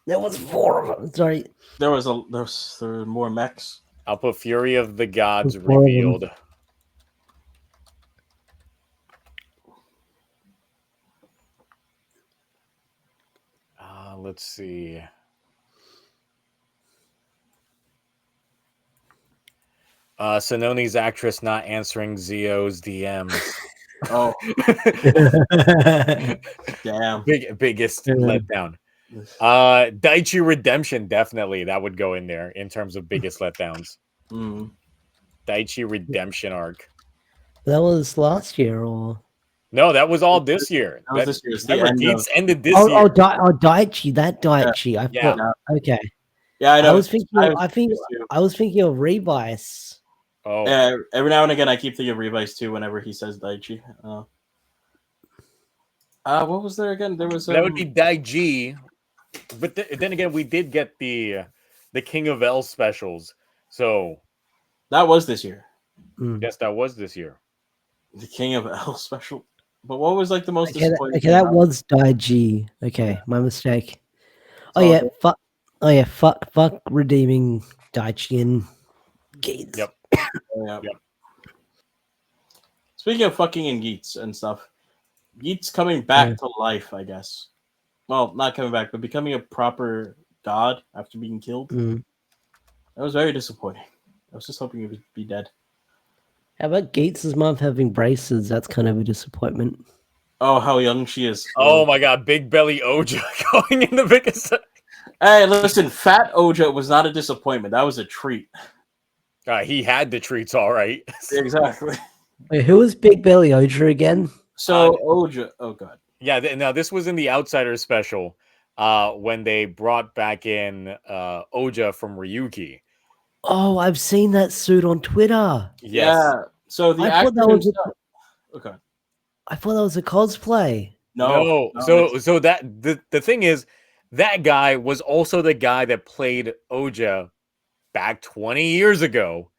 There was 4 of them. Sorry. There were more mechs. I'll put Fury of the Gods revealed. Let's see. Sononi's actress not answering Zio's DMs. Oh. Damn. Biggest letdown. Daichi Redemption, definitely. That would go in there in terms of biggest letdowns. Daichi Redemption arc. That was last year, or? No, that was all this year. That was this year's. Geats ended this year. Daichi. That Daichi. I thought. Okay. Yeah, I know. I was thinking of Revice. Oh. Yeah, every now and again I keep thinking of Revice too whenever he says Daichi. What was there again? There was that would be Daiji, but then again we did get the King of L specials, so that was this year. Yes, that was this year. The King of L special, but what was like the most disappointing? Okay, that was Daiji. Okay, my mistake. Fuck redeeming Daichi and Gates. Yep. Yep. Speaking of fucking and Geats and stuff, Geats coming back to life, I guess. Well, not coming back, but becoming a proper god after being killed. That was very disappointing. I was just hoping he would be dead. How about Gates' mom having braces? That's kind of a disappointment. Oh, how young she is. Oh my God, Big Belly Oja going in the biggest. Hey, listen, Fat Oja was not a disappointment. That was a treat. He had the treats, all right. Exactly. Wait, who was Big Belly Oja again? So Oja, oh god. Yeah, now this was in the Outsiders special when they brought back in Oja from Ryuki. Oh, I've seen that suit on Twitter. Yes. Yeah. So the I thought that was okay. I thought that was a cosplay. No. So that the thing is, that guy was also the guy that played Oja back 20 years ago.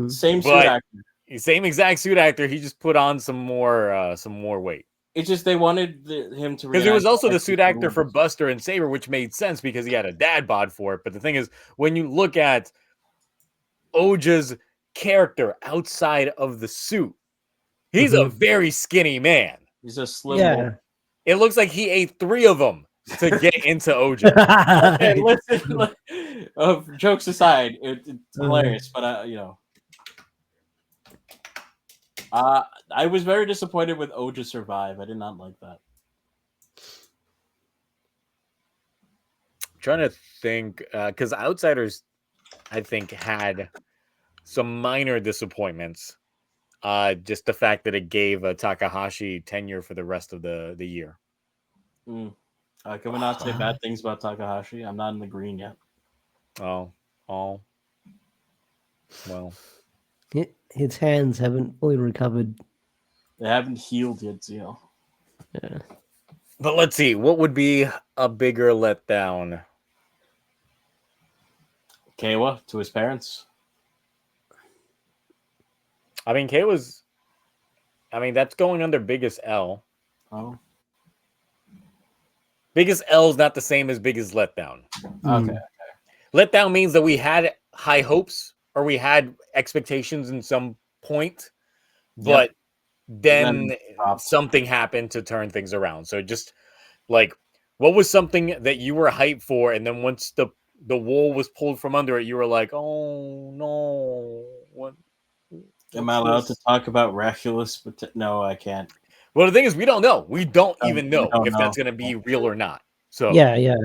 Same suit But actor. same exact suit actor. He just put on some more weight. It's just they wanted him to Because he was react also to the suit actor for Buster and Saber, which made sense because he had a dad bod for it. But the thing is, when you look at Oja's character outside of the suit, he's a very skinny man. He's a slim boy. It looks like he ate 3 of them to get into Oja. Okay, listen, jokes aside, it's hilarious, but you know, I was very disappointed with Oja Survive. I did not like that. Trying to think, because Outsiders, I think, had some minor disappointments. Just the fact that it gave Takahashi tenure for the rest of the year. Can we not say bad things about Takahashi? I'm not in the green yet. Oh, well. His hands haven't fully recovered. They haven't healed yet, Zio. Yeah. But let's see, what would be a bigger letdown? Keiwa to his parents. I mean, that's going under biggest L. Oh. Biggest L is not the same as biggest letdown. Okay. Letdown means that we had high hopes or we had expectations in some point, but then something happened to turn things around. So just like, what was something that you were hyped for, and then once the wool was pulled from under it, you were like, oh no, what? Am I allowed to talk about Racules? No, I can't. Well, the thing is, we don't know. We don't even know if that's going to be real or not. So yeah.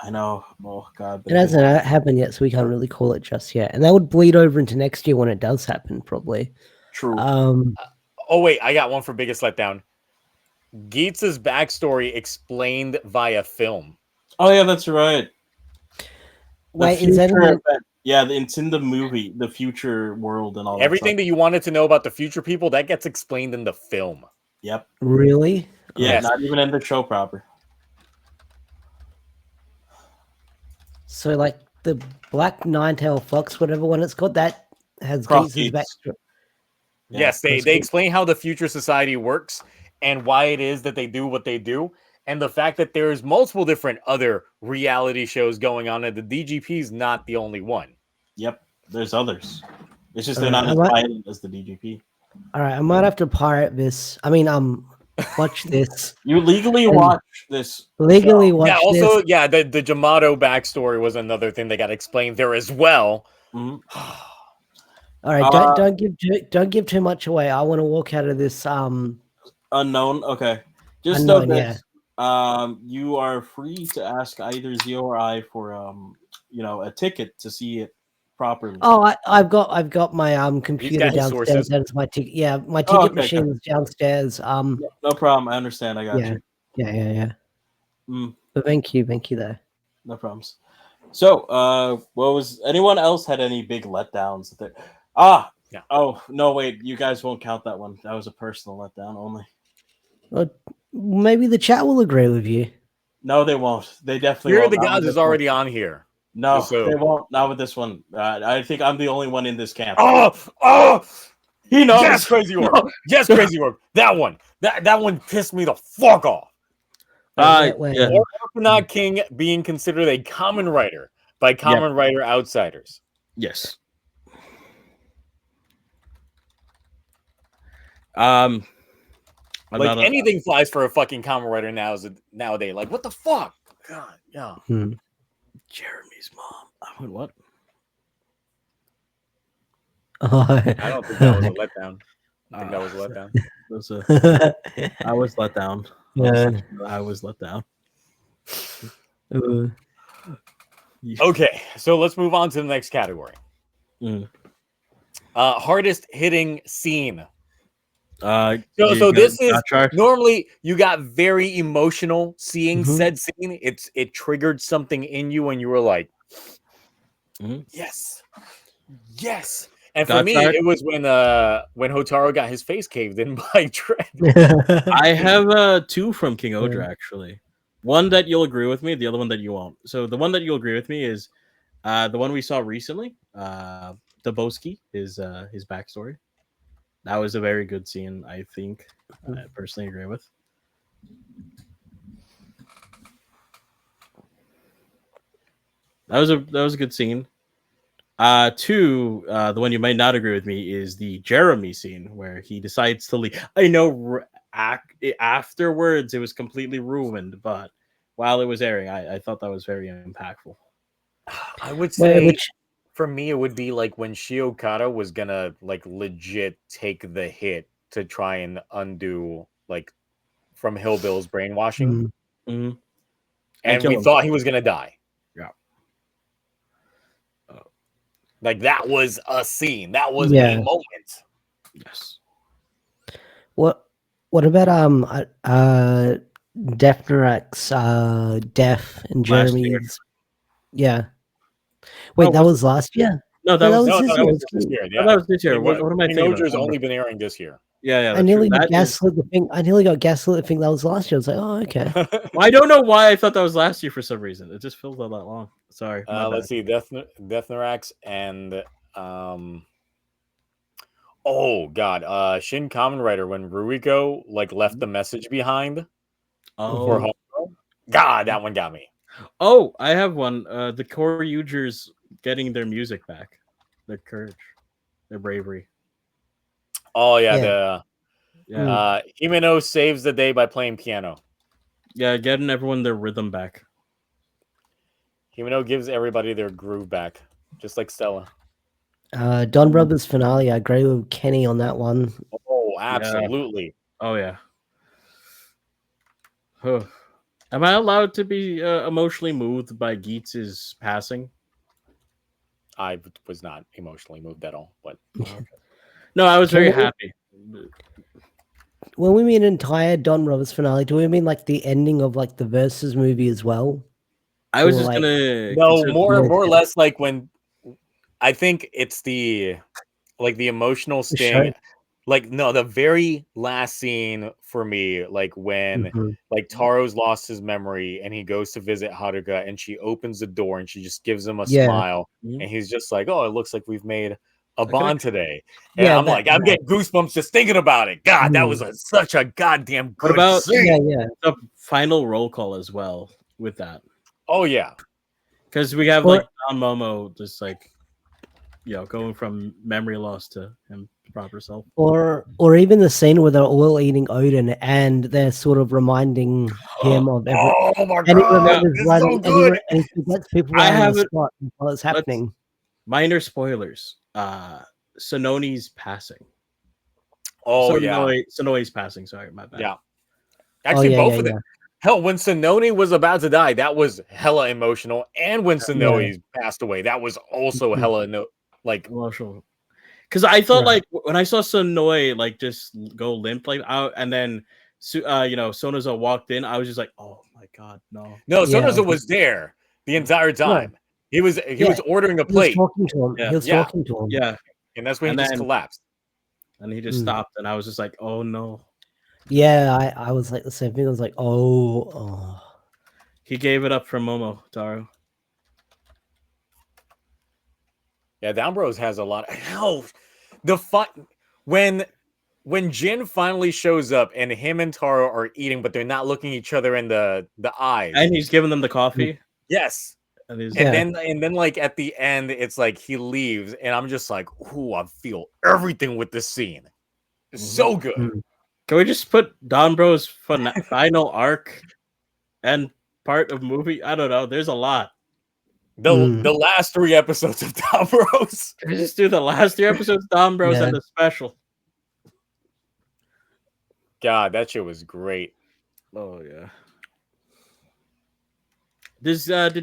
I know. Oh God, it hasn't happened yet, so we can't really call it just yet. And that would bleed over into next year when it does happen, probably. True. Oh wait, I got one for biggest letdown. Geetsa's backstory explained via film. Oh yeah, that's right. Wait, is that yeah, it's in the movie, the future world and all everything that you wanted to know about the future people that gets explained in the film. Yep. Really? Yeah, Yes. not even in the show proper. So, like the Black Nine-Tailed Fox, whatever one it's called, that has Geetsa's backstory. Yes, they explain how the future society works and why it is that they do what they do, and the fact that there's multiple different other reality shows going on, and the DGP is not the only one. Yep, there's others. It's just they're not as violent as the DGP. All right, I might have to pirate this. I mean, watch this. You legally watch this. Legally watch this. Yeah, also, this. yeah, the Jamato backstory was another thing that got explained there as well. Mm-hmm. All right, don't give too much away. I want to walk out of this unknown. Okay, just unknown, know this. You are free to ask either Zio or I for a ticket to see it properly. Oh, I've got my computer downstairs. That's my ticket. Yeah, my ticket machine is downstairs. No problem. I understand. I got you. Yeah. But thank you there. No problems. So, was anyone else had any big letdowns? Yeah. Oh no, wait. You guys won't count that one. That was a personal letdown only. Well, maybe the chat will agree with you. No, they won't. They definitely Fear won't. of the Gods is already on here. No, they won't. Not with this one. I think I'm the only one in this camp. Oh! He knows. Yes, Crazy Orb. Yes, Crazy Orb. That one. That one pissed me the fuck off. Not King being considered a Kamen Rider by Kamen Rider Outsiders. Yes. Like anything flies for a fucking Kamen Rider nowadays. Like, what the fuck? God, yeah. Jeremy's mom. I went, what? I don't think that was a letdown. I think that was a letdown. I was let down. I was let down. Okay, so let's move on to the next category. Hardest hitting scene. So this is normally you got very emotional seeing said scene. It triggered something in you, and you were like, yes. And for me, it was when Hotaru got his face caved in by Tread. I have 2 from King-Ohger actually, One that you'll agree with me, the other one that you won't. So the one that you'll agree with me is the one we saw recently, Daboski, his backstory. That was a very good scene, I think. I personally agree with. That was a good scene. Two, the one you might not agree with me is the Jeremy scene where he decides to leave. I know afterwards it was completely ruined, but while it was airing, I thought that was very impactful. I would say Which, for me it would be like when Shiokata was gonna like legit take the hit to try and undo like from Hillbill's brainwashing, Mm-hmm. and we thought he was gonna die. Yeah. Like that was a scene. That was Yeah. a moment. Yes. what about Defnarak's Def and Last year. Jeremy's? Yeah. Wait, Oh, that was last year? No, that was No, this that year. was this year. oh, Yeah, that was this year. What am I thinking King-Ohger's about? only been airing this year. Yeah, I that's nearly true. got That is- gaslit the thing. I nearly got gaslit the thing that was last year. I was like, oh, okay. Well, I don't know why I thought that was last year for some reason. It just feels a lot long. Sorry. my Let's bad. see, Deathnorax and oh god, Shin Kamen Rider when Ruiko like left the message behind for Oh, Homo. God, that one got me. oh, I have one. The core users getting their music back, their courage, their bravery. Oh yeah, Yeah. Yeah, Himeno saves the day by playing piano. yeah, getting everyone their rhythm back. Himeno gives everybody their groove back, just like Stella. Don Brothers finale. I agree with Kenny on that one. Oh, absolutely. Oh yeah. Huh. Am I allowed to be emotionally moved by Geetz's passing? I was not emotionally moved at all, but No, I was very Can we- happy. When we mean entire Don Brothers finale, do we mean like the ending of like the Versus movie as well? I was Or, just like- gonna no, consider- more or less like when I think it's the emotional The sting. show. Like no, the very last scene for me, like when Mhm. like Taro's lost his memory and he goes to visit Haruka and she opens the door and she just gives him a Yeah. smile Mhm. and he's just like, oh, it looks like we've made a bond today. And Yeah, I'm like, I'm getting goosebumps just thinking about it. God, that was such a goddamn good What about scene. Yeah. the final roll call as well with that? Oh yeah. Because we have Or- like Don Momo just like going from memory loss to him proper self. Or even the scene where they're all eating Odin and they're sort of reminding him of every. Oh my And he god, remembers it's right, so and he good. and he forgets people I right on the haven't- spot while it's happening. Minor spoilers. Sononi's passing. Oh yeah. Sonoi's passing. Sorry, my bad. Yeah. Actually, both of them. Yeah. Hell, when Sononi was about to die, that was hella emotional. And when Sononi passed away, that was also hella like Emotional. Because I thought Yeah. like when I saw Sonoi like just go limp like out, and then Sonoza walked in, I was just like, oh my god, no. no, Yeah. Sonoza was there the entire time. He was ordering a He was plate, talking to him. Yeah. He was Yeah. talking to him. Yeah, and that's when And he just then- collapsed. and he just stopped, and I was just like, oh no. Yeah, I was like the same thing. I was like, oh. He gave it up for Momo Taro. Yeah, Down Bros has a lot. Hell, the fun when Jin finally shows up and him and Taro are eating, but they're not looking each other in the eyes. And he's giving them the coffee. Yes. And he's Yeah. And then like at the end, it's like he leaves, and I'm just like, ooh, I feel everything with this scene. It's so good. Mhm. Can we just put Don Bro's final arc and part of movie? I don't know. There's a lot. The last 3 episodes of Down Bros. Can we just do the last 3 episodes, Don Bros, Yeah. and the special? God, that shit was great. Oh yeah. Did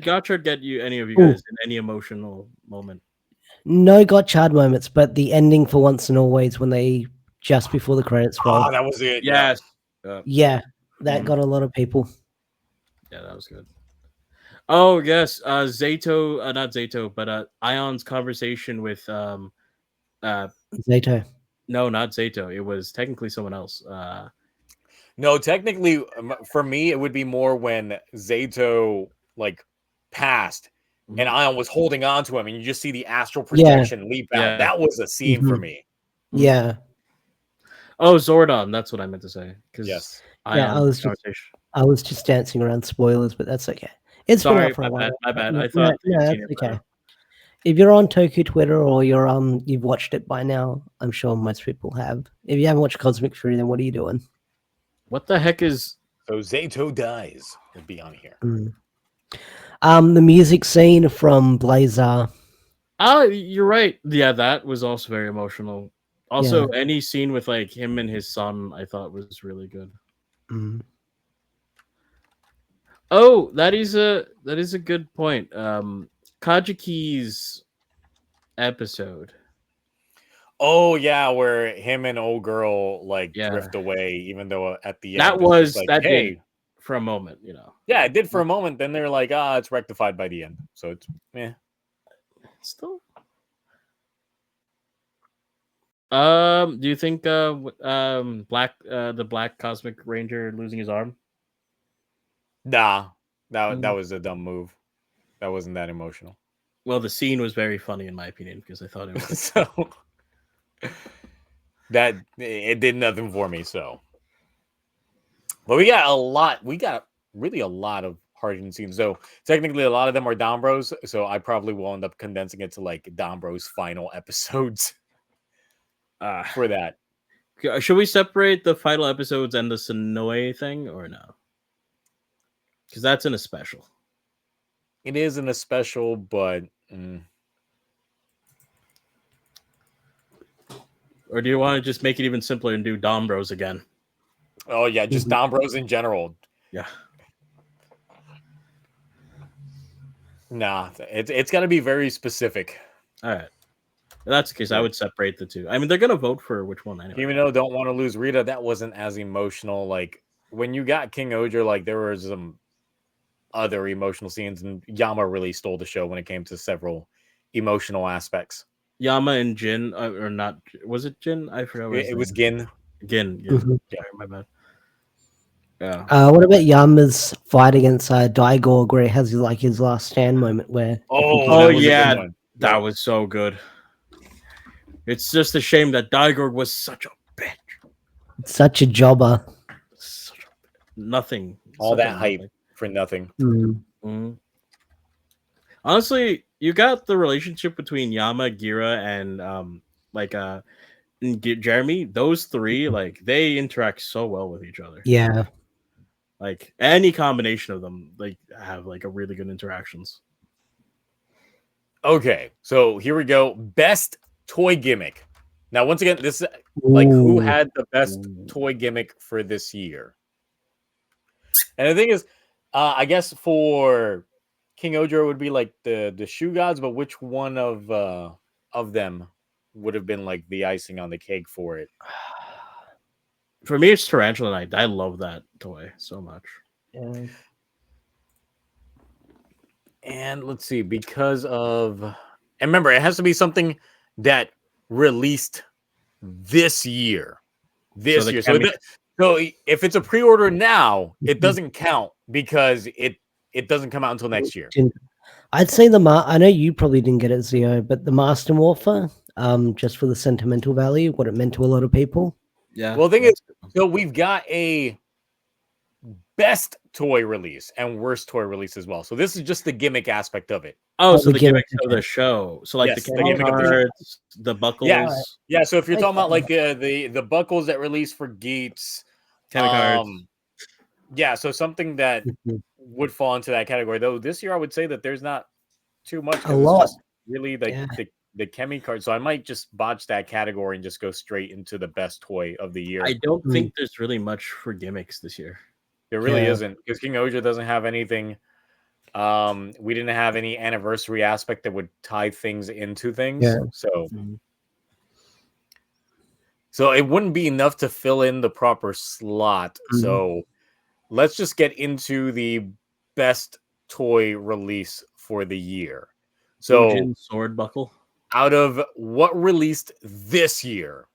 Gotchard get you any of you Ooh. guys in any emotional moment? No Gotchard moments, but the ending for Once and Always when they just before the credits roll. Oh, that was it. Yes. Yeah, that got a lot of people. Yeah, that was good. Oh yes, Zato, not Zato, but Ion's conversation with Zato. no, not Zato. It was technically someone else. No, technically, for me, it would be more when Zato like passed, and Ion was holding on to him, and you just see the astral projection leap out. Yeah. That was a scene for me. Yeah. Oh, Zordon. That's what I meant to say. Yes. Yeah, I was just dancing around spoilers, but that's okay. It's been out for a while. My bad. I No, thought it's okay. If you're on Toku Twitter or you're you've watched it by now, I'm sure most people have. If you haven't watched Cosmic Fury, then what are you doing? What the heck is So Zato dies will be on here. The music scene from Blazer. Oh, you're right. Yeah, that was also very emotional. Also, any scene with like him and his son, I thought was really good. Oh, that is a good point. Kajiki's episode. Oh yeah, where him and old girl like drift away, even though at the end that was like, that hey, did for a moment, you know. Yeah, it did for a moment. Then they're like, it's rectified by the end, so it's Still. Do you think the Black Cosmic Ranger losing his arm? Nah, that was a dumb move. That wasn't that emotional. Well, the scene was very funny in my opinion because I thought it was so that it did nothing for me. So, but we got really a lot of hard scenes. So technically, a lot of them are Dombros. So I probably will end up condensing it to like Dombro's final episodes. For that, should we separate the final episodes and the Sonoe thing or no? Because that's in a special. It is in a special, but or do you want to just make it even simpler and do Dombros again? Oh yeah, just Dombros in general. Yeah. Nah, it's got to be very specific. All right. If that's the case, I would separate the two. I mean, they're gonna vote for which one anyway. Even though Don't Want to Lose Rita, that wasn't as emotional. Like when you got King-Ohger, like there was some other emotional scenes, and Yama really stole the show when it came to several emotional aspects. Yama and Jin, or not? Was it Jin? I forgot. It was Gin. Gin. Yeah, my bad. Yeah. What about Yama's fight against Daigorg, where he has his last stand moment? Where that was so good. It's just a shame that Daigorg was such a bitch, such a jobber, nothing. All that hype for nothing. Honestly, you got the relationship between Yama, Gira, and Jeremy. Those three, like, they interact so well with each other. Yeah. Like any combination of them, they have like a really good interactions. Okay, so here we go. Best toy gimmick. Now, once again, this is like who had the best toy gimmick for this year. And the thing is, I guess for King-Ohger would be like the shoe gods, but which one of them would have been like the icing on the cake for it? For me, it's Tarantula Knight. I love that toy so much. Yeah. And let's see, because of, and remember, it has to be something that released this year. So if it's a pre-order now, it doesn't count because it doesn't come out until next year. I'd say I know you probably didn't get it, Zio, but the Master Morpher, just for the sentimental value, what it meant to a lot of people. Yeah. Well, the thing is, so we've got a best toy release and worst toy release as well. So this is just the gimmick aspect of it. Oh, so the gimmicks of the show. So like the Kamen cards, the buckles. Yeah. So if you're talking about like the buckles that release for Geats, Kamen cards. Yeah, so something that would fall into that category. Though this year I would say that there's not too much. A lot. It's just really the Kemi card. So I might just botch that category and just go straight into the best toy of the year. I don't think there's really much for gimmicks this year. There really isn't, because King-Ohger doesn't have anything. We didn't have any anniversary aspect that would tie things into things. Yeah. So it wouldn't be enough to fill in the proper slot. So let's just get into the best toy release for the year. So sword buckle. Out of what released this year,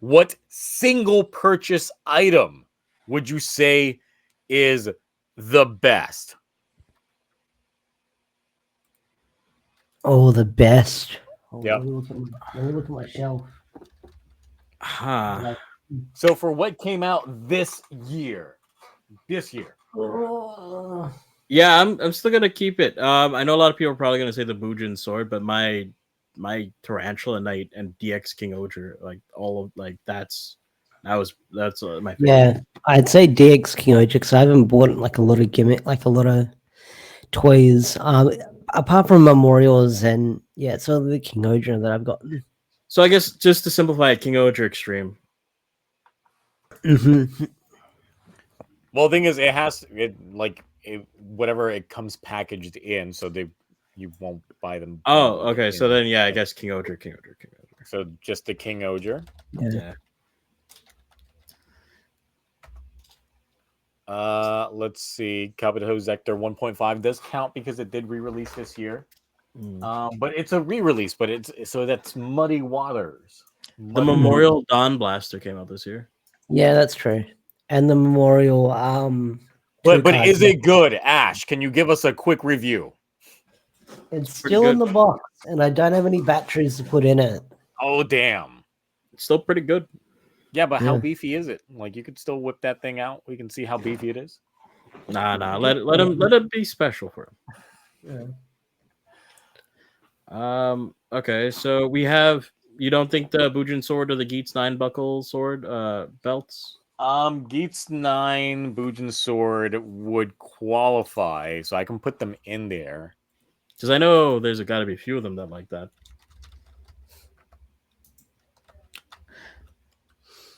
what single purchase item would you say is the best? Oh, the best. Oh, Yep. let me look at my shelf. Huh. So for what came out this year. Yeah, I'm still gonna keep it. I know a lot of people are probably gonna say the Bujin sword, but my Tarantula Knight and DX King-Ohger, like all of like that's my favorite. Yeah, I'd say DX King-Ohger because I haven't bought like a lot of gimmick, like a lot of toys. Apart from memorials and yeah, it's only the King-Ohger that I've gotten. So I guess just to simplify it, King-Ohger Extreme. Mm-hmm. Well, the thing is, whatever it comes packaged in, so you won't buy them. Oh, okay. So then, yeah, I guess King-Ohger. So just the King-Ohger. Yeah. Let's see. Kabuto Zector 1.5 does count because it did re-release this year. But it's a re-release, but that's Muddy Waters. The Memorial Dawn Blaster came out this year. Yeah, that's true. And the memorial. But is it good, Ash? Can you give us a quick review? It's still in the box, and I don't have any batteries to put in it. Oh damn! It's still pretty good. Yeah, but how beefy is it? Like you could still whip that thing out. We can see how beefy it is. Nah. Let him be special for him. Yeah. Okay, so we have. You don't think the Bujin sword or the Geats 9 buckle sword belts? Geats 9 Bujin sword would qualify, so I can put them in there. Because I know there's got to be a few of them that like that.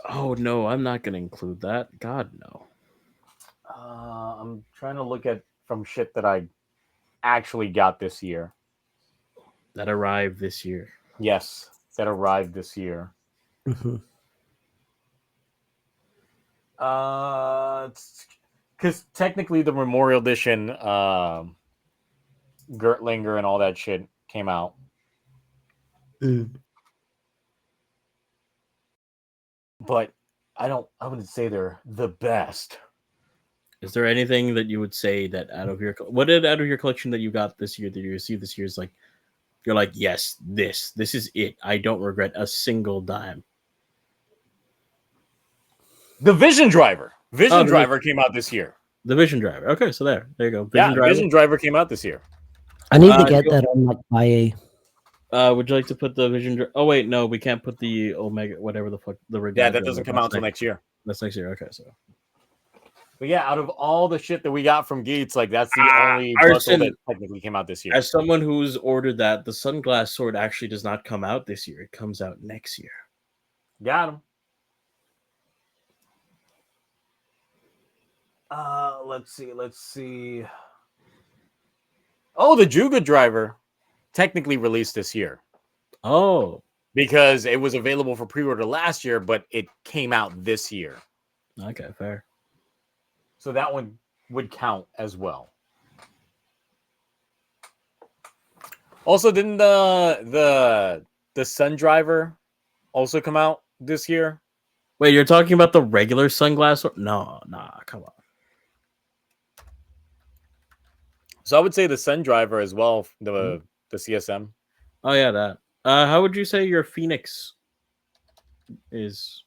Oh no, I'm not going to include that. God no. I'm trying to look at from shit that I actually got this year. That arrived this year. Yes, that arrived this year. Mm-hmm. Because technically the Memorial Edition, Gertlinger and all that shit came out. But I wouldn't say they're the best. Is there anything that you would say that out of your collection that you got this year that you received this year is like you're like, yes, this is it. I don't regret a single dime. The Vision Driver. Vision Driver came out this year. The Vision Driver. Okay, so there you go. Vision Driver came out this year. I need to get that on like IE. Would you like to put the Vision? Oh wait, no, we can't put the Omega, whatever the fuck the. Yeah, that doesn't come out until next year. That's next year. Okay, so. But yeah, out of all the shit that we got from Geats, like that's the only buckle that technically came out this year. As someone who's ordered that, the Sunglass Sword actually does not come out this year. It comes out next year. Got him. Let's see. Oh, the Juga Driver technically released this year. Oh. Because it was available for pre-order last year, but it came out this year. Okay, fair. So that one would count as well. Also, didn't the Sun Driver also come out this year? Wait, you're talking about the regular Sunglass Sword? No, come on. So I would say the Sun Driver as well, the CSM. Oh yeah, that. How would you say your Phoenix is?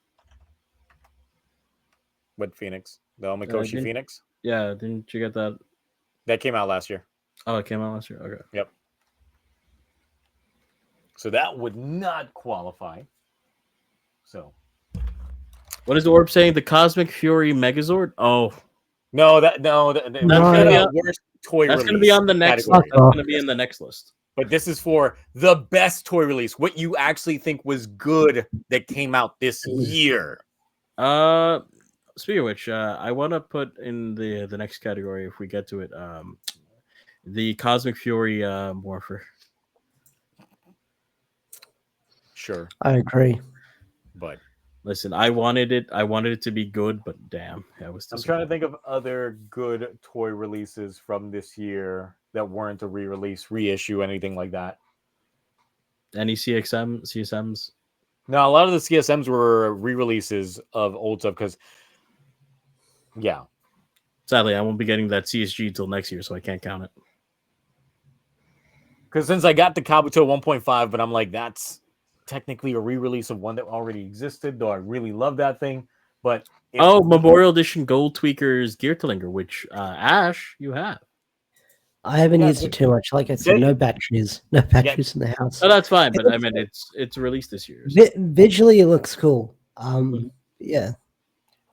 What Phoenix? The Omikoshi Phoenix? Yeah, didn't you get that? That came out last year. Oh, it came out last year. Okay. Yep. So that would not qualify. So. What is the orb saying? The Cosmic Fury Megazord? Oh. No, that's gonna be worst toy release. That's gonna be on the next. Category. That's gonna be in the next list. But this is for the best toy release. What you actually think was good that came out this year. Speaking of which, I want to put in the next category if we get to it. The Cosmic Fury Morpher. Sure, I agree. But listen, I wanted it to be good, but damn, I'm trying to think of other good toy releases from this year that weren't a re-release, reissue, anything like that. Any CSMs? No, a lot of the CSMs were re-releases of old stuff because, yeah. Sadly, I won't be getting that CSG till next year, so I can't count it. Because since I got the Kabuto 1.5, but I'm like, that's technically a re-release of one that already existed, though I really love that thing. But Memorial Edition Gold Tweakers Gear Tlinger, which Ash, you have. I haven't used it too much. Like I said, no batteries in the house. Oh, that's fine, but I mean, it's released this year. So. Visually, it looks cool. Yeah.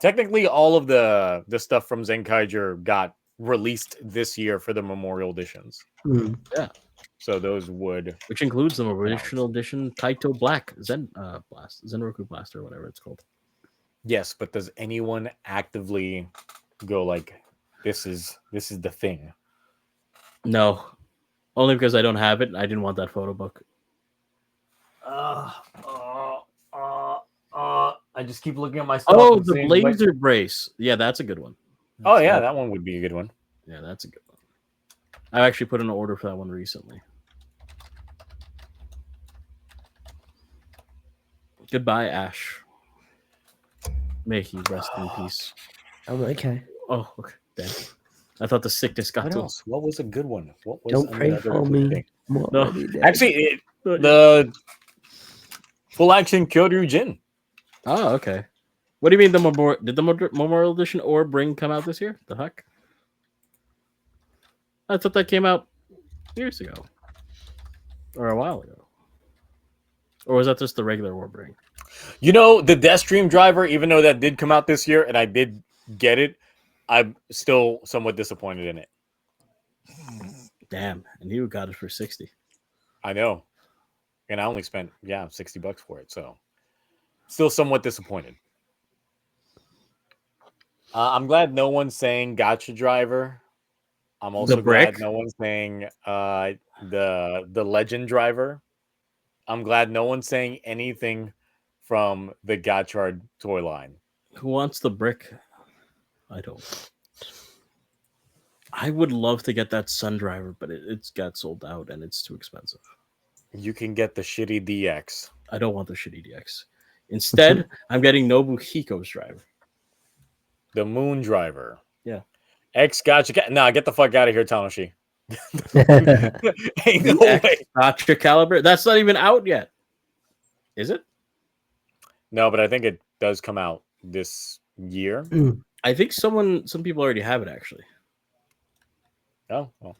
Technically, all of the stuff from Zenkaiger got released this year for the Memorial Editions. Yeah. So those would... Which includes the original edition Taito Black Zenroku Blast, or whatever it's called. Yes, but does anyone actively go like, this is the thing? No. Only because I don't have it. And I didn't want that photo book. I just keep looking at my stuff. Oh, the Blazer Brace. Yeah, that's a good one. That one would be a good one. Yeah, that's a good one. I actually put in an order for that one recently. Goodbye, Ash. May he rest in peace. I'm okay. Oh, okay. Damn. I thought the sickness got What to him. else? What was a good one? What was Don't pray for me. No. Actually, the full action Kyoryu Jin. Oh, okay. What do you mean did the Memorial Edition or Bring come out this year? The heck? I thought that came out years ago. Or a while ago. Or was that just the regular Warbring? You know, the Death Stream driver, even though that did come out this year and I did get it, I'm still somewhat disappointed in it. Damn. And you got it for 60. I know. And I only spent, $60 for it. So still somewhat disappointed. I'm glad no one's saying Gotcha driver. I'm also glad no one's saying the Legend driver. I'm glad no one's saying anything from the Gotchard toy line. Who wants the brick? I don't. I would love to get that Sun driver, but it's got sold out and it's too expensive. You can get the shitty DX. I don't want the shitty DX. Instead, I'm getting Nobuhiko's driver. The Moon driver. Yeah. X Gotcha. Nah, get the fuck out of here, Tanoshi. Ain't no way. Gotcha Caliber. That's not even out yet. Is it? No, but I think it does come out this year. I think some people already have it actually. Oh, well.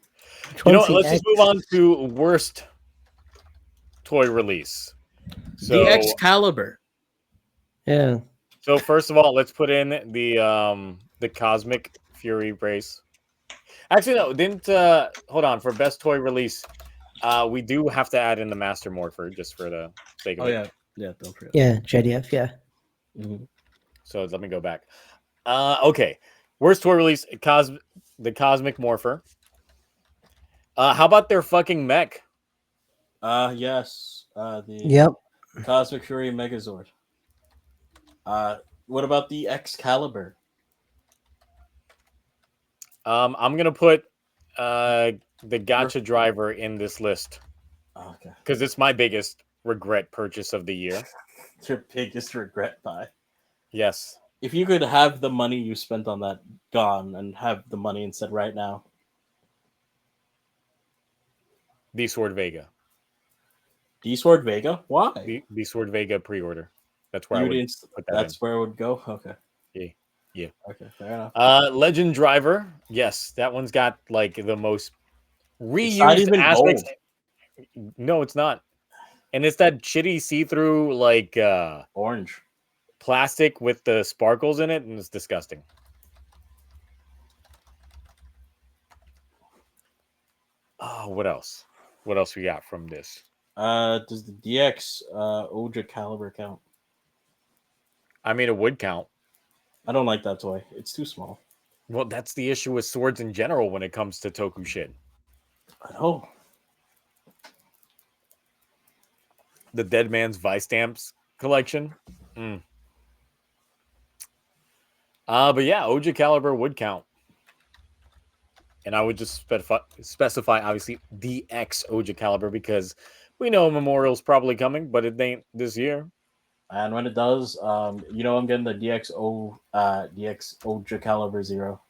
You know what? Let's just move on to worst toy release. So, the Excalibur. Yeah. So first of all, let's put in the Cosmic Fury brace. Actually, no, didn't hold on for best toy release. We do have to add in the Master Morpher just for the sake of it. Yeah, don't forget. Yeah, JDF, yeah. Mm-hmm. So let me go back. Okay, worst toy release: the Cosmic Morpher. How about their fucking mech? Yes. The Cosmic Fury Megazord. What about the Excalibur? I'm gonna put the Gotcha driver in this list. Okay. Because it's my biggest regret purchase of the year. Your biggest regret buy. Yes. If you could have the money you spent on that gone and have the money instead right now. The Sword Vega. The Sword Vega? Why? The Sword Vega pre-order. That's where I would put that. That's where it would go? Okay. Yeah. Okay, fair enough. Legend driver. Yes, that one's got like the most reused aspects. Gold. No, it's not. And it's that shitty see-through like orange plastic with the sparkles in it, and it's disgusting. Oh, what else? What else we got from this? Does the DX Oja Caliber count? I mean, it would count. I don't like that toy. It's too small. Well, that's the issue with swords in general when it comes to Toku shit. I know. The Dead Man's Vice Stamps collection. But yeah, Oja Caliber would count. And I would just specify, obviously, DX Oja Caliber because we know Memorial's probably coming, but it ain't this year. And when it does, I'm getting the DX Caliber 0.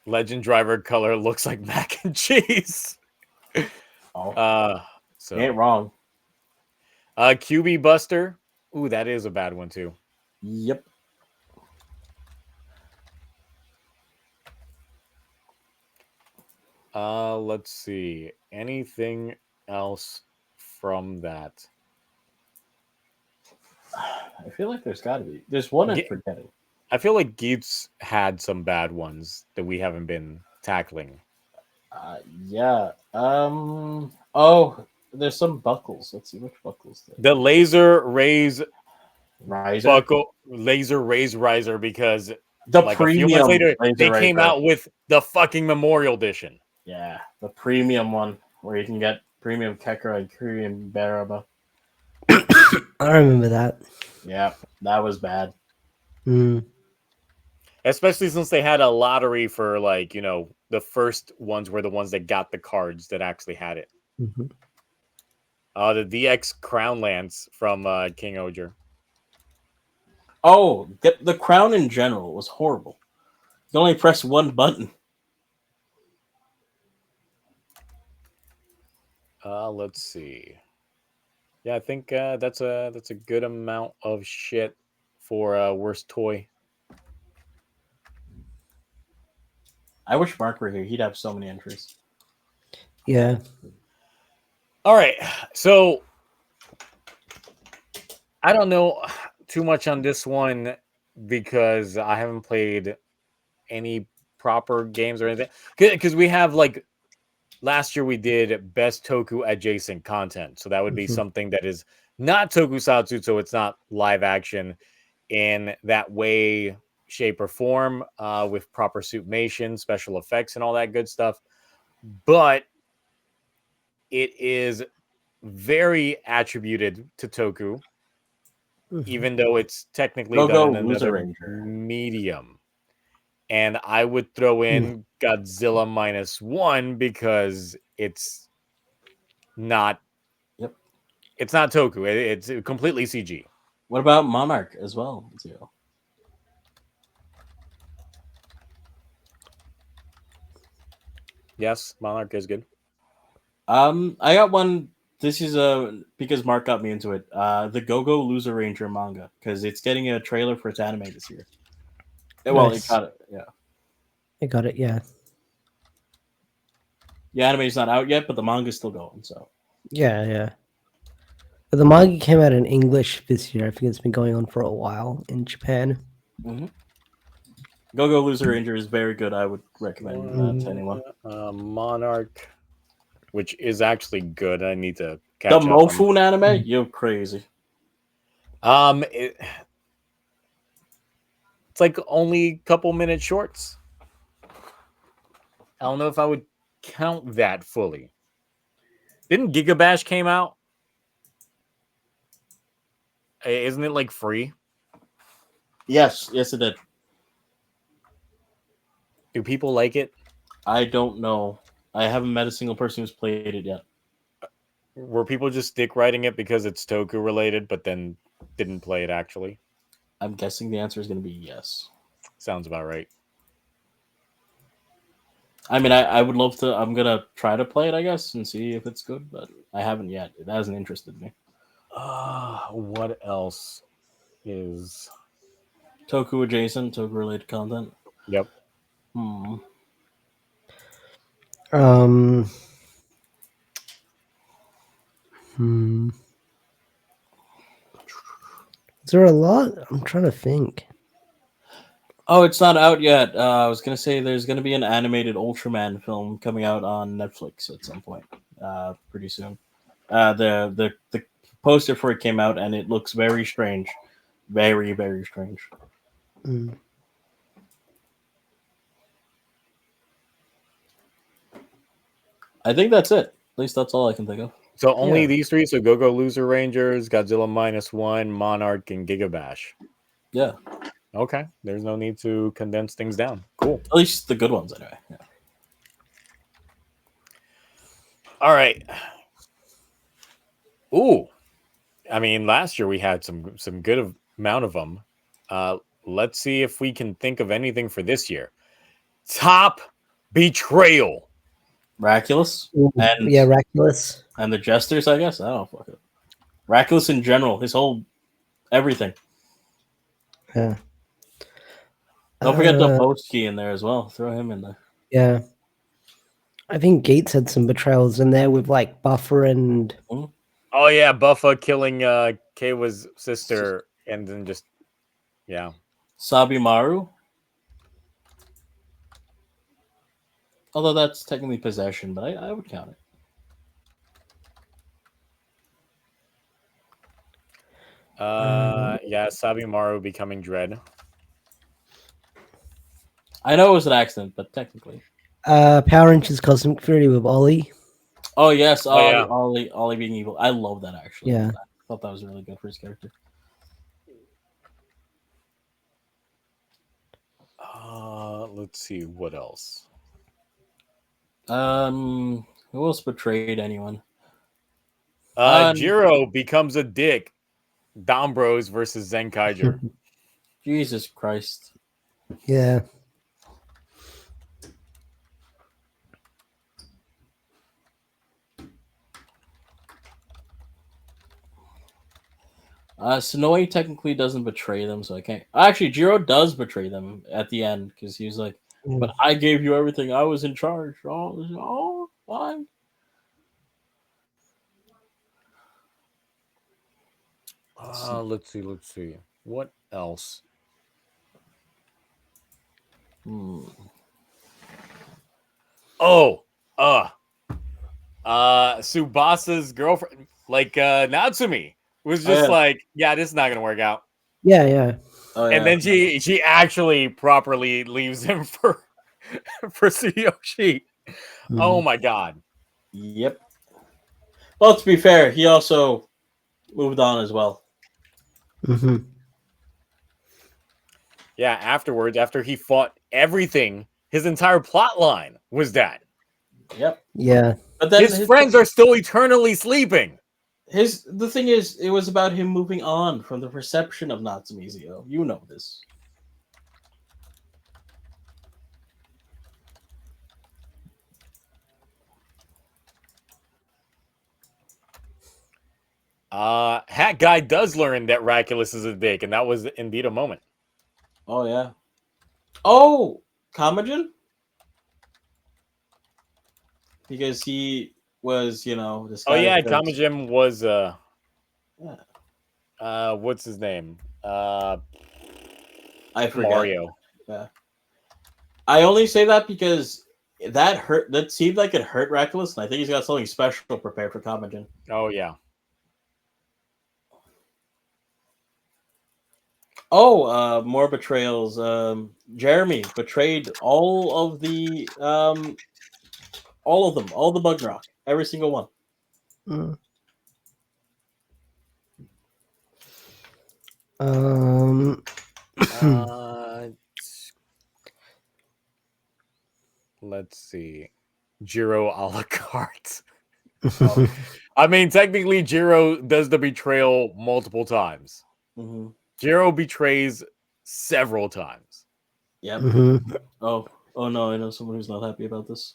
Legend Driver color looks like mac and cheese. Oh, So ain't wrong. QB Buster. Ooh, that is a bad one too. Yep. Let's see. Anything else from that? I feel like there's got to be. There's one I'm forgetting. I feel like Geets had some bad ones that we haven't been tackling. Yeah. Oh, there's some buckles. Let's see which buckles. The Laser Raise Riser. buckle, Laser Raise Riser, because the like premium a few months later they Razor came Razor. out with the fucking Memorial Edition. Yeah, the premium one where you can get premium Kekra and premium Baraba. I remember that. Yeah, that was bad. Especially since they had a lottery for the first ones were the ones that got the cards that actually had it. Mm-hmm. The DX Crown Lance from King-Ohger. Oh, the crown in general was horrible. You only press one button. Let's see. Yeah, I think that's a good amount of shit for worst toy. I wish Mark were here. He'd have so many entries. Yeah. All right. So I don't know too much on this one because I haven't played any proper games or anything. Because we have last year we did best Toku adjacent content. So that would be something that is not tokusatsu, so it's not live action in that way, shape, or form, with proper suitmation, special effects, and all that good stuff. But it is very attributed to Toku, even though it's technically done in another medium. And I would throw in Godzilla -1 because it's not. Yep. It's not Toku. It's completely CG. What about Monarch as well? Too? Yes, Monarch is good. I got one. This is because Mark got me into it. The Go-Go Loser Ranger manga, because it's getting a trailer for its anime this year. Well, Nice. it got it. Yeah. I got it. Yeah. The anime's not out yet, but the manga's still going. So. Yeah. But the manga came out in English this year. I think it's been going on for a while in Japan. Mm-hmm. Go-Go Loser Ranger is very good. I would recommend that to anyone. Monarch, which is actually good. I need to catch the up. The Mofun anime? You're crazy. It's like only a couple minute shorts. I don't know if I would count that fully. Didn't Gigabash came out? Isn't it free? Yes, it did. Do people like it? I don't know. I haven't met a single person who's played it yet. Were people just dick riding it because it's Toku related, but then didn't play it actually? I'm guessing the answer is going to be yes. Sounds about right. I mean, I would love to. I'm going to try to play it, I guess, and see if it's good, but I haven't yet. It hasn't interested me. What else is Toku-adjacent, Toku-related content? Yep. Is there a lot? I'm trying to think. Oh, it's not out yet. I was going to say there's going to be an animated Ultraman film coming out on Netflix at some point pretty soon. The poster for it came out, and it looks very strange. Very, very strange. I think that's it. At least that's all I can think of. So only these three? So Go-Go Loser Rangers, Godzilla -1, Monarch, and Gigabash. Yeah. Okay. There's no need to condense things down. Cool. At least the good ones, anyway. Yeah. All right. Ooh. I mean, last year we had some good amount of them. Let's see if we can think of anything for this year. Top betrayal. Racules and Yeah, Racules. and the Jesters, I guess. I don't know. Fuck it. Racules in general, his whole everything. Yeah. Don't forget Dobowski in there as well. Throw him in there. Yeah. I think Gates had some betrayals in there with like Buffer and. Oh yeah, Buffa killing Keiwa's sister, and then just Sabimaru. Although that's technically possession, but I would count it. Sabimaru becoming Dread. I know it was an accident, but technically. Power Rangers Cosmic Fury with Ollie. Oh yes, yeah. Ollie being evil. I love that actually. Yeah. I thought that was really good for his character. Let's see what else. Who else betrayed anyone? Jiro becomes a dick. Dom Bros versus Zenkaiger. Jesus Christ. Yeah. Sonoe technically doesn't betray them, so I can't. Actually, Jiro does betray them at the end because he was like, "But I gave you everything. I was in charge." Oh, fine. Let's see. What else? Subasa's girlfriend, like Natsumi, was just like, yeah, this is not gonna work out. Yeah. And then she actually properly leaves him for Tsuyoshi. Oh my god. Yep. Well, to be fair, he also moved on as well. Yeah, afterwards, after he fought everything, his entire plot line was that. Yep. Yeah. But then his friends are still eternally sleeping. The thing is, it was about him moving on from the perception of Natsumizuo. You know this. Hat Guy does learn that Raculus is a dick, and that was indeed a moment. Oh yeah. Oh, Kamajin? Because he was, this guy. Oh yeah, Kamajin was what's his name? I forget. Mario. Yeah. I only say that because that hurt. That seemed like it hurt Raculus, and I think he's got something special prepared for Kamajin. Oh yeah. Oh, more betrayals. Jeremy betrayed all of them, all the Bugnrock, every single one. Let's see. Jiro a la carte. I mean, technically, Jiro does the betrayal multiple times. Jiro betrays several times. Yep. Oh no, I know someone who's not happy about this.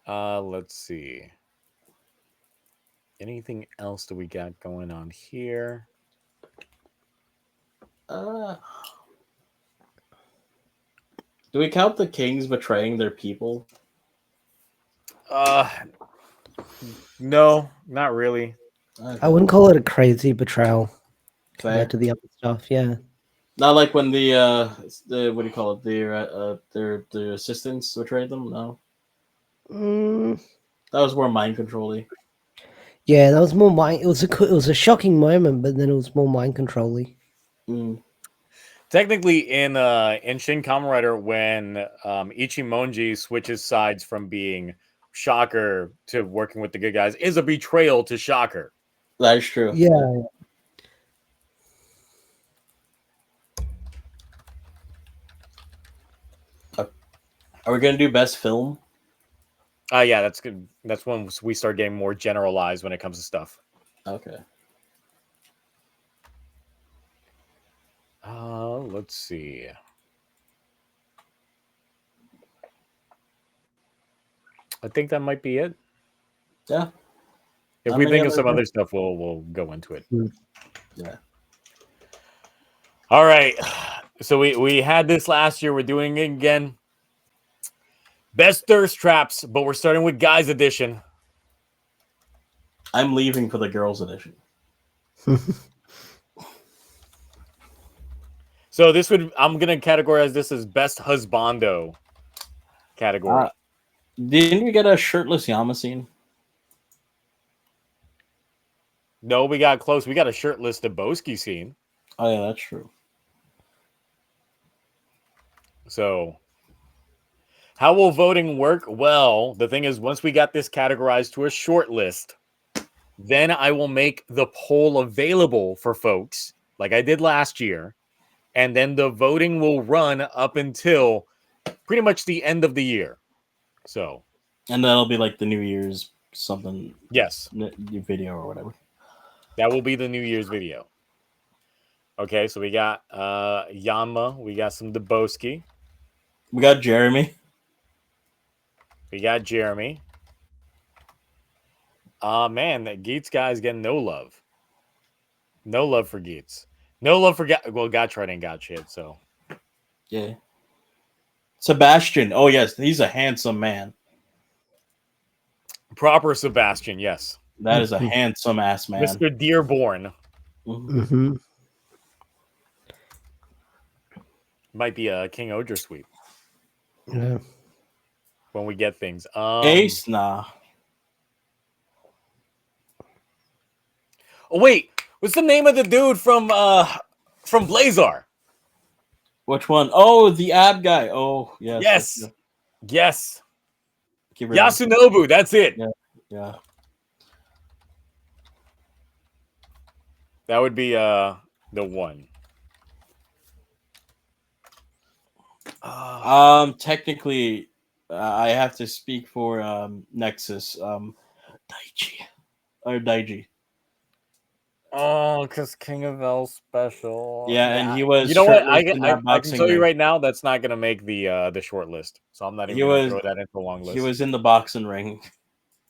Let's see. Anything else that we got going on here? Do we count the kings betraying their people? No, not really. I wouldn't call it a crazy betrayal compared to the other stuff. Yeah. Not like when the what do you call it? Their assistants betrayed them. No. That was more mind controlly. Yeah, that was more mind. It was a shocking moment, but then it was more mind controlly. Technically, in Shin Kamen Rider, when Ichimonji switches sides from being Shocker to working with the good guys, is a betrayal to Shocker. That is true. Yeah. Are we gonna do best film? Yeah, that's good. That's when we start getting more generalized when it comes to stuff. Okay. Let's see. I think that might be it. Yeah. If we think of some other stuff, we'll go into it. Yeah. All right. So we had this last year. We're doing it again. Best thirst traps, but we're starting with guys edition. I'm leaving for the girls edition. So I'm gonna categorize this as best husbando category. Didn't we get a shirtless Yamasine? No, we got close. We got a shirtless Daboski scene. Oh yeah, that's true. So how will voting work? Well, the thing is, once we got this categorized to a short list, then I will make the poll available for folks like I did last year. And then the voting will run up until pretty much the end of the year. So, and that'll be like the New Year's something. Yes, new video or whatever. That will be the New Year's video. Okay, so we got Yama, we got some Daboski, we got Jeremy. Man, that Geets guy is getting no love. No love for Geets. No love for Gotchard ain't got shit, so. Yeah. Sebastian. Oh, yes. He's a handsome man. Proper Sebastian, yes. That is a handsome ass man. Mr. Dearborn. Mm-hmm. Might be a King-Ohger sweep. Yeah. When we get things. Ace, nah. Oh, wait. What's the name of the dude from Blazar? Which one? Oh, the ab guy. Oh, yes. Yes. Yes. Yasunobu, that's it. Yeah. That would be the one. Technically, I have to speak for Nexus. Daiji. Oh, because King of L special. Yeah, and he was. You know what? I can tell you ring. right now that's not gonna make the short list. So I'm not even gonna throw that into the long list. He was in the boxing ring.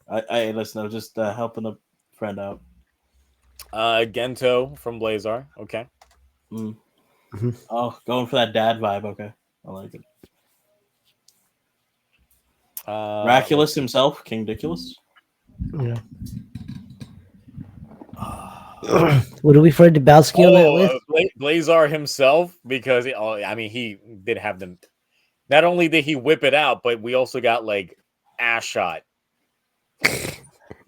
I listen. I was just helping a friend out. Gento from Blazar. Okay. Oh, going for that dad vibe. Okay, I like it. Racules himself, King Diculous. Yeah. Would we throw Dabowski on that list? Blazar himself, because he did have them. Not only did he whip it out, but we also got like ass shot.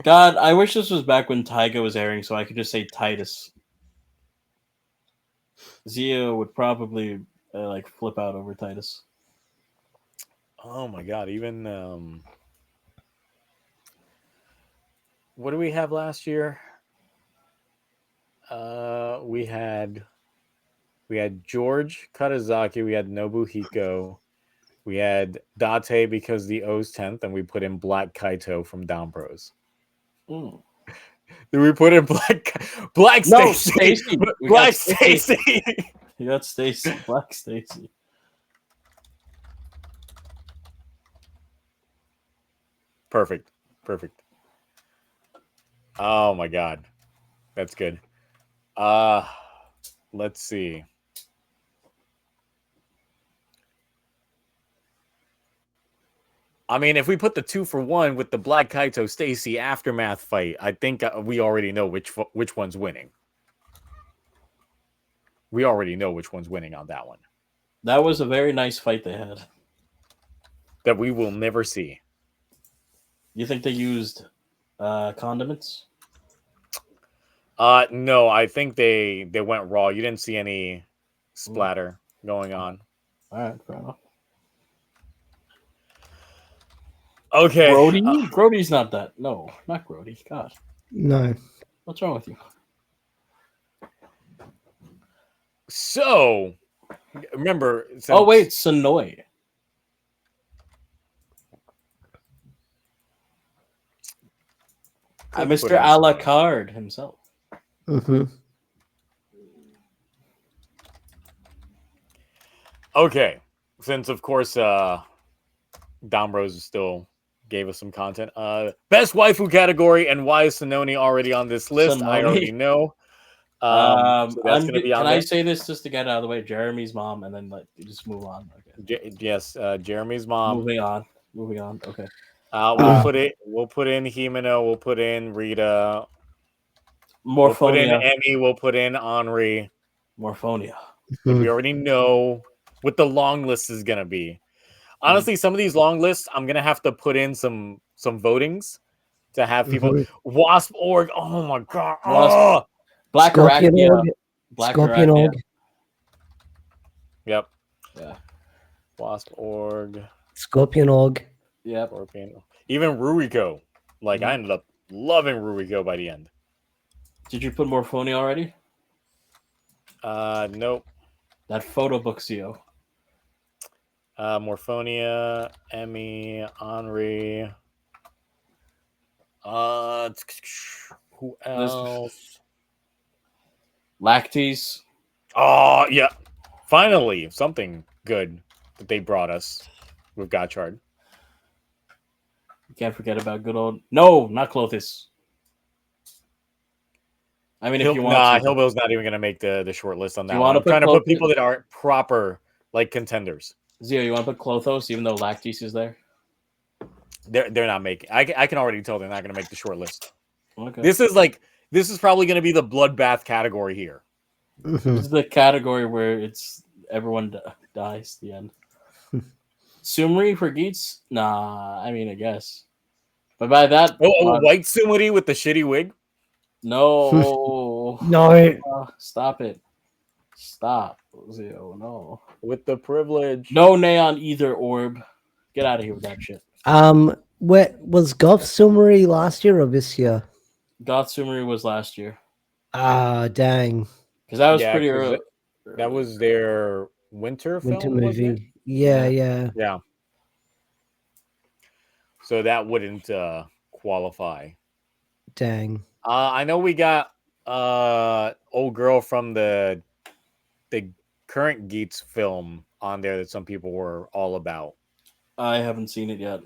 God, I wish this was back when Taiga was airing, so I could just say Titus. Zio would probably flip out over Titus. Oh my god! Even what do we have last year? We had George Katazaki, we had Nobuhiko, we had Date because the O's 10th, and we put in Black Kaito from Down Bros. Did we put in Black Stacy? Black Stacy. You got Stacy. Black Stacy. Perfect. Oh my god. That's good. Let's see. I mean, if we put the 2-for-1 with the Black Kaito Stacy aftermath fight, I think we already know which one's winning. We already know which one's winning on that one. That was a very nice fight they had. That we will never see. You think they used condiments? No, I think they went raw. You didn't see any splatter going on. All right, fair enough. Okay. Grody's not that. No, not Grody. God. No. What's wrong with you? So, remember. Oh, wait, Sonoy. Could put Mr. in A la some- carte himself. Mm-hmm. Okay, since of course Domrose still gave us some content. Best waifu category, and why is Sononi already on this list? I Sononi. already know. So that's going to be on Can there. I say this just to get out of the way? Jeremy's mom, and then like just move on. Okay. Yes, Jeremy's mom. Moving on. Okay. We'll put in Himeno. We'll put in Rita. Morphonia. We'll put in Emmy. We'll put in Henri. Morphonia. But we already know what the long list is gonna be. Honestly, some of these long lists, I'm gonna have to put in some votings to have people. Wasp Org. Oh my god. Wasp. Black Scorpion Arachnia. Org. Black Scorpion Arachnia. Org. Yep. Yeah. Wasp Org. Scorpion Org. Yep. Scorpion. Even Ruiko. Like I ended up loving Ruiko by the end. Did you put Morphonia already? Nope. That photo book CO. Morphonia, Emmy, Henri. Who else? Lactes. Oh yeah, finally something good that they brought us with Gotchard. You can't forget about good old. No, not Clothis. I mean, if you want to. Hillbill's not even gonna make the short list on that. You one. wanna I'm trying to put put people that aren't proper like contenders. Zio, you want to put Clothos even though Lactes is there? They're not making. I can already tell they're not gonna make the short list. Okay. This is probably gonna be the bloodbath category here. This is the category where it's everyone dies at the end. Sumri for Geets? Nah, I mean, I guess. But by that... White Sumri with the shitty wig? No. No. Stop it. Stop. Zio, no. With the privilege. No neon either orb. Get out of here with that shit. What was Goth Summary last year or this year? Goth Sumri was last year. Ah, dang. Because that was pretty early. That was their winter film, movie. wasn't it? Yeah. So that wouldn't qualify. Dang. I know we got old girl from the current Geats film on there that some people were all about. I haven't seen it yet.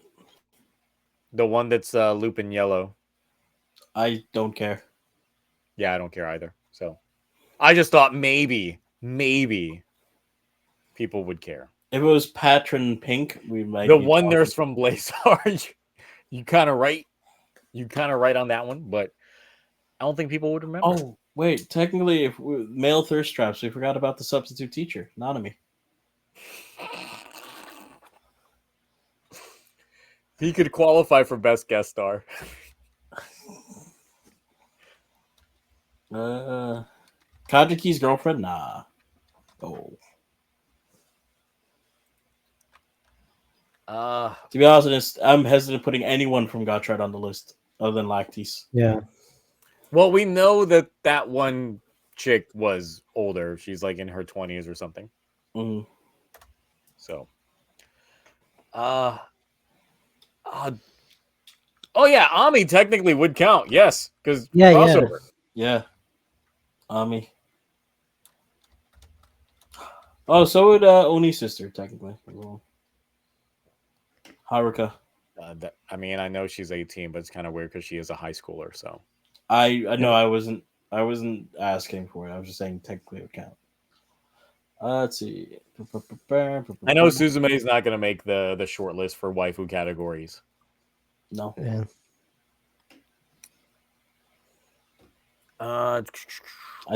The one that's Lupin Yellow. I don't care. Yeah, I don't care either. So I just thought maybe people would care. If it was Patron Pink, we might. The one nurse from Blazar. You kind of right. You kind of right on that one, but I don't think people would remember. Oh, wait. Technically, if male thirst traps, we forgot about the substitute teacher, Nanami. He could qualify for best guest star. Kajiki's girlfriend? Nah. Oh. To be honest, I'm hesitant putting anyone from Gotchard on the list other than Lactes. Yeah. Well, we know that one chick was older. She's like in her 20s or something. Mm. So, oh yeah, Ami technically would count. Yes, because crossover. Yeah. Ami. Oh, so would Oni's sister technically. Well, Haruka. I mean, I know she's 18, but it's kind of weird because she is a high schooler. So I know I wasn't asking for it. I was just saying technically it would count. Let's see. I know Suzume is not going to make the short list for waifu categories. No. Yeah. I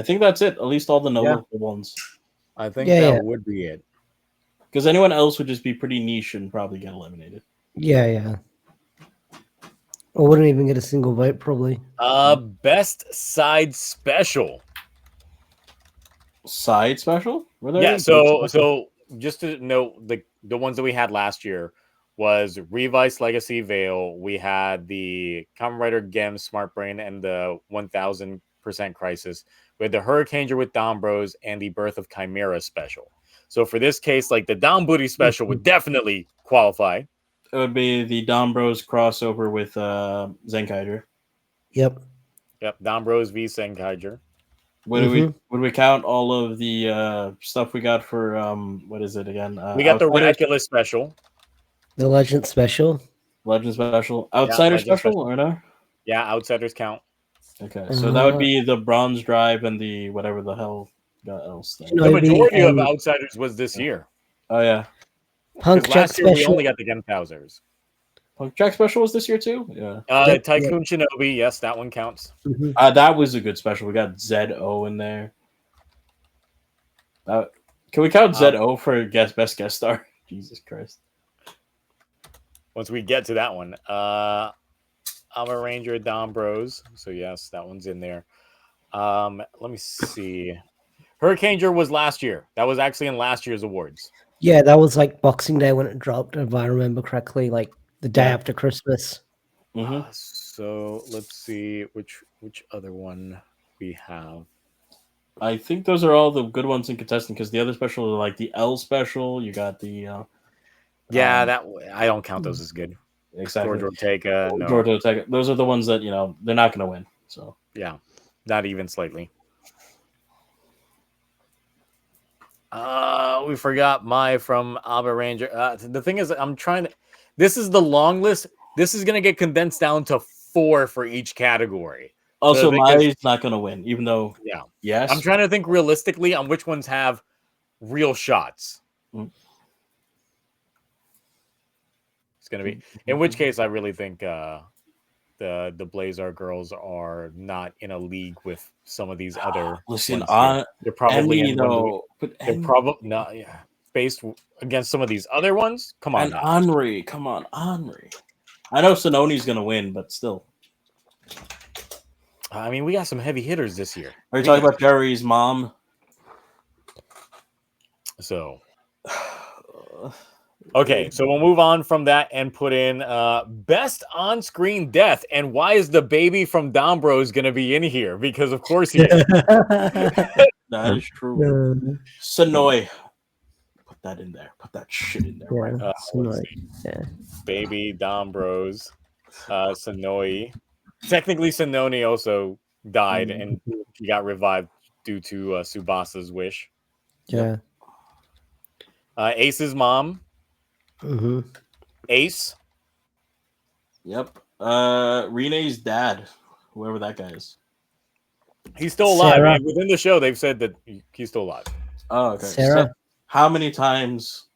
think that's it. At least all the notable ones. I think that would be it. Because anyone else would just be pretty niche and probably get eliminated. Yeah. Or wouldn't even get a single vote, probably. Best side special. Side special? Were there? Yeah. So just to note, the ones that we had last year was Revice Legacy Veil. We had the Kamen Rider Gem Smart Brain and the 1000% Crisis. We had the Hurricaneer with Dombros and the Birth of Chimera special. So for this case, like the Dom Booty special would definitely qualify. It would be the Dombros crossover with Zenkaiger. Yep. Yep. Dombros v Senkaiger. Would we count all of the stuff we got for what is it again? We got the Outsiders? Racules special. The Legend special. Legend special, Outsider Legend special, special. or no? Yeah, Outsiders count. Okay, so that would be the Bronze Drive and the whatever the hell else thing. The majority of Outsiders was this year. Oh yeah, Punk Jack last year we special. only got the Genpausers. Punk Jack special was this year too. Yeah. Tycoon Shinobi, yes, that one counts. That was a good special. We got ZO in there. Can we count ZO for best guest star? Jesus Christ. Once we get to that one, I'm a Ranger Dombros, so yes, that one's in there. Let me see. Hurricaneger was last year. That was actually in last year's awards. Yeah, that was like Boxing Day when it dropped, if I remember correctly, like the day after Christmas. So let's see which other one we have. I think those are all the good ones in contestant because the other special are like the L special. You got the that I don't count those as good. Exactly. George Ortega. No. George Ortega. Those are the ones that they're not going to win. So yeah, not even slightly. We forgot Mai from Abba Ranger. The thing is, I'm trying to. This is the long list. This is going to get condensed down to 4 for each category. Also, Mai's not going to win, even though. Yeah. Yes. I'm trying to think realistically on which ones have real shots. It's going to be. In which case, I really think the Blazar girls are not in a league with some of these other. Listen, they're probably they're probably not. Yeah, based against some of these other ones. Come on, Henri. Come on, Henri. I know Sononi's gonna win, but still. I mean, we got some heavy hitters this year. Are you talking about Jerry's mom? So. Okay, so we'll move on from that and put in best on-screen death. And why is the baby from Dombros going to be in here? Because of course he is. That is true. Sonoy. Put that in there. Put that shit in there. Yeah, Sonoy. Yeah. Baby Dombros. Sonoy. Technically, Sononi also died and he got revived due to Tsubasa's wish. Yeah. Ace's mom. Ace. Yep. Rene's dad, whoever that guy is. He's still alive. Right? Within the show, they've said that he's still alive. Oh, okay. Sarah. So how many times?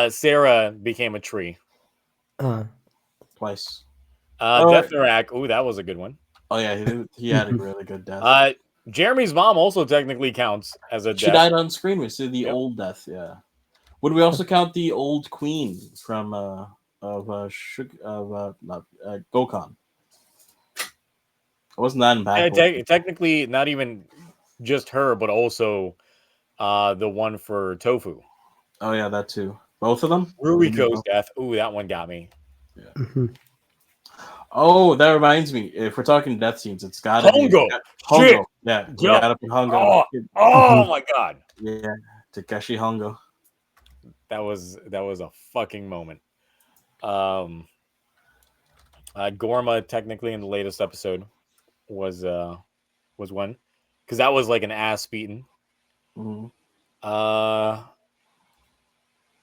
Sarah became a tree. Twice. Death Narak. Ooh, that was a good one. Oh yeah, he had a really good death. Jeremy's mom also technically counts as a death. She died on screen. We see the old death. Yeah. Would we also count the old queen from Gokon? Wasn't that impactful? Technically, not even just her, but also the one for Tofu. Oh yeah, that too. Both of them. Ruriko's death. Ooh, that one got me. Yeah. Oh, that reminds me. If we're talking death scenes, it's got to be Hongo. Yeah, you gotta put Hongo. Oh my god. Yeah, Takeshi Hongo. That was a fucking moment. Gorma technically in the latest episode was one because that was like an ass beating. Kawa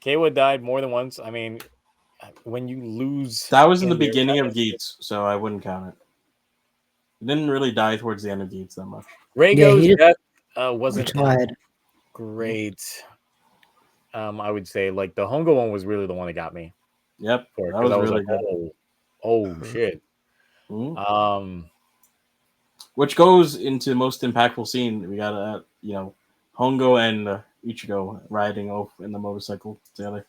died more than once. I mean, when you lose, that was in the beginning of Geats, so I wouldn't count it. He didn't really die towards the end of Geats that much. Raygo's death wasn't retired. Great. I would say like the Hongo one was really the one that got me. Yep, that was really like, good. Oh shit. Which goes into most impactful scene. We got Hongo and Ichigo riding off in the motorcycle together.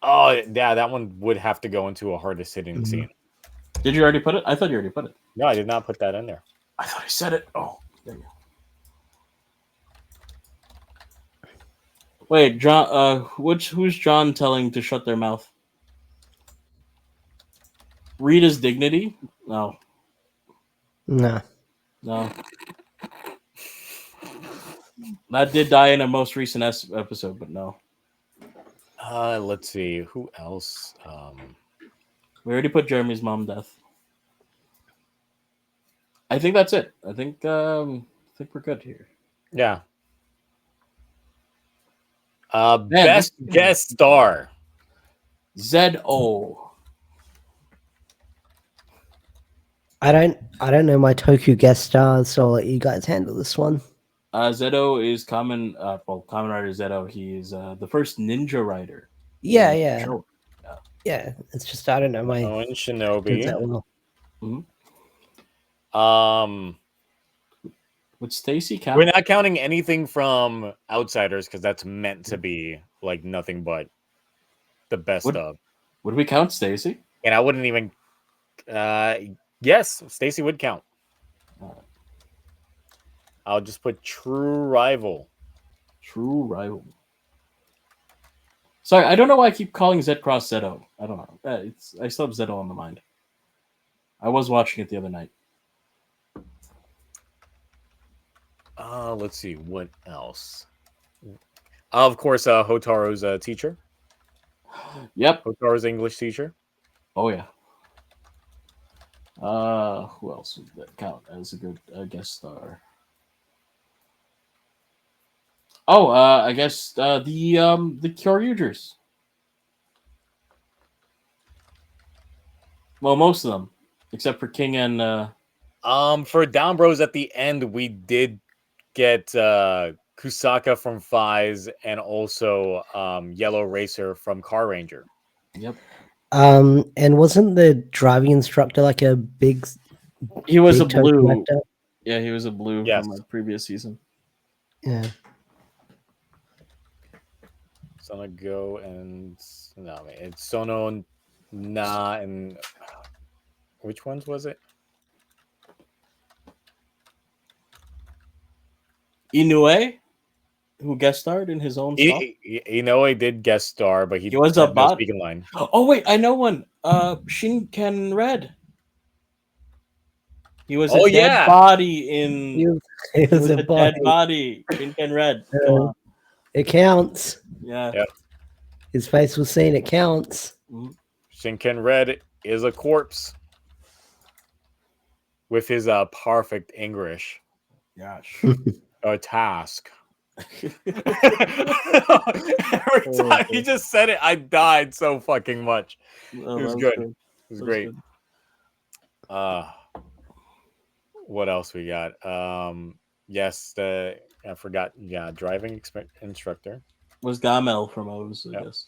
Oh yeah, that one would have to go into a hardest hitting scene. Did you already put it? I thought you already put it. No, I did not put that in there. I thought I said it. Oh, there you go. Wait, John. Who's John telling to shut their mouth? Rita's dignity? No. No. That did die in a most recent episode, but no. Let's see who else. We already put Jeremy's mom death. I think that's it. I think we're good here. Yeah. Best guest star. ZO. I don't know my Toku guest stars, so I'll let you guys handle this one. Zeto is Kamen Rider Zeto. He is the first ninja rider. Yeah. Yeah. It's just I don't know my Owen Shinobi. that well. Would Stacy count? We're not counting anything from Outsiders because that's meant to be like nothing but the best of. Would we count Stacy? And I wouldn't even. Yes, Stacy would count. I'll just put True Rival. True Rival. Sorry, I don't know why I keep calling Z Cross Zeto. I don't know. I still have Zeto on the mind. I was watching it the other night. Let's see what else. Of course, Hotaro's teacher. Yep. Hotaro's English teacher. Oh yeah. Who else would that count as a good guest star? Oh, I guess the Kyoryugers. Well, most of them, except for King and. For Down Bros at the end, we did get Kusaka from Fies and also Yellow Racer from Car Ranger. Yep. And wasn't the driving instructor like a big? He was big a blue. actor? Yeah, he was a blue Yes. from a previous season. Yeah. Sono Go and no, it's Sono Na and which ones was it? Inoue, who guest starred in his own stuff. Inoue did guest star, but he was a had no bot. speaking line. Oh wait, I know one. Shinken Red. He was a dead body in. He was a dead body. Shinken Red. Come on. It counts. Yeah. His face was seen. It counts. Shinken Red is a corpse with his perfect English. Gosh. A task. Every time he just said it, I died so fucking much. It was good. It was great. What else we got? Yes, I forgot. Yeah, driving instructor was Gamel from O's, I guess.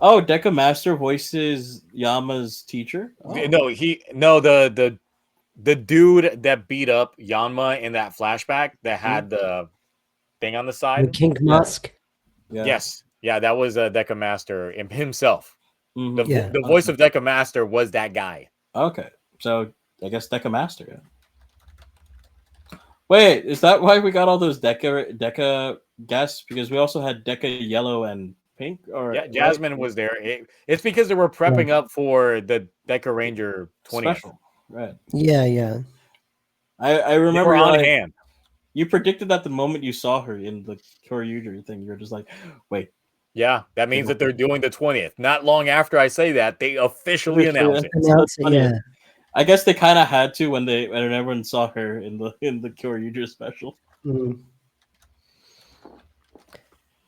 Oh, Deca Master voices Yama's teacher. Oh. No, the dude that beat up Yanma in that flashback that had the thing on the side. The King Musk. Yeah. Yes, yeah, that was Deca Master himself. Mm-hmm. The voice of Deca Master was that guy. Okay, so I guess Deca Master. Yeah. Wait, is that why we got all those Deca guests? Because we also had Deca Yellow and Pink. Or yeah, Jasmine was there. It's because they were prepping up for the Deca Ranger 20th. Special. Right. Yeah. I remember on hand. You predicted that the moment you saw her in the Kyoryuger thing. You're just like, wait. Yeah, that means that they're doing the 20th. Not long after I say that, they officially announced it. Yeah. I guess they kind of had to when everyone saw her in the Kyoryuger special. Mm.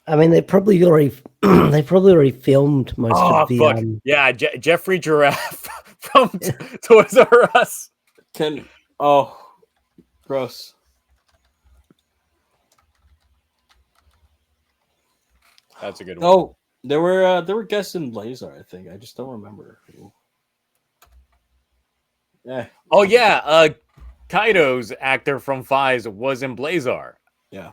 I mean, they probably already filmed most of the. Yeah, Jeffrey Giraffe from Toys R Us. Gross. That's a good one. Oh, there were guests in Blazar, I think. I just don't remember. Yeah. Oh yeah, Kaido's actor from Fies was in Blazar. Yeah.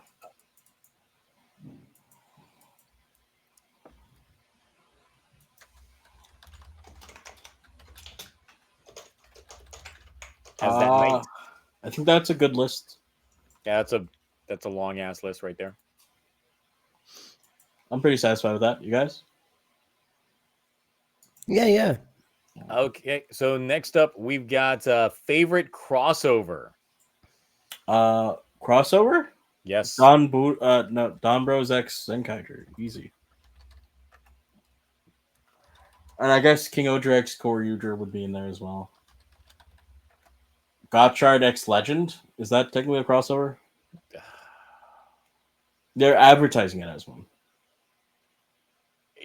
As that night. I think that's a good list. Yeah, that's a long ass list right there. I'm pretty satisfied with that. You guys? Yeah. Okay, so next up we've got favorite crossover. Crossover? Yes. Don Bros X Zenkaiger. Easy. And I guess King-Ohger X Koryuger would be in there as well. Gotchard X Legend, is that technically a crossover? They're advertising it as one.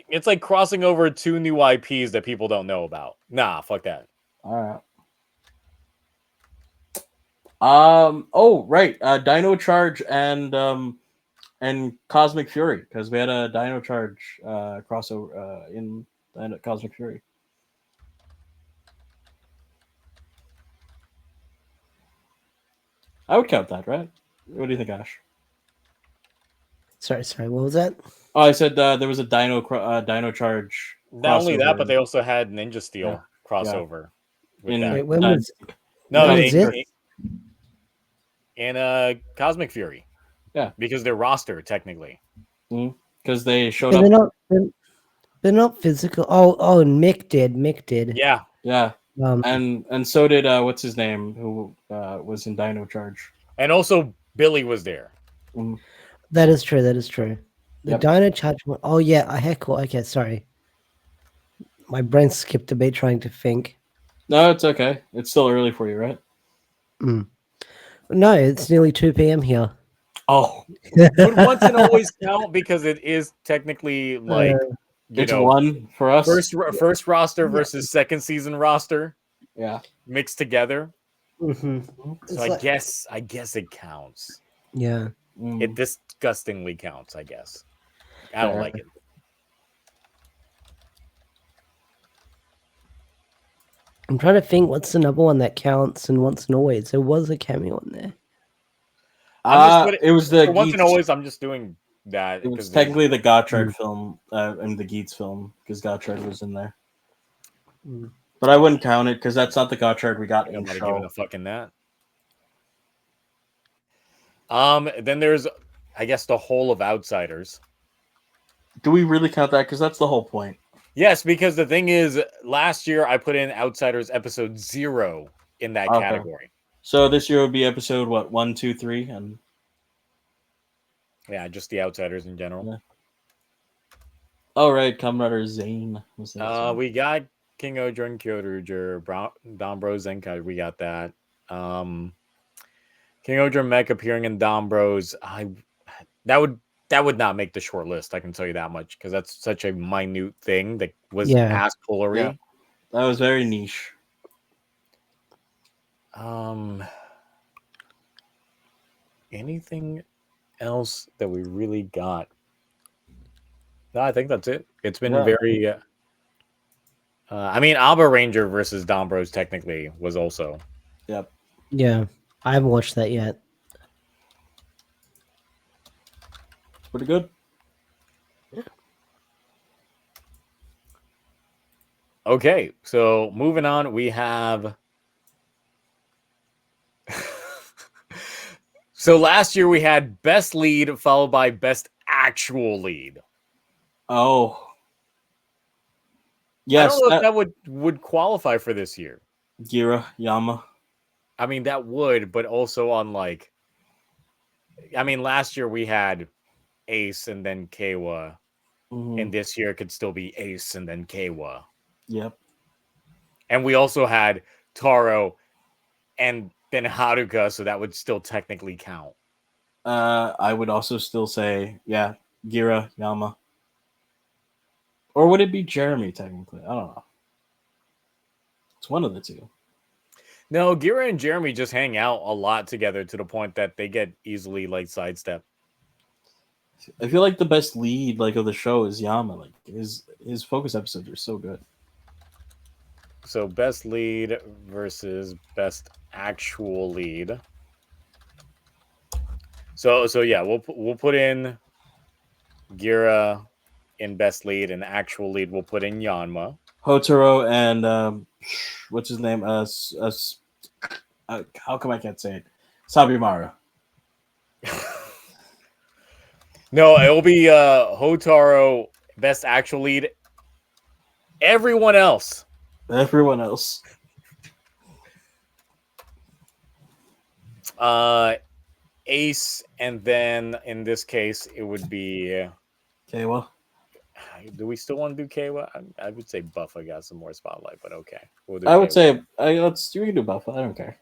It's like crossing over 2 new IPs that people don't know about. Nah, fuck that. All right. Oh, right. Dino Charge and Cosmic Fury, because we had a Dino Charge crossover in Cosmic Fury. I would count that, right? What do you think, Ash? Sorry, what was that? Oh, I said there was a Dino Charge. Not only that, but they also had Ninja Steel crossover with that. Wait, when was in, it? Cosmic Fury. Yeah, because they're roster technically. Because they showed up. They're not physical. Oh, and Mick did. Yeah. And so did what's his name, who was in Dino Charge. And also Billy was there. That is true. The Dino Charge one. Oh yeah, okay, sorry. My brain skipped a bit trying to think. No, it's okay. It's still early for you, right? No, it's nearly 2 p.m. here. Oh. Would once and always count because it is technically like one for us. First roster versus second season roster. Yeah. Mixed together. So I guess it counts. Yeah. It disgustingly counts, I guess. I don't like it. I'm trying to think what's another one that counts and once and always. There was a cameo on there. It was the once and always. I'm just doing that. It was technically the Gotchard film and the Geets film because Gotchard was in there. But I wouldn't count it because that's not the Gotchard we got in the show. Giving a fucking that. Then there's, I guess, the whole of Outsiders. Do we really count that? Because that's the whole point. Yes, because the thing is, last year I put in Outsiders episode 0 in that category. So this year would be episode 1, 2, 3, and just the Outsiders in general. Yeah. All right, Kamen Rider Zane. We got King-Ohger and Kyoryuger, Dombro Zenkai. We got that. King-Ohger Mech appearing in Dombros. That would not make the short list. I can tell you that much because that's such a minute thing that was ass pullery. Yeah. That was very niche. Anything else that we really got? No, I think that's it. It's been very. I mean, Abba Ranger versus Dombros technically was also. Yep. Yeah, I haven't watched that yet. Pretty good. Okay, so moving on, we have. So last year we had best lead followed by best actual lead. Oh. Yes. I don't know if that would qualify for this year. Gira, Yama. I mean, that would, but also on like. I mean, last year we had Ace and then Keiwa. And this year it could still be Ace and then Keiwa. Yep. And we also had Taro and then Haruka, so that would still technically count. I would also still say, Gira, Yama. Or would it be Jeremy, technically? I don't know. It's one of the two. No, Gira and Jeremy just hang out a lot together to the point that they get easily like sidestepped. I feel like the best lead of the show is Yama. Like his focus episodes are so good. So best lead versus best actual lead. So yeah, we'll put in Gira in best lead, and actual lead we'll put in Yanma. Hotaro and what's his name? How come I can't say it? Sabimaru. No, it will be Hotaro best actual lead. Everyone else. Ace, and then in this case it would be Keiwa. Do we still want to do Keiwa? I would say Buffa got some more spotlight, but okay. We'll do I would Keiwa. say we can do Buffa. I don't care.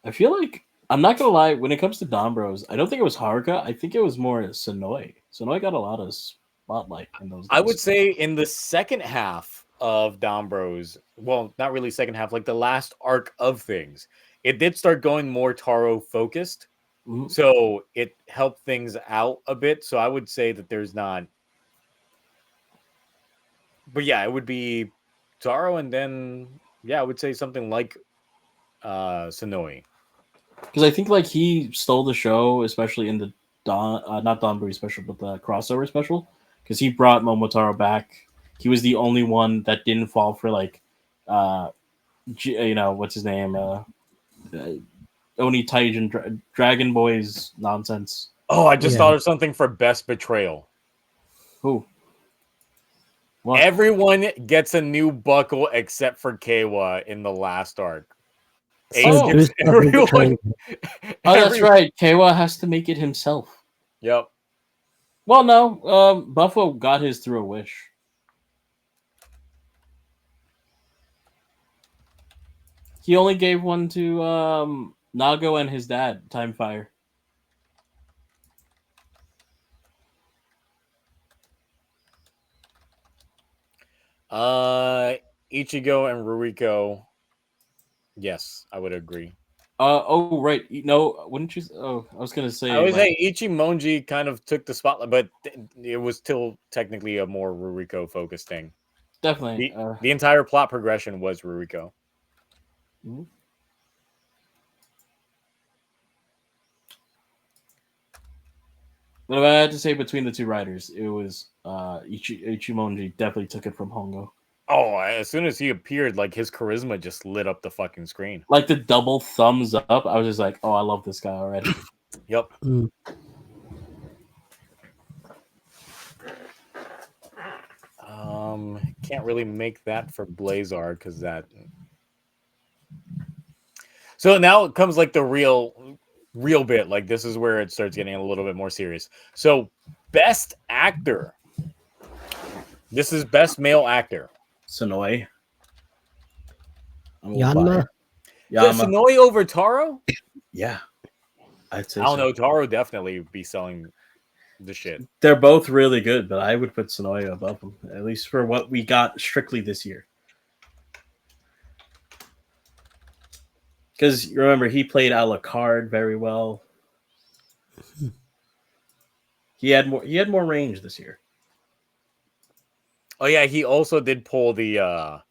I feel like I'm not gonna lie. When it comes to Dombros, I don't think it was Haruka. I think it was more Sonoy. Sonoy got a lot of spotlight in those days. I would say in the second half of Dombros, well, not really second half, like the last arc of things, it did start going more Taro focused. Mhm. So it helped things out a bit. So I would say that there's not. But yeah, it would be Taro, and then I would say something like Sonoy. Because I think like he stole the show, especially in the not Donbury special, but the crossover special. Because he brought Momotaro back. He was the only one that didn't fall for like, what's his name, Oni Taijin Dragon Boy's nonsense. Oh, I just thought of something for best betrayal. Who? What? Everyone gets a new buckle except for Keiwa in the last arc. Oh, that's right. Keiwa has to make it himself. Yep. Well, no. Buffo got his through a wish. He only gave one to Nago and his dad, Time Fire. Ichigo and Ruriko. Yes, I would agree. Oh, right. No, wouldn't you? Oh, I was gonna say. I would say Ichimonji kind of took the spotlight, but it was still technically a more Ruriko focused thing. Definitely. The entire plot progression was Ruriko. Mm-hmm. But if I had to say between the two writers, it was Ichimonji definitely took it from Hongo. Oh, as soon as he appeared, like his charisma just lit up the fucking screen. Like the double thumbs up. I was just like, oh, I love this guy already. Yep. Can't really make that for Blazar because that. So now it comes like the real bit. Like this is where it starts getting a little bit more serious. So best actor. This is best male actor. Sonoy. Yanma. Sonoy over Taro? Yeah. I'd say I don't know. Taro definitely be selling the shit. They're both really good, but I would put Sonoy above them, at least for what we got strictly this year. Because remember, he played Alucard very well. He had more range this year. Oh yeah, he also did pull the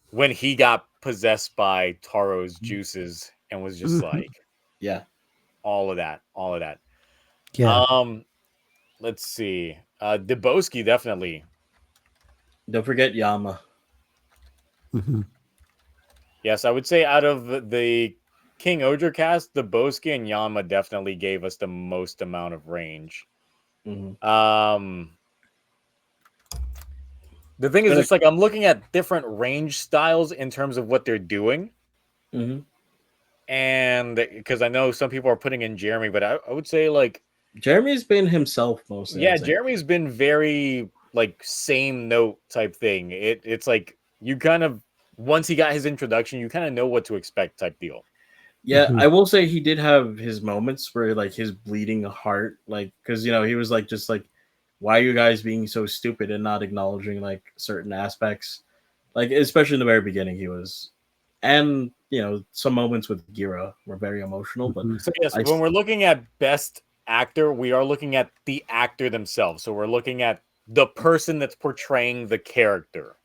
when he got possessed by Taro's juices and was just like, all of that. Yeah. Let's see. Debowski definitely. Don't forget Yama. Yes, I would say out of the King-Ohger cast, Debowski and Yama definitely gave us the most amount of range. The thing is, it's like I'm looking at different range styles in terms of what they're doing. And because I know some people are putting in Jeremy, but I would say like Jeremy's been himself mostly. Yeah, Jeremy's been very like same note type thing. It's like you kind of once he got his introduction, you kind of know what to expect type deal. Yeah, I will say he did have his moments where like his bleeding heart, like because he was like just like, why are you guys being so stupid and not acknowledging like certain aspects, like especially in the very beginning he was, and some moments with Gira were very emotional. But so yes, when we're looking at best actor, we are looking at the actor themselves. So we're looking at the person that's portraying the character.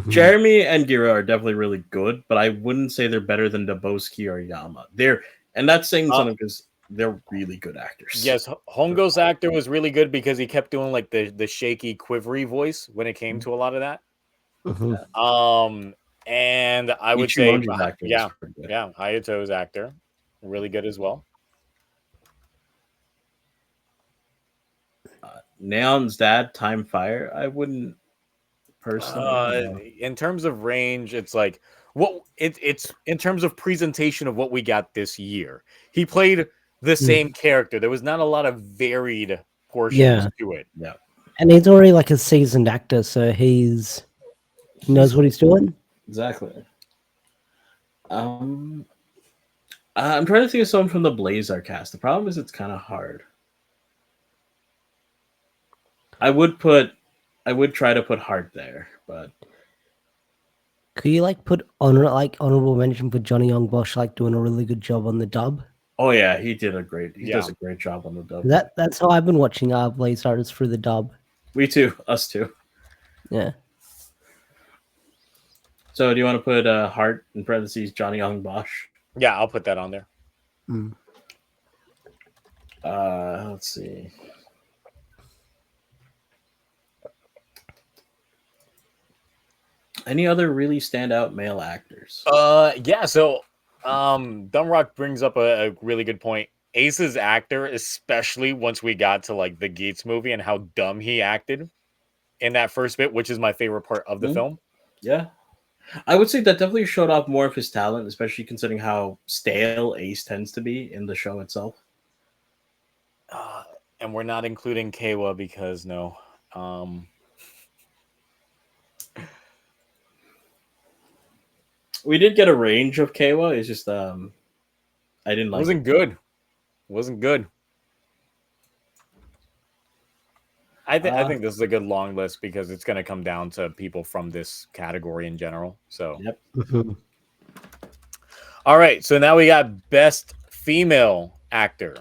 Jeremy and Gira are definitely really good, but I wouldn't say they're better than Debowski or Yama. And that's saying something because they're really good actors. Yes, Hongo's actor was really good because he kept doing like the shaky, quivery voice when it came to a lot of that. And I would say, Hayato's actor, really good as well. Neon's dad, Time Fire, I wouldn't personally. In terms of range, it's like it's in terms of presentation of what we got this year. He played the same character. There was not a lot of varied portions to it. Yeah. And he's already like a seasoned actor, so he knows what he's doing. Exactly. I'm trying to think of someone from the Blazar cast. The problem is it's kind of hard. I would try to put Hart there, but could you like put honorable mention for Johnny Young Bosch like doing a really good job on the dub? oh yeah, he does a great job on the dub. That's how I've been watching Blaze Artists through the dub. We too, us too. Yeah. So do you want to put Hart in parentheses Johnny Young Bosch? Yeah, I'll put that on there. Let's see. Any other really standout male actors? Yeah, so Dumrock brings up a really good point. Ace's actor, especially once we got to like the Gates movie and how dumb he acted in that first bit, which is my favorite part of the film. Yeah. I would say that definitely showed off more of his talent, especially considering how stale Ace tends to be in the show itself. And we're not including Kawa because no. We did get a range of Kawa. It's just I didn't like Wasn't good. Wasn't good. I think this is a good long list because it's going to come down to people from this category in general. So, yep. All right. So now we got best female actor.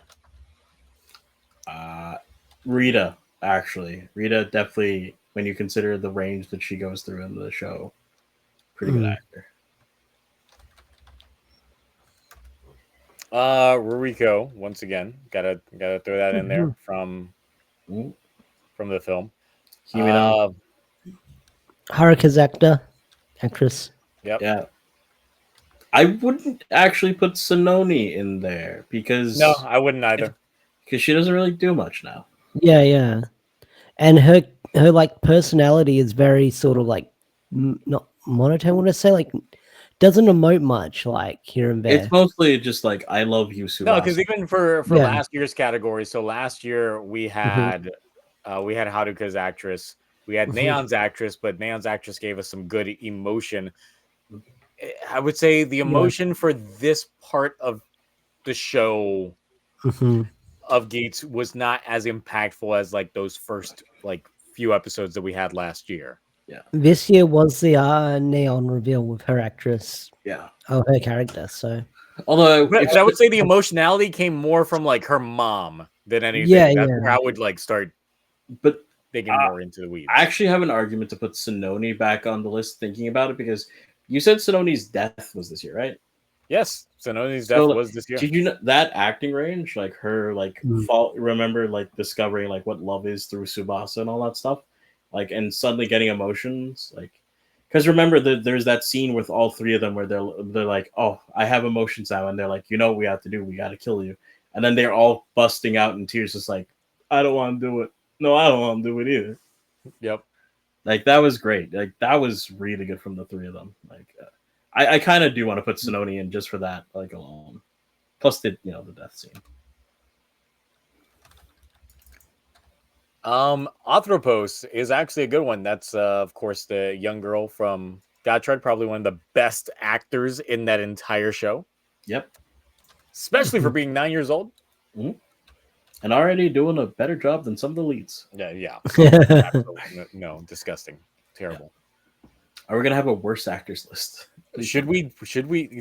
Rita, actually. Rita definitely, when you consider the range that she goes through in the show, pretty good actor. Ruriko, once again, gotta throw that in there from the film. Haruka's actress. Yep. Yeah. I wouldn't actually put Sononi in there because no, I wouldn't either. Because she doesn't really do much now. Yeah. And her like personality is very sort of like not monotone. I want to say like doesn't emote much like here and there. It's mostly just like I love you, Tsubasa. No, because even for last year's category, so last year we had Haruka's actress, we had Neon's actress, but Neon's actress gave us some good emotion. I would say the emotion for this part of the show of Gates was not as impactful as like those first like few episodes that we had last year. Yeah. This year was the Neon reveal with her actress. Yeah. Oh, her character. So, although but I would say the emotionality came more from like her mom than anything. Yeah, That's where I would like start, but digging more into the weeds. I actually have an argument to put Sononi back on the list. Thinking about it, because you said Sononi's death was this year, right? Yes, Sononi's death was this year. Did you know that acting range, like her, like remember, like discovering like what love is through Tsubasa and all that stuff, like, and suddenly getting emotions, like, because remember there's that scene with all three of them where they're like, oh, I have emotions now, and they're like, you know what we have to do, we got to kill you, and then they're all busting out in tears, just like, I don't want to do it. No, I don't want to do it either. Yep. Like that was great. Like that was really good from the three of them. Like. I kind of do want to put Sononi in just for that, like alone. Plus the death scene. Athropos is actually a good one. That's of course the young girl from Gotchard, probably one of the best actors in that entire show. Yep. Especially for being 9 years old. And already doing a better job than some of the leads. Yeah. No, disgusting. Terrible. Are we gonna have a worst actors list? Should we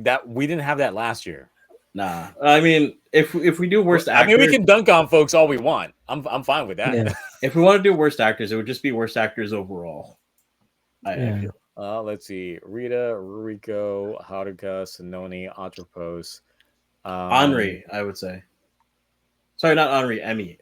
that we didn't have that last year? Nah. I mean, if we do worst actors, I mean we can dunk on folks all we want. I'm fine with that. Yeah. If we want to do worst actors, it would just be worst actors overall. I feel. Let's see. Rita, Ruriko, Haruka, Sononi, Atropos. Henri, I would say. Sorry, not Henri. Emmy.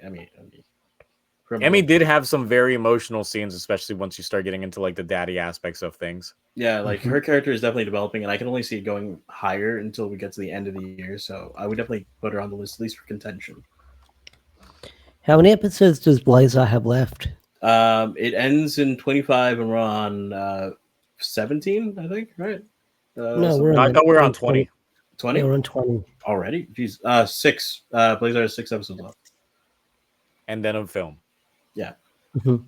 Emmy did have some very emotional scenes, especially once you start getting into like the daddy aspects of things. Yeah, like her character is definitely developing, and I can only see it going higher until we get to the end of the year. So I would definitely put her on the list, at least for contention. How many episodes does Blazar have left? It ends in 25, and we're on 17, I think, right? No, we're I on. thought we were on 20. 20 Yeah, we're on 20. already. Jeez, 6. Blazer has 6 episodes left. And then a film. Yeah. Mhm.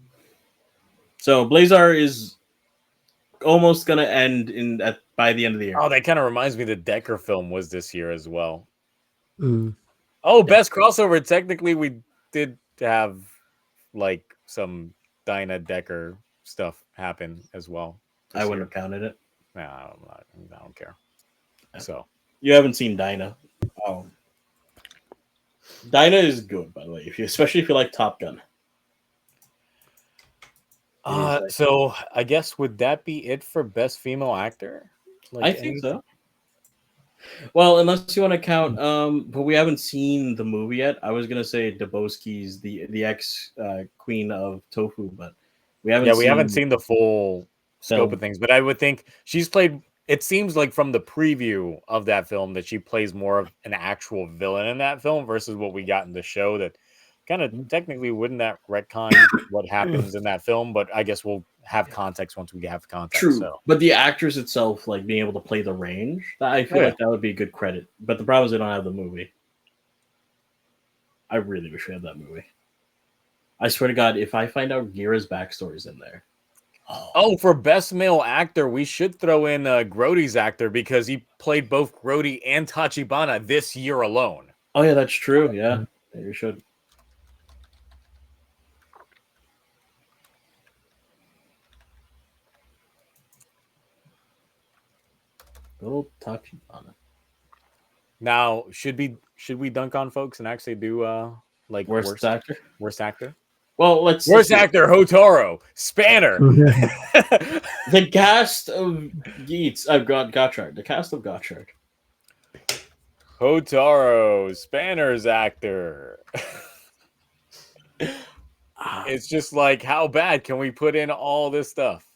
So Blazar is almost gonna end by the end of the year. Oh, that kind of reminds me the Decker film was this year as well. Mm. Oh, best crossover. Technically, we did have like some Dinah Decker stuff happen as well. I wouldn't have counted it. No, I don't care. So you haven't seen Dinah. Oh, Dinah is good, by the way. Especially if you like Top Gun. So I guess would that be it for best female actor? I think so. Well, unless you want to count, but we haven't seen the movie yet. I was gonna say Dabowski's the ex queen of Tofu, but we haven't. Yeah, we haven't seen the full scope of things, but I would think she's played. It seems like from the preview of that film that she plays more of an actual villain in that film versus what we got in the show. That kind of technically wouldn't that retcon what happens in that film, but I guess we'll have context once we have context. True, so. But the actress itself, like being able to play the range, I feel like that would be a good credit. But the problem is they don't have the movie. I really wish we had that movie. I swear to God, if I find out Gira's backstory's in there. Oh, for best male actor, we should throw in Grody's actor because he played both Grody and Tachibana this year alone. Oh yeah, that's true. Yeah, you should. Little Tachibana. Now, should we dunk on folks and actually do like worst actor? Worst actor? Well, worst actor Hotaro Spanner. The cast of Gotchard. The cast of Gotchard. Hotaro Spanner's actor. It's just like, how bad can we put in all this stuff?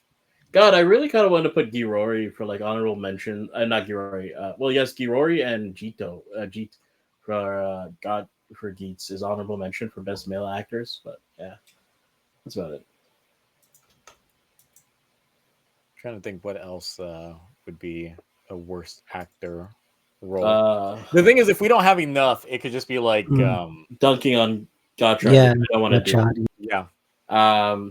God, I really kind of wanted to put Girori for like honorable mention. Not Girori. Well, yes, Girori and Jito. Jeet for Geets is honorable mention for best male actors. But yeah, that's about it. Trying to think what else would be a worst actor role. The thing is, if we don't have enough, it could just be like dunking on Gotchard. Yeah, I don't want to do. Yeah.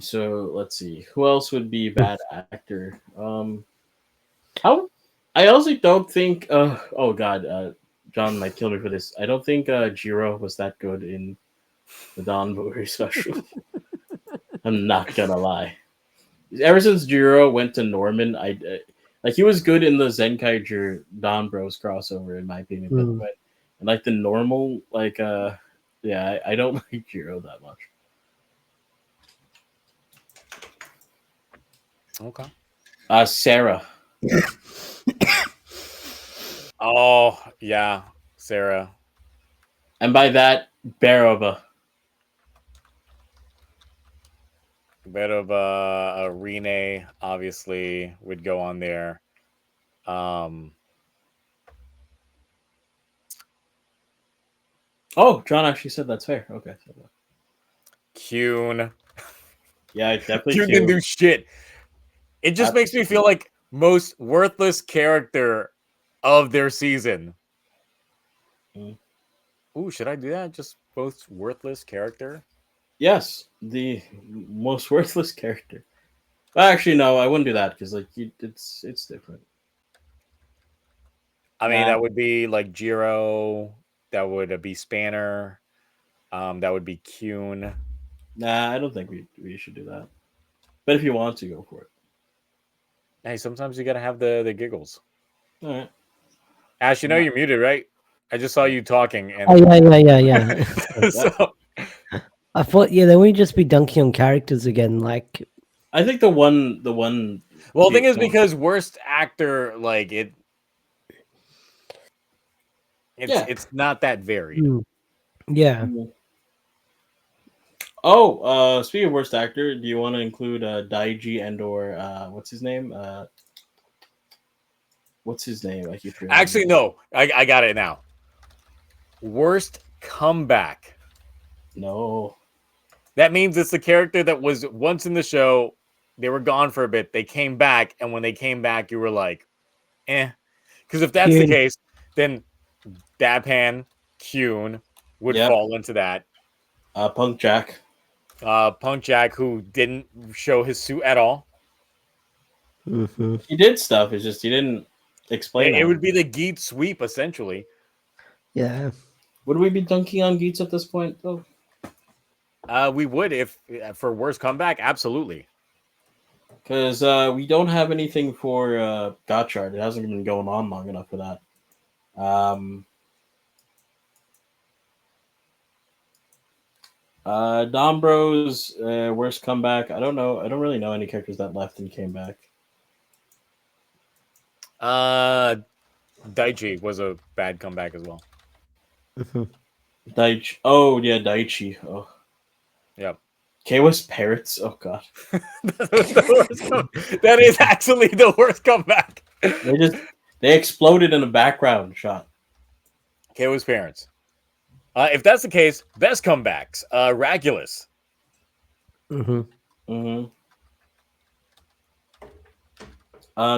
So let's see. Who else would be bad actor? How? I also don't think. Oh God, John might kill me for this. I don't think Jiro was that good in the Don Boori special. I'm not gonna lie. Ever since Jiro went to Norman, like he was good in the Zenkaiger Don Bros crossover, in my opinion. But and like the normal, like yeah, I don't like Jiro that much. Okay. Sarah. Oh yeah, Sarah. And by that, Barova. Rene obviously would go on there. Oh, John actually said that's fair. Okay. Kyun. Yeah, definitely. Kyun didn't do shit. It just makes me feel like most worthless character of their season. Ooh, should I do that? Just most worthless character? Yes, the most worthless character. Actually, no, I wouldn't do that because like it's different. I mean, that would be like Jiro. That would be Spanner. That would be Kyun. Nah, I don't think we should do that. But if you want to, go for it. Hey, sometimes you gotta have the giggles. All right. Ash, you know you're muted, right? I just saw you talking. And... Oh yeah. So... I thought, they wouldn't just be dunking on characters again. Like, I think the one. Well, the thing is, because worst actor, like it's not that varied. Yeah. Oh, speaking of worst actor, do you want to include Daiji and/or what's his name? What's his name? I keep forgetting. Actually, no, I got it now. Worst comeback. No. That means it's the character that was once in the show. They were gone for a bit. They came back, and when they came back, you were like, Because if that's the Kyun. case, then Dabhan, Kyun would Yep. fall into that. Punk Jack. Punk Jack, who didn't show his suit at all. Mm-hmm. He did stuff. It's just he didn't explain. It would be the Geet sweep, essentially. Yeah. Would we be dunking on Geets at this point, though? We would if for worst comeback, absolutely. Because we don't have anything for Gotchard. It hasn't been going on long enough for that. Dombro's worst comeback. I don't know. I don't really know any characters that left and came back. Daichi was a bad comeback as well. Mm-hmm. Daichi. Oh yeah, Daichi. Oh. Yep. K-Was Parrots. Oh god. That is actually the worst comeback. They exploded in a background shot. K-Was parents. If that's the case, best comebacks. Racules. Mm-hmm. Mm-hmm.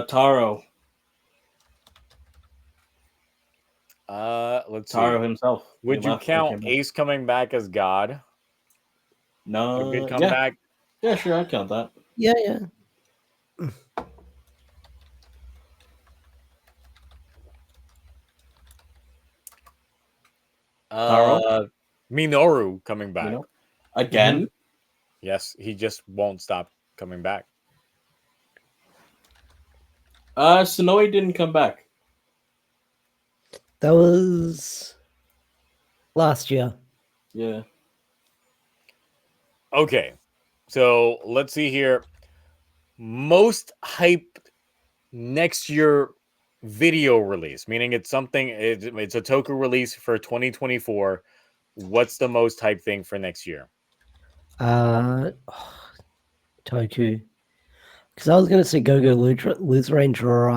Taro. Let's see. Taro himself. Would you count Ace coming back as God? No. A good comeback? Yeah, sure, I'd count that. Yeah, yeah. Minoru coming back. Again? Yes, he just won't stop coming back. Sonoe didn't come back. That was last year. Yeah. Okay, so let's see here. Most hyped next year video release, meaning it's a Toku release for 2024. What's the most hyped thing for next year? Toku. Because I was going to say Go-Go Loser Ranger or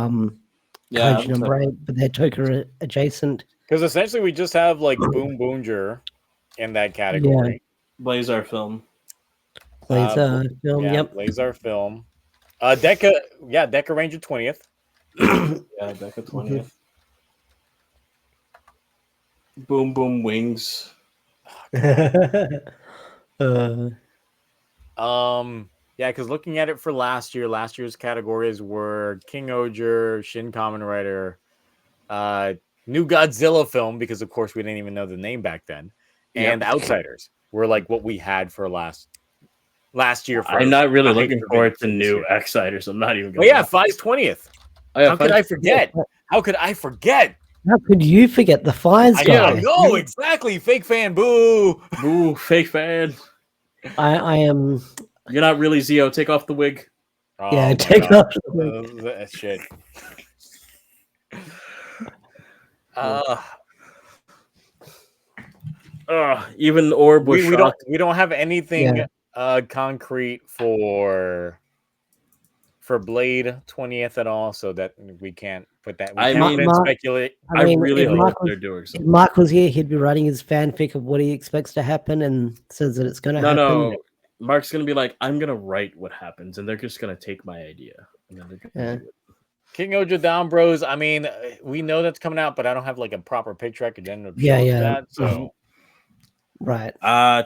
Kaiju number 8, but they're Toku adjacent. Because essentially we just have like BoonBoomger in that category. Yeah. Blazer film. Blazer film, yep. Blazer film. Deca Ranger 20th. Yeah, Deca 20th. Boom Boom Wings. Because looking at it for last year's categories were King-Ohger, Shin Kamen Rider, new Godzilla film, because of course we didn't even know the name back then, and Outsiders were like what we had for last year. I'm not really looking forward to new Outsiders. I'm not even going to. 5's 20th. How could I forget? How could I forget? How could you forget the Fires guy? No, exactly. Fake fan. Boo. Boo. Fake fan. I am. You're not really Zio. Take off the wig. Yeah, take off the wig. Shit. Even Orb was we don't have anything concrete for Blade 20th at all, so that we can't put that. We can't even speculate. I really hope they're doing something. If Mark was here, he'd be writing his fanfic of what he expects to happen and says that it's going to happen. No. Mark's going to be like, I'm going to write what happens, and they're just going to take my idea. And then they're do it. King-Ohger Down Bros. I mean, we know that's coming out, but I don't have like a proper picture I could then that. So. Right.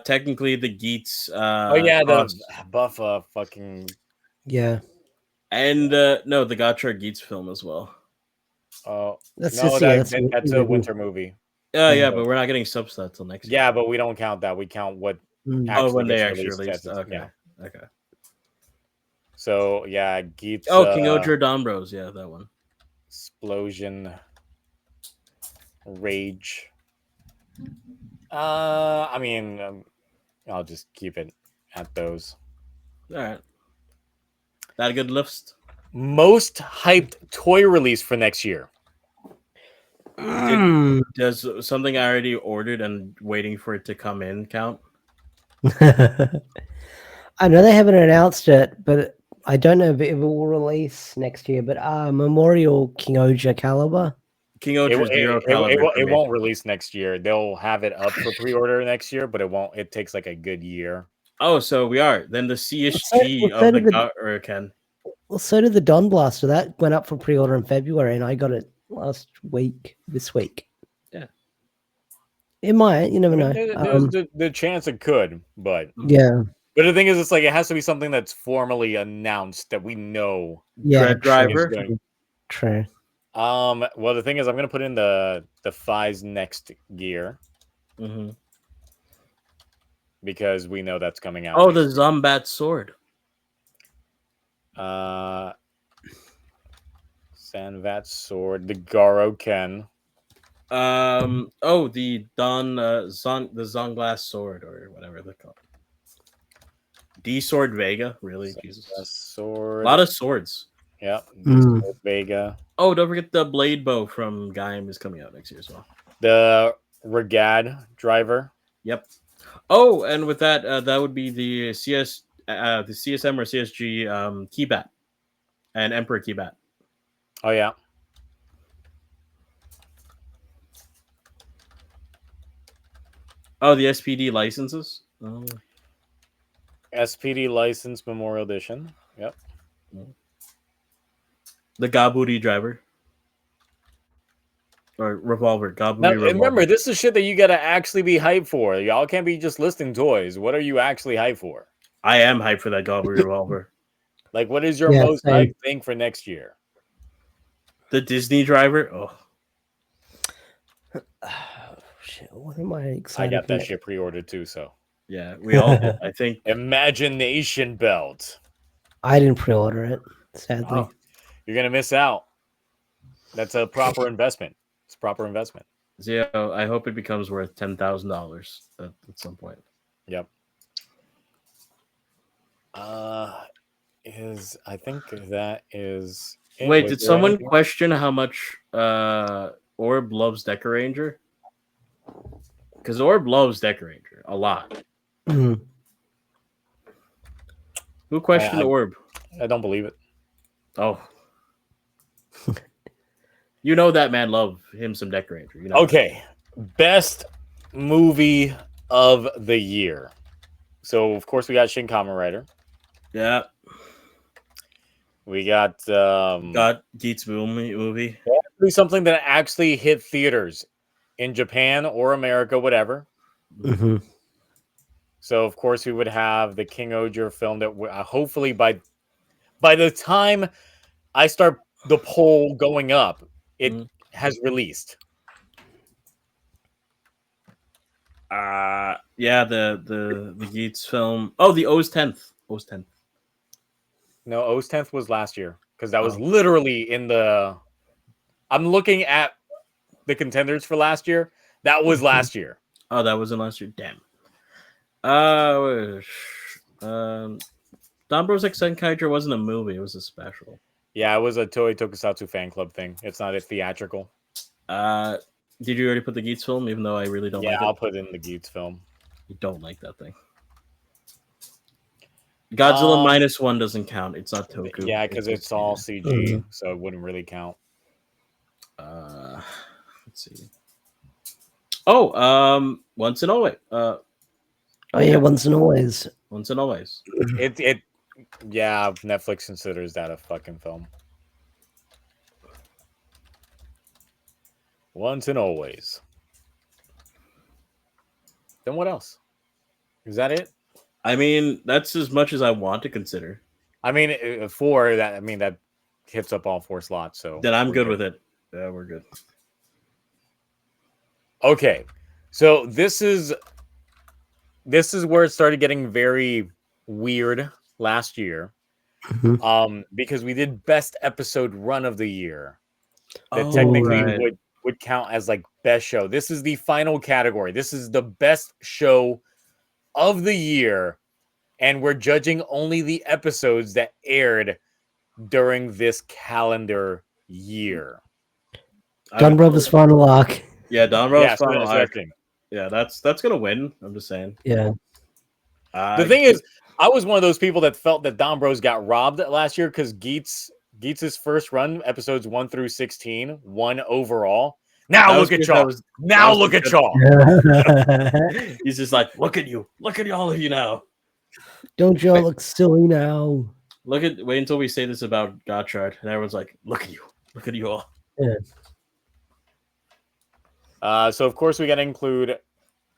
Technically, the Geets. The buff fucking. Yeah. And no, the Gotchard Geets film as well. That's a winter movie. Yeah, but we're not getting subs till next year. Yeah, but we don't count that. We count what when they actually released. Okay. So yeah, Geets. King-Ohger Dombros. Yeah, that one. Explosion. Rage. I mean, I'll just keep it at those. All right. That a good list? Most hyped toy release for next year. Does something I already ordered and waiting for it to come in count? I know they haven't announced it, but I don't know if it will release next year. But Memorial King-Ohger Caliber. King-Ohger Zero Caliber. It won't release next year. They'll have it up for pre-order next year, but it won't. It takes like a good year. Oh, so we are then the CSG of the Ken. Well, so did the Don Blaster. That went up for pre-order in February, and I got it this week. Yeah. It might. You never know. There's the chance it could, but Yeah. But the thing is, it's like it has to be something that's formally announced that we know. Yeah. Driver. True. Well, the thing is, I'm gonna put in the Fi's next gear because we know that's coming out. Oh, the Zombat sword. Sanvat sword, the Garo Ken. Oh, the the Zonglass sword or whatever they call it. D Sword Vega, really? Jesus. Sword. A lot of swords. Yeah. Sword Vega. Oh, don't forget the blade bow from Gaim is coming out next year as well. The Regad driver. Yep. Oh, and with that, that would be the CSM or CSG Keybat and Emperor Keybat. Oh yeah. Oh, the SPD licenses. Oh. SPD license Memorial Edition. Yep. The Gaburi driver. Or revolver. Gaburi now, revolver. remember, this is shit that you gotta actually be hyped for. Y'all can't be just listing toys. What are you actually hyped for? I am hyped for that Gaburi revolver. Like, what is your most hyped thing for next year? The Disney driver. Oh. Shit, what am I excited? I got that shit pre-ordered too, so. Yeah, we all did, I think. Imagination belt. I didn't pre-order it, sadly. Oh, you're gonna miss out. That's a proper investment. It's a proper investment. Yeah, I hope it becomes worth $10,000 at some point. Yep. I think that is. Wait, did someone question how much Orb loves Deca Ranger? Because Orb loves Deca Ranger a lot. Mm. Who questioned Orb? I don't believe it. Oh. You know that man love him some Deca Ranger. You know okay. Best movie of the year. So, of course, we got Shin Kamen Rider. Yeah. We got Geet's movie. Something that actually hit theaters in Japan or America, whatever. Mm-hmm. So, of course, we would have the King-Ohger film that hopefully by the time I start the poll going up, it has released. Yeah, the Geet's film. Oh, the O's 10th. O's 10th. No, O's 10th was last year because that was literally in the. I'm looking at the contenders for last year. That was last year. Oh, that wasn't last year. Damn. Danbro's X Senkaiger wasn't a movie; it was a special. Yeah, it was a Toei Tokusatsu fan club thing. It's not a theatrical. Did you already put the Geets film? Even though I really don't like it. Yeah, I'll put in the Geets film. You don't like that thing. Godzilla -1 doesn't count. It's not Toku. Yeah, because it's all CG, so it wouldn't really count. Let's see. Oh, Once and Always. Oh yeah, Once and Always. Once and Always. Yeah, Netflix considers that a fucking film. Once and Always. Then what else? Is that it? I mean, that's as much as I want to consider. I mean, that hits up all 4 slots. So then I'm good with it. Yeah, we're good. Okay, so this is where it started getting very weird last year, because we did best episode run of the year. That technically would count as like best show. This is the final category. This is the best show of the year, and we're judging only the episodes that aired during this calendar year. Don Brothers Final Arc. Yeah, Don Brothers Final Arc. Thing. Yeah, that's gonna win. I'm just saying. Yeah. The thing is, I was one of those people that felt that Don Bros got robbed last year because Geets' first run, episodes 1 through 16, won overall. Now look at y'all. Now look at y'all. He's just like, look at you. Look at all of you now. Don't y'all look silly now? Wait until we say this about Gotchard, and everyone's like, "Look at you all." Yeah. So of course we got to include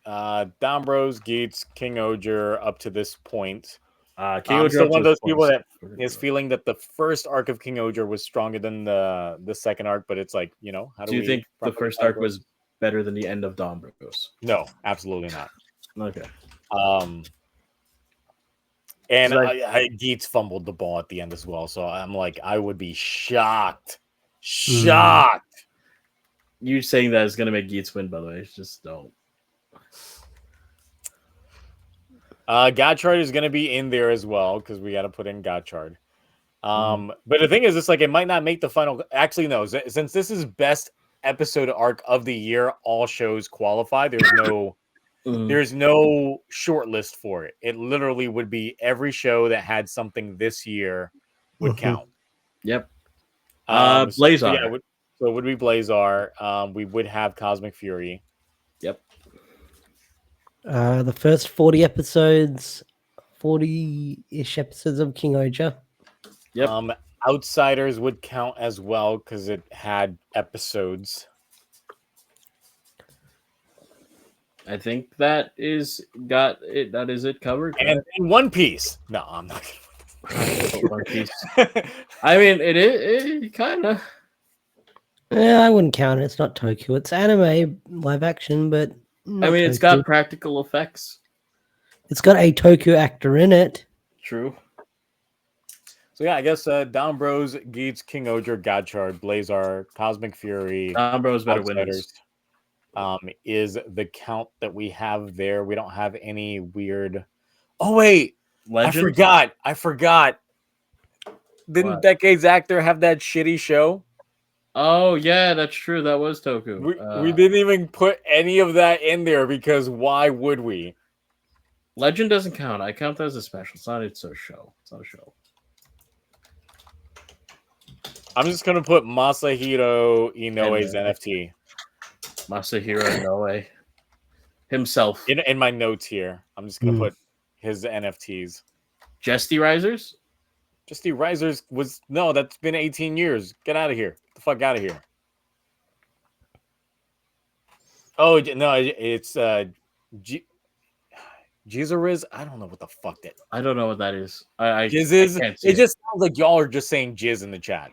Dombros, Geets, King-Ohger up to this point. I'm still one of those people that is feeling that the first arc of King-Ohger was stronger than the second arc, but it's like, how do you think the first arc was better than the end of Dombros? No, absolutely not. Okay. And Geets fumbled the ball at the end as well, so I'm like, I would be shocked. You saying that is going to make Geets win, by the way. Just don't. Gotchard is going to be in there as well because we got to put in Gotchard. But the thing is, it's like it might not make the final. Actually, no. Since this is best episode arc of the year, all shows qualify. There's no, there's no short list for it. It literally would be every show that had something this year would count. Yep. Blazar. So it would be Blazar. We would have Cosmic Fury. Yep. The first 40 episodes, 40-ish episodes of King-Ohger. Yep. Outsiders would count as well because it had episodes. I think that is it covered. And in One Piece. No, I'm not gonna One Piece. I mean, it kind of. Yeah, I wouldn't count it. It's not Toku. It's anime live action, but I mean, Toku. It's got practical effects. It's got a Toku actor in it. True. So yeah, I guess Dombros, Geets, King-Ohger, Gotchard, Blazar, Cosmic Fury, Dombros better winners. Is the count that we have there. We don't have any weird. Oh wait, Legend? I forgot. Didn't Decade's Actor have that shitty show? Oh yeah, that's true. That was Toku. We didn't even put any of that in there because why would we? Legend doesn't count. I count that as a special. It's not a show. It's not a show. I'm just gonna put Masahiro Inoue's NFT. Masahiro Inoue himself in my notes here. I'm just gonna put his NFTs. Jesty Risers? Jesty Risers was that's been 18 years. Get out of here. Get the fuck out of here. Oh no, it's Jizzeriz. I don't know what the fuck that. I don't know what that is. Jizz. It just sounds like y'all are just saying jizz in the chat.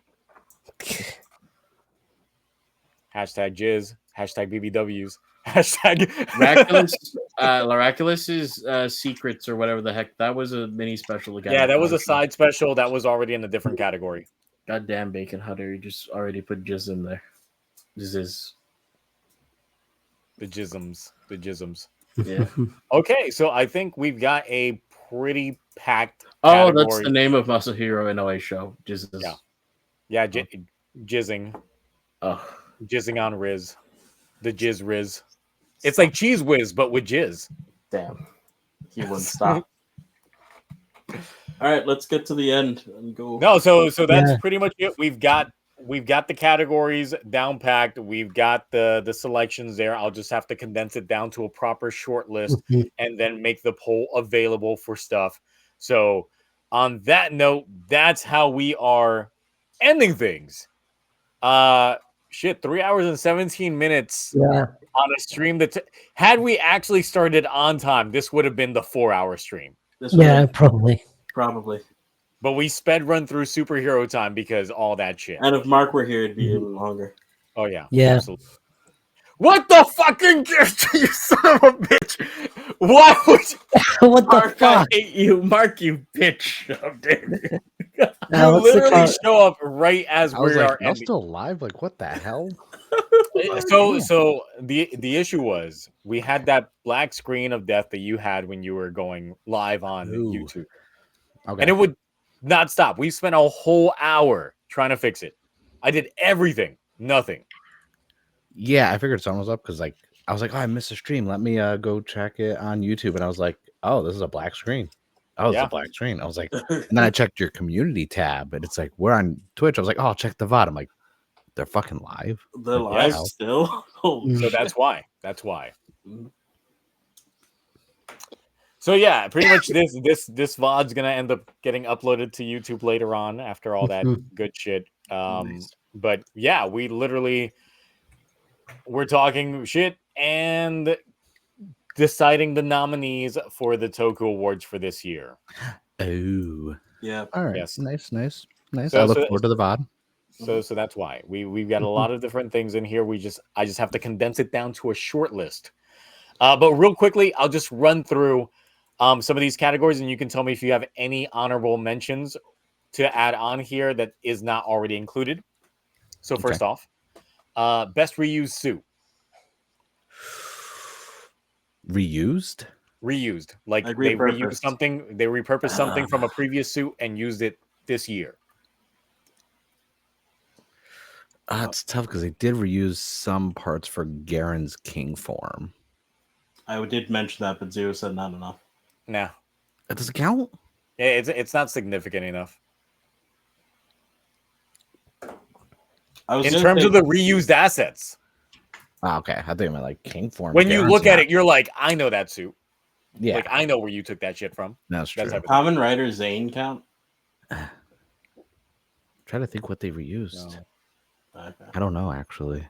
Hashtag jizz. Hashtag BBWs. Hashtag Racules' Secrets or whatever the heck. That was a mini special again. Yeah, that was a side special. That was already in a different category. Goddamn Bacon Hunter. You just already put jizz in there. Jizz. The jisms. Yeah. Okay, so I think we've got a pretty packed category. That's the name of Masahiro Inoue show. Jizzes. Yeah, jizzing. Oh. Jizzing on Riz. The Jizz Riz. It's like Cheese Whiz, but with jizz. Damn. He wouldn't stop. All right, let's get to the end and go. No, so that's pretty much it. We've got the categories down packed. We've got the selections there. I'll just have to condense it down to a proper short list and then make the poll available for stuff. So on that note, that's how we are ending things. 3 hours and 17 minutes on a stream that had we actually started on time, this would have been the 4-hour stream. Probably. But we sped run through superhero time because all that shit. And if Mark were here, it'd be even longer. Oh yeah. Absolutely. What the fucking gift, you son of a bitch? Why would you... What the Mark, fuck? I hate you, Mark, you bitch. How dare you? You literally show up right as we are ending. Still alive? Like, what the hell? So the issue was we had that black screen of death that you had when you were going live on YouTube. Okay. And it would not stop. We spent a whole hour trying to fix it. I did everything. Nothing. Yeah, I figured someone was up because I was like, oh, I missed a stream. Let me go check it on YouTube. And I was like, oh, this is a black screen. Oh, it's a black screen. I was like, and then I checked your community tab, and it's like, we're on Twitch. I was like, oh, I'll check the VOD. I'm like, they're fucking live. They're live still. So that's why. So yeah, pretty much this VOD's gonna end up getting uploaded to YouTube later on after all that good shit. Nice. But yeah, we're talking shit and deciding the nominees for the Toku Awards for this year. Oh, Yeah. all right. Yes. Nice. So- I look so- forward to the VOD. So that's why we've got a lot of different things in here. I just have to condense it down to a short list. But real quickly, I'll just run through some of these categories, and you can tell me if you have any honorable mentions to add on here that is not already included. So first off, best reused suit. Reused? Like Like they repurposed. reused something, they repurposed something from a previous suit and used it this year. It's tough because they did reuse some parts for Garen's King form. I did mention that, but Zero said not enough. Nah, That doesn't count? it's not significant enough. In terms of the reused assets. Oh, okay. I think I meant like King form. When you Garen's look at not. it, you're like, I know that suit. Yeah, Like, I know where you took that shit from. that's true. type of thing. Kamen Rider Zane count? Try to think what they reused. No. Okay. I don't know, actually.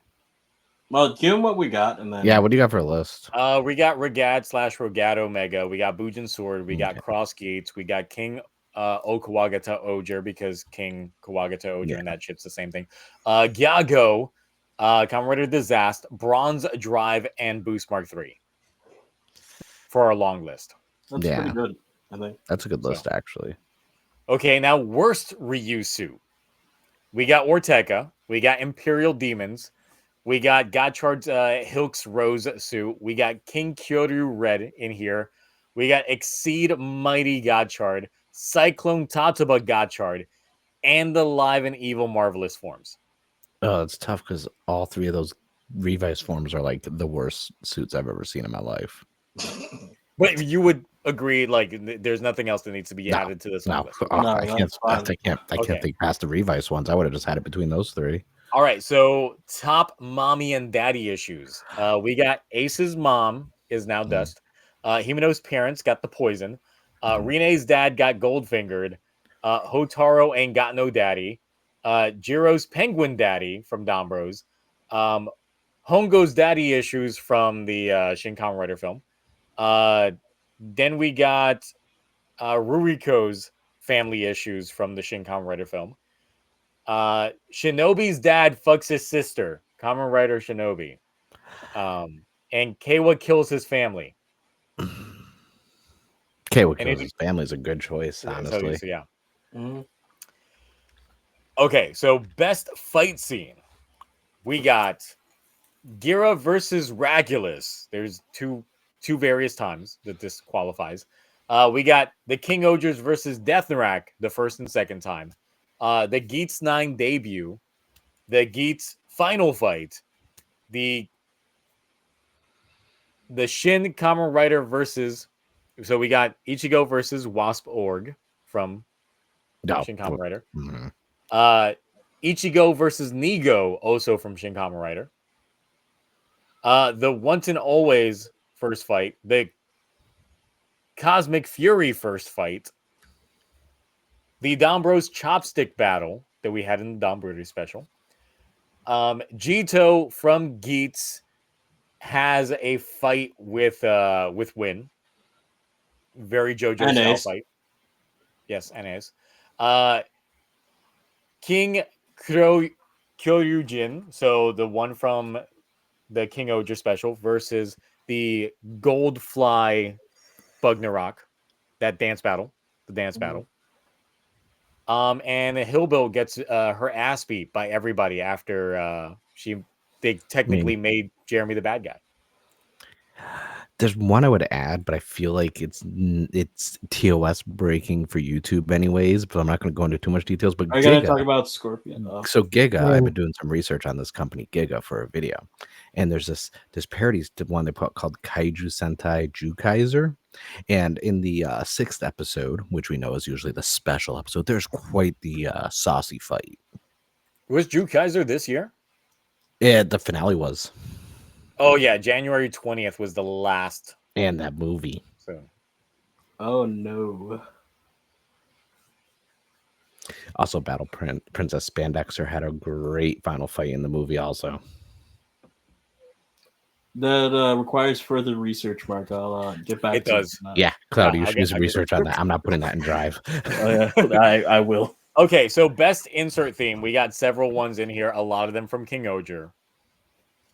Well, give him what we got, and then Yeah, what do you got for a list? We got Regad / Omega. We got Bujin Sword. We got Cross Gates. We got King Okawagata Oger because King Kawagata Oger and that shit's the same thing. Gyago, Kamen Rider Disaster, Bronze Drive, and Boost Mark 3 for our long list. that's pretty good, I think. That's a good list, actually. Okay, now worst reuse suit. We got Ortega. We got Imperial Demons. We got Gotchard's Hilks Rose suit. We got King Kyoryu Red in here. We got Exceed Mighty Gotchard, Cyclone Tataba Gotchard, and the Live and Evil Marvelous forms. Oh, it's tough because all three of those Revice forms are like the worst suits I've ever seen in my life. But you would agree, like, there's nothing else that needs to be added to this No, list. I that's fine. can't think past the Revice ones. I would have just had it between those three. All right, so top mommy and daddy issues. We got Ace's mom is now dust. Himeno's parents got the poison. Rine's dad got gold fingered. Hotaro ain't got no daddy. Jiro's penguin daddy from Dombros. Hongo's daddy issues from the Shin Kamen Rider film. Then we got Ruriko's family issues from the Shin Kamen Rider film. Shinobi's dad fucks his sister, Kamen Rider Shinobi. And Kawa kills his family. Kawa kills his family is a good choice, honestly. So, yeah. Mhm. Okay, so best fight scene. We got Gira versus Racules. There's two various times that this qualifies. We got the King-Ohgers versus Deathnarak the first and second time. The Geats 9 debut, the Geats final fight, the Shin Kamen Rider versus. So we got Ichigo versus Wasp Org from Shin Kamen Rider. Mhm. Ichigo versus Nigo, also from Shin Kamen Rider. The Once and Always first fight, the Cosmic Fury first fight, the Dombros chopstick battle that we had in the Dombros special. Jito from Geats has a fight with Win. Very JoJo style fight. Yes, NAs. King Kyoryujin, so the one from the King-Ohger special versus the Goldfly Bugnarok, that dance battle, the dance battle. And Hillbill gets her ass beat by everybody after they technically made Jeremy the bad guy. There's one I would add, but I feel like it's TOS breaking for YouTube anyways, but I'm not going to go into too much details. But Are you going to talk about Scorpion? So Giga, I've been doing some research on this company, Giga, for a video. And there's this parody one they put called Kaiju Sentai Jukaiser. And in the 6th episode, which we know is usually the special episode, there's quite the saucy fight. Was Jukaiser this year? Yeah, the finale was. Oh, yeah. January 20th was the last. And that movie. So, Oh no. Also, Princess Spandexer had a great final fight in the movie. Also, That requires further research, Mark. I'll get back It to you does. on that. yeah, Cloudy, Yeah, you should do some research on that. I'm not putting that in Drive. Oh, yeah, I will. Okay, so best insert theme. We got several ones in here. A lot of them from King-Ohger.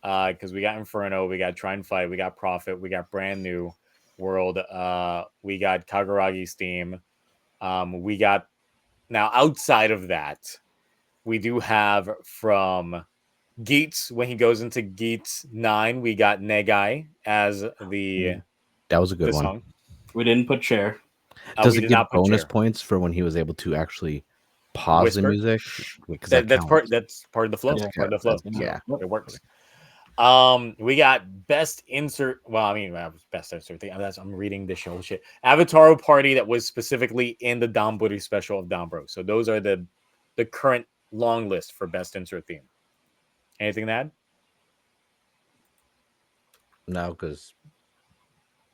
Because we got Inferno, we got Try and Fight, we got Prophet, we got Brand New World, we got Kaguragi's theme. We got now outside of that, we do have from Geats when he goes into Geats 9, we got Negai as the That was a good one. song. We didn't put Chair. Does We it did give not put bonus Chair. points for when he was able to actually pause Whisper? the music? Because That's part of the flow. Yeah. Part of the flow. Yeah. It works. We got best insert. Well, I mean, best insert thing. I'm reading this whole shit. Avatar party that was specifically in the Donburi special of Donbro. So those are the current long list for best insert theme. Anything to add? No, because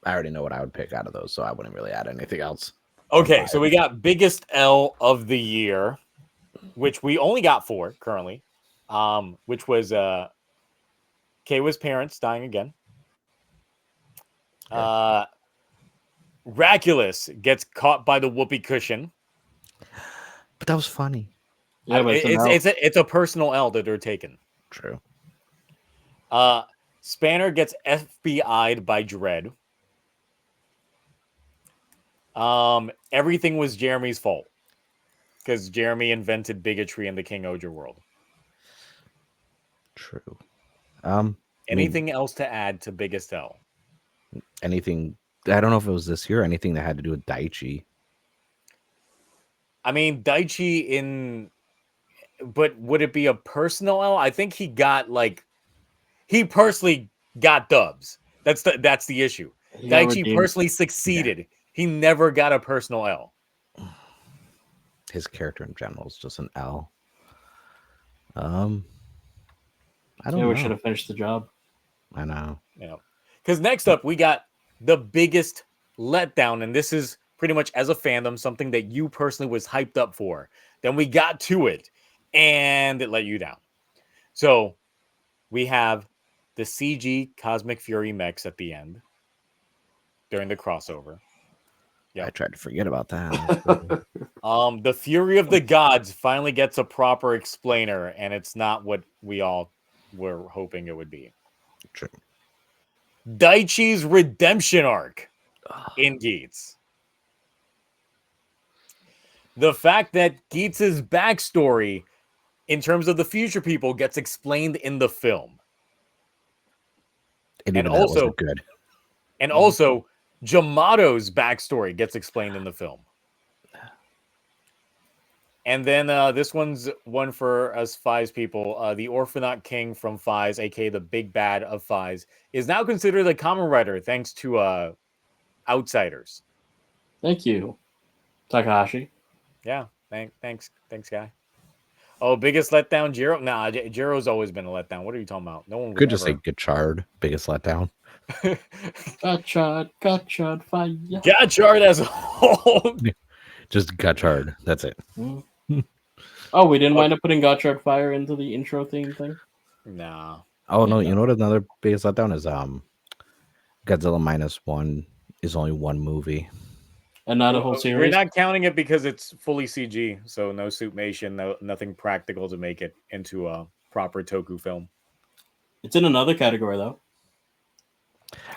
I already know what I would pick out of those, so I wouldn't really add anything else. Okay, so we got biggest L of the year, which we only got 4 currently. Which was Keiwa's parents dying again. Racules gets caught by the whoopee cushion. But that was funny. Yeah, but it's a personal L that they're taking. True. Spanner gets FBI'd by Dread. Everything was Jeremy's fault because Jeremy invented bigotry in the King-Ohger world. True. Anything else to add to biggest L? Anything? I don't know if it was this year. Anything that had to do with Daichi. I mean, Daichi but would it be a personal L? I think he got he personally got dubs. That's the issue. Daichi personally succeeded. Yeah. He never got a personal L. His character in general is just an L. I don't know. We should have finished the job. I know. Yeah. Because next up, we got the biggest letdown, and this is pretty much as a fandom, something that you personally was hyped up for. Then we got to it, and it let you down. So we have the CG Cosmic Fury mechs at the end during the crossover. Yeah, I tried to forget about that. The Fury of the Gods finally gets a proper explainer, and it's not what we all were hoping it would be. True. Daichi's redemption arc in Geats. The fact that Geats' backstory in terms of the future people gets explained in the film. And also good. And also Jamato's backstory gets explained in the film. And then this one's one for us Fies people. The Orphanaut King from Fies, aka the big bad of Fies, is now considered a Kamen Rider thanks to Outsiders. Thank you, Takahashi. Yeah, thanks, guy. Oh, biggest letdown, Jiro? Nah, Jiro's always been a letdown. What are you talking about? No one could just say Gotchard, biggest letdown. Gotchard, fire. Gotchard as a whole. Just Gotchard. That's it. Oh, we didn't wind up putting Gotchard Fire into the intro theme thing? Nah. Oh, no. You know what another biggest letdown is? Godzilla -1 is only one movie. And not a whole series? We're not counting it because it's fully CG, so no suitmation, nothing practical to make it into a proper Toku film. It's in another category, though.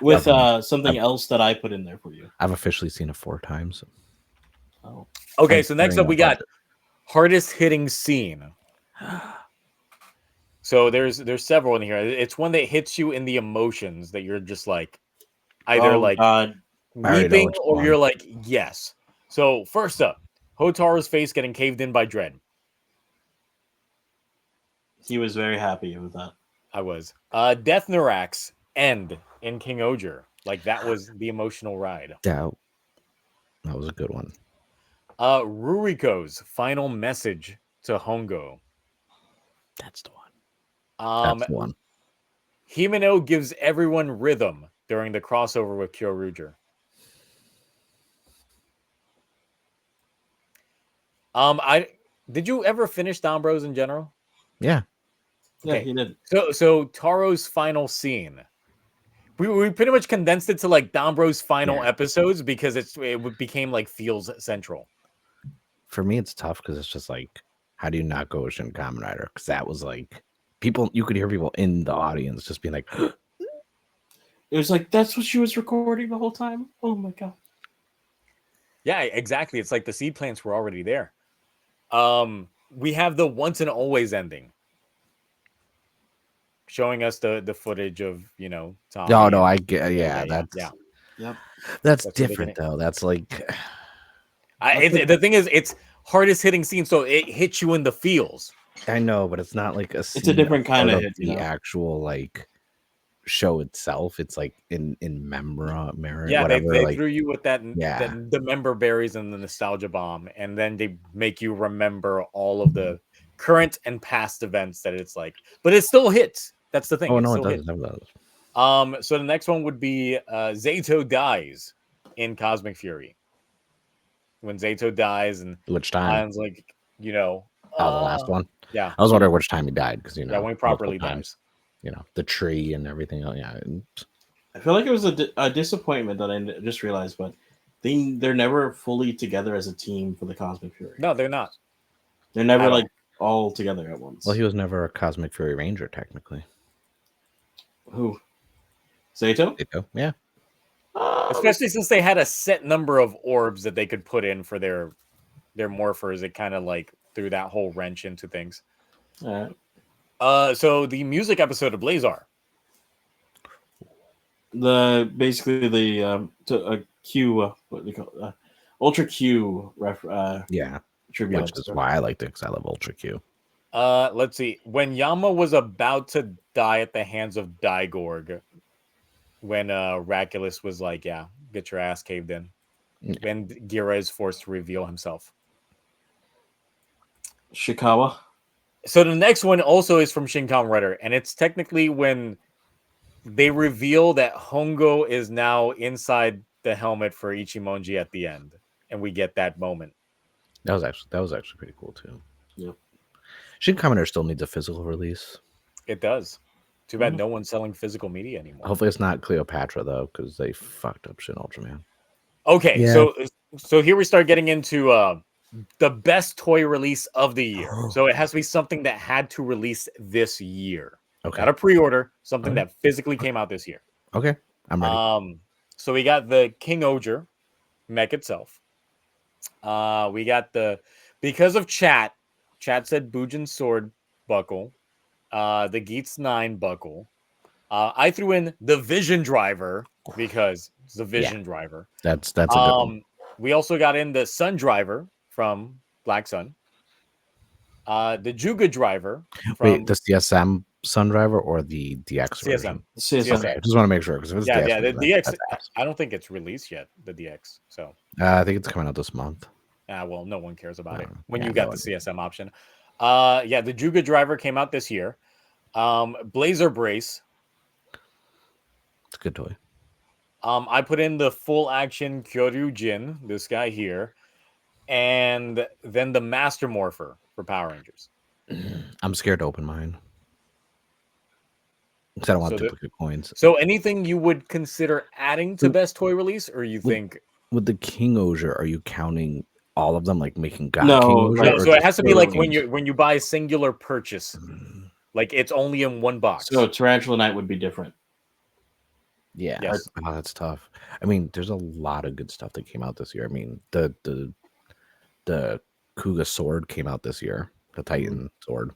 With something else that I put in there for you. I've officially seen it 4 times. Oh. Okay, so next up we got hardest hitting scene. So there's several in here. It's one that hits you in the emotions that you're just like either weeping or you're like yes. So first up, Hotaru's face getting caved in by Dread. He was very happy with that. I was. Death Narak's end in King-Ohger. Like that was the emotional ride. That was a good one. Ruriko's final message to Hongo. That's the one. That's the one. Himeno gives everyone rhythm during the crossover with Kyoruger. Did you ever finish Down Bros in general? Yeah. Yeah, Okay. he did. So Taro's final scene. We pretty much condensed it to like Down Bros final episodes because it became like feels central. For me, it's tough because it's just like, how do you not go with Shin Kamen Rider? Because that was like people. You could hear people in the audience just being like, It was like that's what she was recording the whole time. Oh my god. Yeah, exactly. It's like the seed plants were already there. We have the once and always ending, showing us the footage of Tommy. "Oh no, I get, yeah, that's different though. That's like, the thing is, it's hardest hitting scene, so it hits you in the feels. I know, but it's not like It's a different kind of hit, the actual like show itself. It's like in memory. Yeah, whatever, they like, threw you with the member berries and the nostalgia bomb, and then they make you remember all of the current and past events that it's like, but it still hits. That's the thing. Oh it no, still it does. hits. So the next one would be Zato dies in Cosmic Fury. When Zato dies and Which time? Lion's like, the last one. Yeah, I was wondering which time he died because when he properly dies. The tree and everything. Yeah. I feel like it was a disappointment that I just realized, but they're never fully together as a team for the Cosmic Fury. No, they're not. They're never like all together at once. Well, he was never a Cosmic Fury Ranger technically. Who? Zato? Zato, yeah. Especially since they had a set number of orbs that they could put in for their morphers, it kind of like threw that whole wrench into things. All right. So the music episode of Blazar. Basically the Q what do you call it? Ultra Q tribute, which is why I liked it because I love Ultra Q. Let's see. When Yama was about to die at the hands of Daigorg, when Racules was like, "Yeah, get your ass caved in," and Gira is forced to reveal himself. Shikawa. So the next one also is from Shin Kamen Rider, and it's technically when they reveal that Hongo is now inside the helmet for Ichimonji at the end, and we get that moment. That was actually pretty cool too. Yep. Shin Kamen Rider still needs a physical release. It does. Too bad no one's selling physical media anymore. Hopefully it's not Cleopatra though, because they fucked up Shin Ultraman. Okay, so here we start getting into the best toy release of the year. So it has to be something that had to release this year. Okay. Not a pre-order, something that physically came out this year. Okay, I'm ready. So we got the King-Ohger mech itself. We got because of chat said Bujin's sword buckle, the Geats 9 buckle. I threw in the Vision Driver because it's the Vision Driver. That's a good one. We also got in the Sun Driver from Black Sun. The Juga Driver from Wait, the CSM Sun Driver or the DX version? CSM. Okay, I just want to make sure because if it's the DX. I don't think it's released yet. The DX. So I think it's coming out this month. Well, no one cares about it when you got the CSM option. The Juga Driver came out this year. Blazer Brace. It's a good toy. I put in the full action Kyoryu Jin, this guy here, and then the Master Morpher for Power Rangers. I'm scared to open mine because I don't want duplicate coins. So anything you would consider adding to best toy release, or you think with the King-Ohger, are you counting all of them, like making God No, so it has to be like when you buy a singular purchase, like it's only in one box. So Tarantula Knight would be different. Yeah, yes. Oh, that's tough. I mean, there's a lot of good stuff that came out this year. I mean, the Kuga sword came out this year, the Titan sword.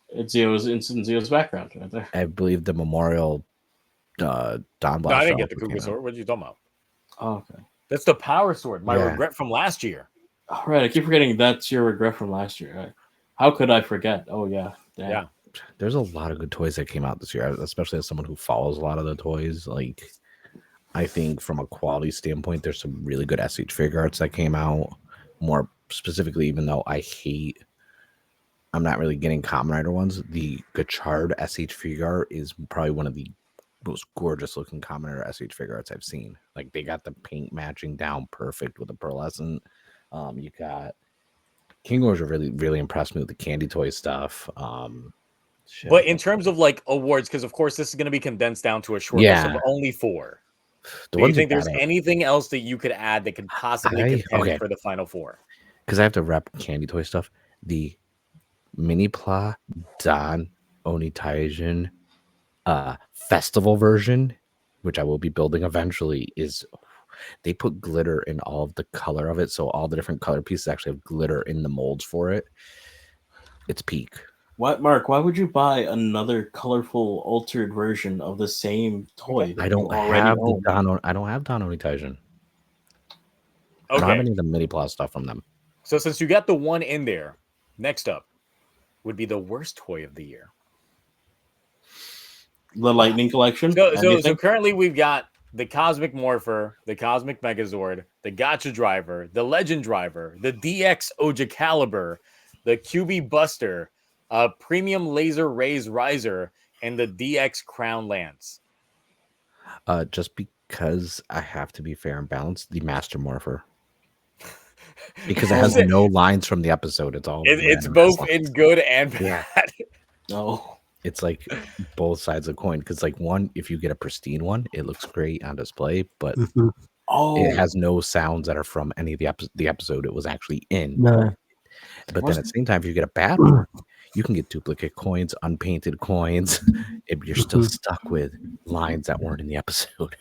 It's in Zio's background right there. I believe the Memorial Don Blast. No, I didn't get the Kuga sword. What are you talking about? Oh, okay. That's the Power Sword. My regret from last year. All right, I keep forgetting that's your regret from last year. Right? How could I forget? Oh yeah, damn. Yeah. There's a lot of good toys that came out this year, especially as someone who follows a lot of the toys. Like, I think from a quality standpoint, there's some really good SH figure arts that came out. More specifically, even though I'm not really getting Kamen Rider ones, the Gotchard SH figure art is probably one of the most gorgeous looking Kamen Rider SH figure arts I've seen. Like, they got the paint matching down perfect with the pearlescent. You got King-Ohger really impressed me with the candy toy stuff. But in terms of like awards, because of course this is going to be condensed down to a short list of only 4. Do you think there's anything else that you could add that could possibly contend for the final 4? Because I have to rep candy toy stuff. The Mini Pla Dan Onitaijin festival version, which I will be building eventually, is they put glitter in all of the color of it, so all the different color pieces actually have glitter in the molds for it. It's peak. What, Mark? Why would you buy another colorful, altered version of the same toy? I don't have I don't have Dan Onitaijin. I don't have any of the Mini Pla stuff from them. So since you got the one in there, next up would be the worst toy of the year. The Lightning Collection. So currently we've got the Cosmic Morpher, the Cosmic Megazord, the Gotcha Driver, the Legend Driver, the DX Ojacaliber, the QB Buster, Premium Laser Raise Riser, and the DX Crown Lance. Just because I have to be fair and balanced, the Master Morpher. Because it has no lines from the episode. It's both in good and bad. No. It's like both sides of the coin. Because like one, if you get a pristine one, it looks great on display, but it has no sounds that are from any of the episode it was actually in. No. But then at the same time, if you get a bad one, you can get duplicate coins, unpainted coins. You're still stuck with lines that weren't in the episode.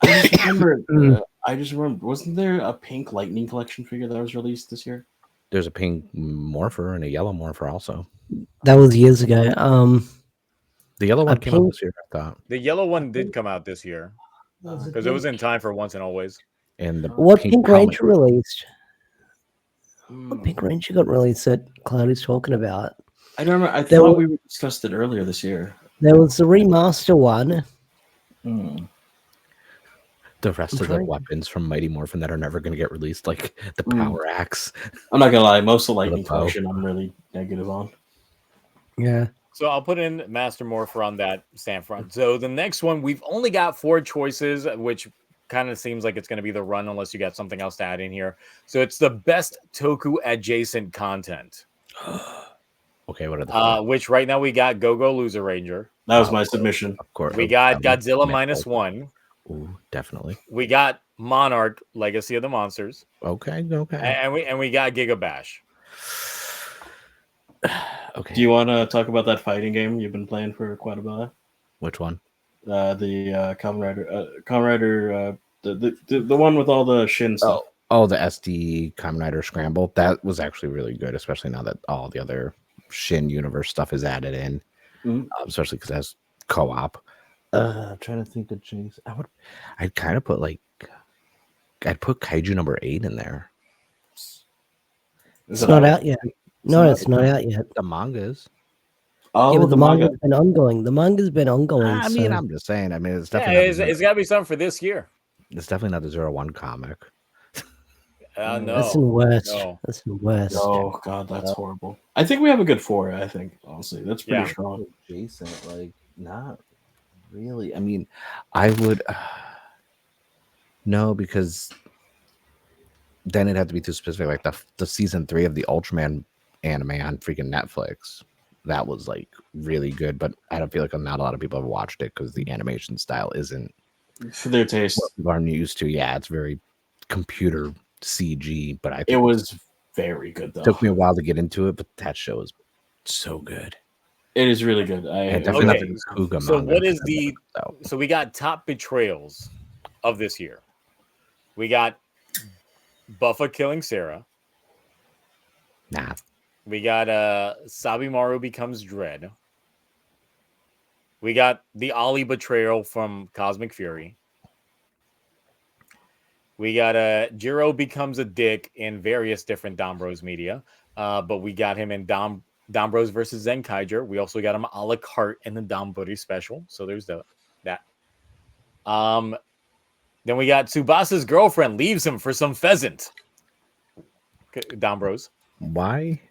I just remember, wasn't there a pink Lightning Collection figure that was released this year? There's a pink Morpher and a yellow Morpher also. That was years ago. The yellow one came out this year, I thought. The yellow one did come out this year because it was in time for Once and Always. And what Pink Ranger released? What Pink Ranger got released that Cloudy's talking about? I don't remember. I thought we discussed it earlier this year. There was the remaster one. The rest of the weapons from Mighty Morphin that are never going to get released, like the Power Axe. I'm not going to lie. Most of Lightning Collection I'm really negative on. Yeah. So I'll put in Master Morpher on that stand front. So the next one, we've only got 4 choices, which kind of seems like it's going to be the run unless you got something else to add in here. So it's the best Toku-adjacent content. Okay, what are the which right now we got Go-Go Loser Ranger. That was my submission. Of course. We got Godzilla -1. Ooh, definitely. We got Monarch Legacy of the Monsters. Okay. And we got Giga Bash. Okay. Do you want to talk about that fighting game you've been playing for quite a while? Which one? The Kamen Rider, the one with all the Shin stuff. Oh, the SD Kamen Rider Scramble. That was actually really good, especially now that all the other Shin universe stuff is added in, especially because it has co-op. I'm trying to think of Jinx. I'd kind of put I'd put Kaiju number 8 in there. It's not out yet. No, it's not out yet. The manga is. Oh, yeah, but the manga's been ongoing. The manga's been ongoing. I mean, I'm just saying. I mean, it's definitely. It's got to be something for this year. It's definitely not the 01 comic. No, that's the worst. No. That's the worst. Oh God, that's horrible. I think we have a good 4. I think honestly, that's pretty strong. Adjacent, not really. I mean, I would no, because then it'd have to be too specific. Like the season 3 of the Ultraman anime on freaking Netflix, that was really good. But I don't feel like not a lot of people have watched it because the animation style isn't for their taste. What people aren't used to. Yeah, it's very computer CG, but I think it was very good though. It took me a while to get into it, but that show is so good. It is really good. So what is so we got top betrayals of this year. We got Buffa killing Sarah. Nah. We got Sabimaru becomes Dread. We got the Ollie betrayal from Cosmic Fury. We got Jiro becomes a dick in various different Dombros media. But we got him in Dombros versus Zenkaiger. We also got him a la carte in the Domburi special. So there's that. Then we got Tsubasa's girlfriend leaves him for some pheasant. Dombros. Why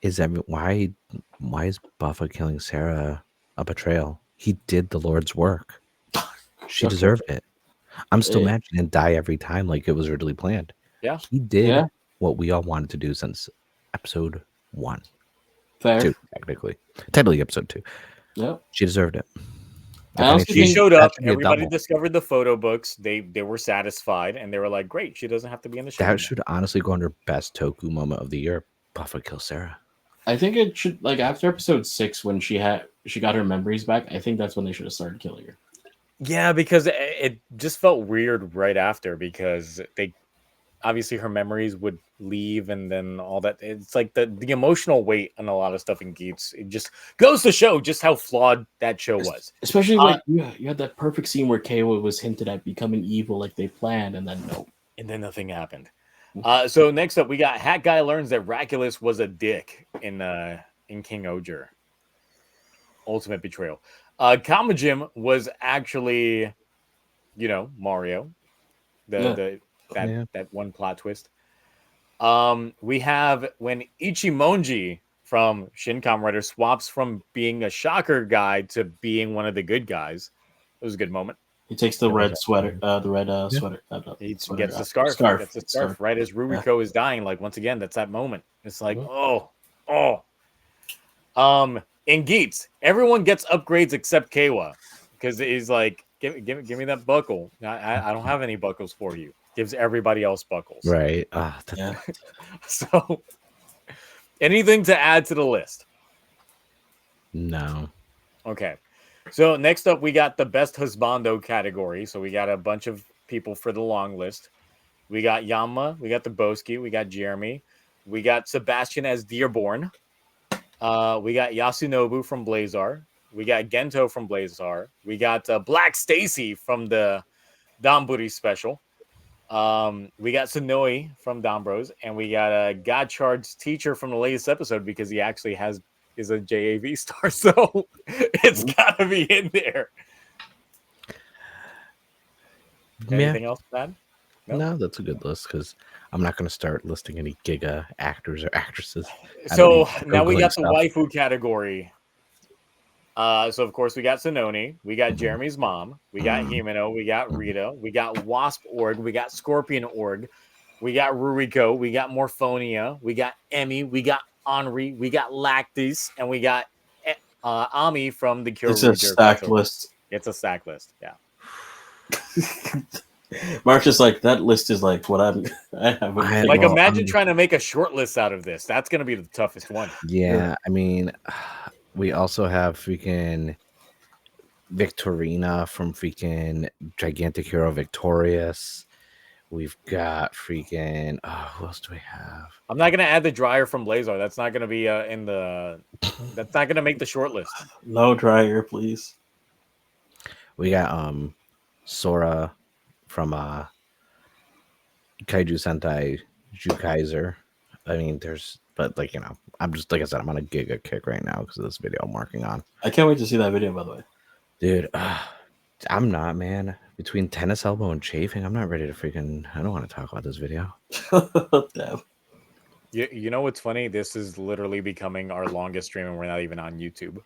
is Buffa killing Sarah a betrayal? He did the Lord's work. She deserved it. I'm still mad she didn't die every time like it was originally planned. Yeah. He did what we all wanted to do since episode 1. Fair. 2, technically episode 2. Yep. She deserved it. I also She think showed that up. should be a Everybody double. discovered the photo books. They were satisfied, and they were like, "Great, she doesn't have to be in the show." That should honestly go under best Toku moment of the year. Buffa kill Sarah. I think it should, like, after episode 6 when she got her memories back. I think that's when they should have started killing her. Yeah, because it just felt weird right after, because they obviously her memories would leave, and then all that. It's like the emotional weight on a lot of stuff in Geats. It just goes to show just how flawed that show was. Especially like you had that perfect scene where Keiwa was hinted at becoming evil like they planned, and then no. And then nothing happened. So next up, we got Hat Guy learns that Racules was a dick in King-Ohger. Ultimate betrayal. Kamajim was actually, Mario. That one plot twist. We have when Ichimonji from Shin Kamen Rider swaps from being a shocker guy to being one of the good guys. It was a good moment. He takes the red sweater, sweater. He gets the scarf. Gets the scarf right as Ruriko is dying. Like, once again, that's that moment. It's like, in Geats, everyone gets upgrades except Keiwa, because he's like, give me that buckle. I don't have any buckles for you. Gives everybody else buckles. Right. So, anything to add to the list? No. Okay. So next up, we got the best husbando category. So we got a bunch of people for the long list. We got Yama, we got the Boski, we got Jeremy, we got Sebastian as Dearborn. We got Yasunobu from Blazar. We got Gento from Blazar. We got Black Stacy from the Donburi special. We got Sonoe from Dombros, and we got Gotchard's teacher from the latest episode, because he actually is a JAV star, so it's gotta be in there. Anything else, man? No, that's a good list, because I'm not going to start listing any Giga actors or actresses. So now we got the waifu category. So of course we got Sononi, we got Jeremy's mom, we got Himeno, we got Rita, we got Wasp Org, we got Scorpion Org, we got Ruriko, we got Morphonia, we got Emmy, we got Henri, we got Lactis, and we got Ami from the Cure. It's a stacked list. It's a stacked list, yeah. Mark's just like, that list is like what I have. Like, imagine trying to make a short list out of this. That's going to be the toughest one. Yeah, I mean, we also have freaking Victorina from freaking Gigantic Hero Victorious. We've got freaking who else do we have? I'm not gonna add the dryer from Blazar. That's not gonna be in the. That's not gonna make the short list. No dryer, please. We got Sora from Kaiju Sentai Jukaiser. I mean, but like, I'm just, like I said, I'm on a Giga kick right now because of this video I'm working on. I can't wait to see that video, by the way. Dude, I'm not, man. Between tennis elbow and chafing, I'm not ready to freaking. I don't want to talk about this video. Damn. You know what's funny? This is literally becoming our longest stream, and we're not even on YouTube.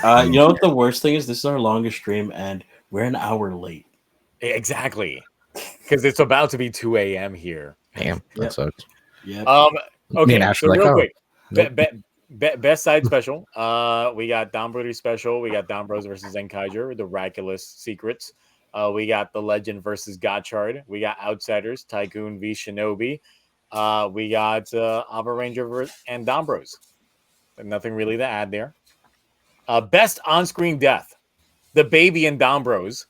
You know what the worst thing is? This is our longest stream, and we're an hour late. Exactly, because it's about to be 2 a.m. here. Damn, that sucks. Yeah. Okay, so real quick, best side special. We got Donbruder special. We got Donbros versus Zenkaiger, the Racules secrets. We got the Legend versus Gotchard. We got Outsiders, Tycoon v Shinobi. We got Ava Ranger and Donbros. Nothing really to add there. Best on-screen death: the baby and Donbros.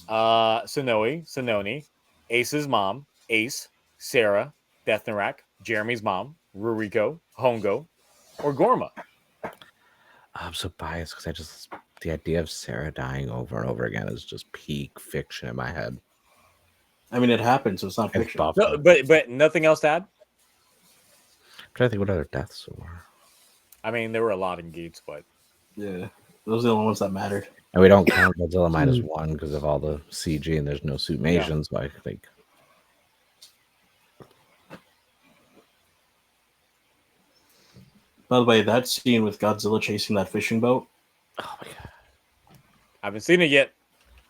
Sononi, Ace's mom, Ace, Sarah, Death Narak, Jeremy's mom, Ruriko, Hongo, or Gorma. I'm so biased because the idea of Sarah dying over and over again is just peak fiction in my head. I mean, it happened, so it's not fiction. No, but nothing else to add? I'm trying to think what other deaths were. I mean, there were a lot in Geats, but yeah, those are the only ones that mattered. And we don't count Godzilla -1 because of all the CG and there's no suitmation, so I think. By the way, that scene with Godzilla chasing that fishing boat. Oh my god! I haven't seen it yet.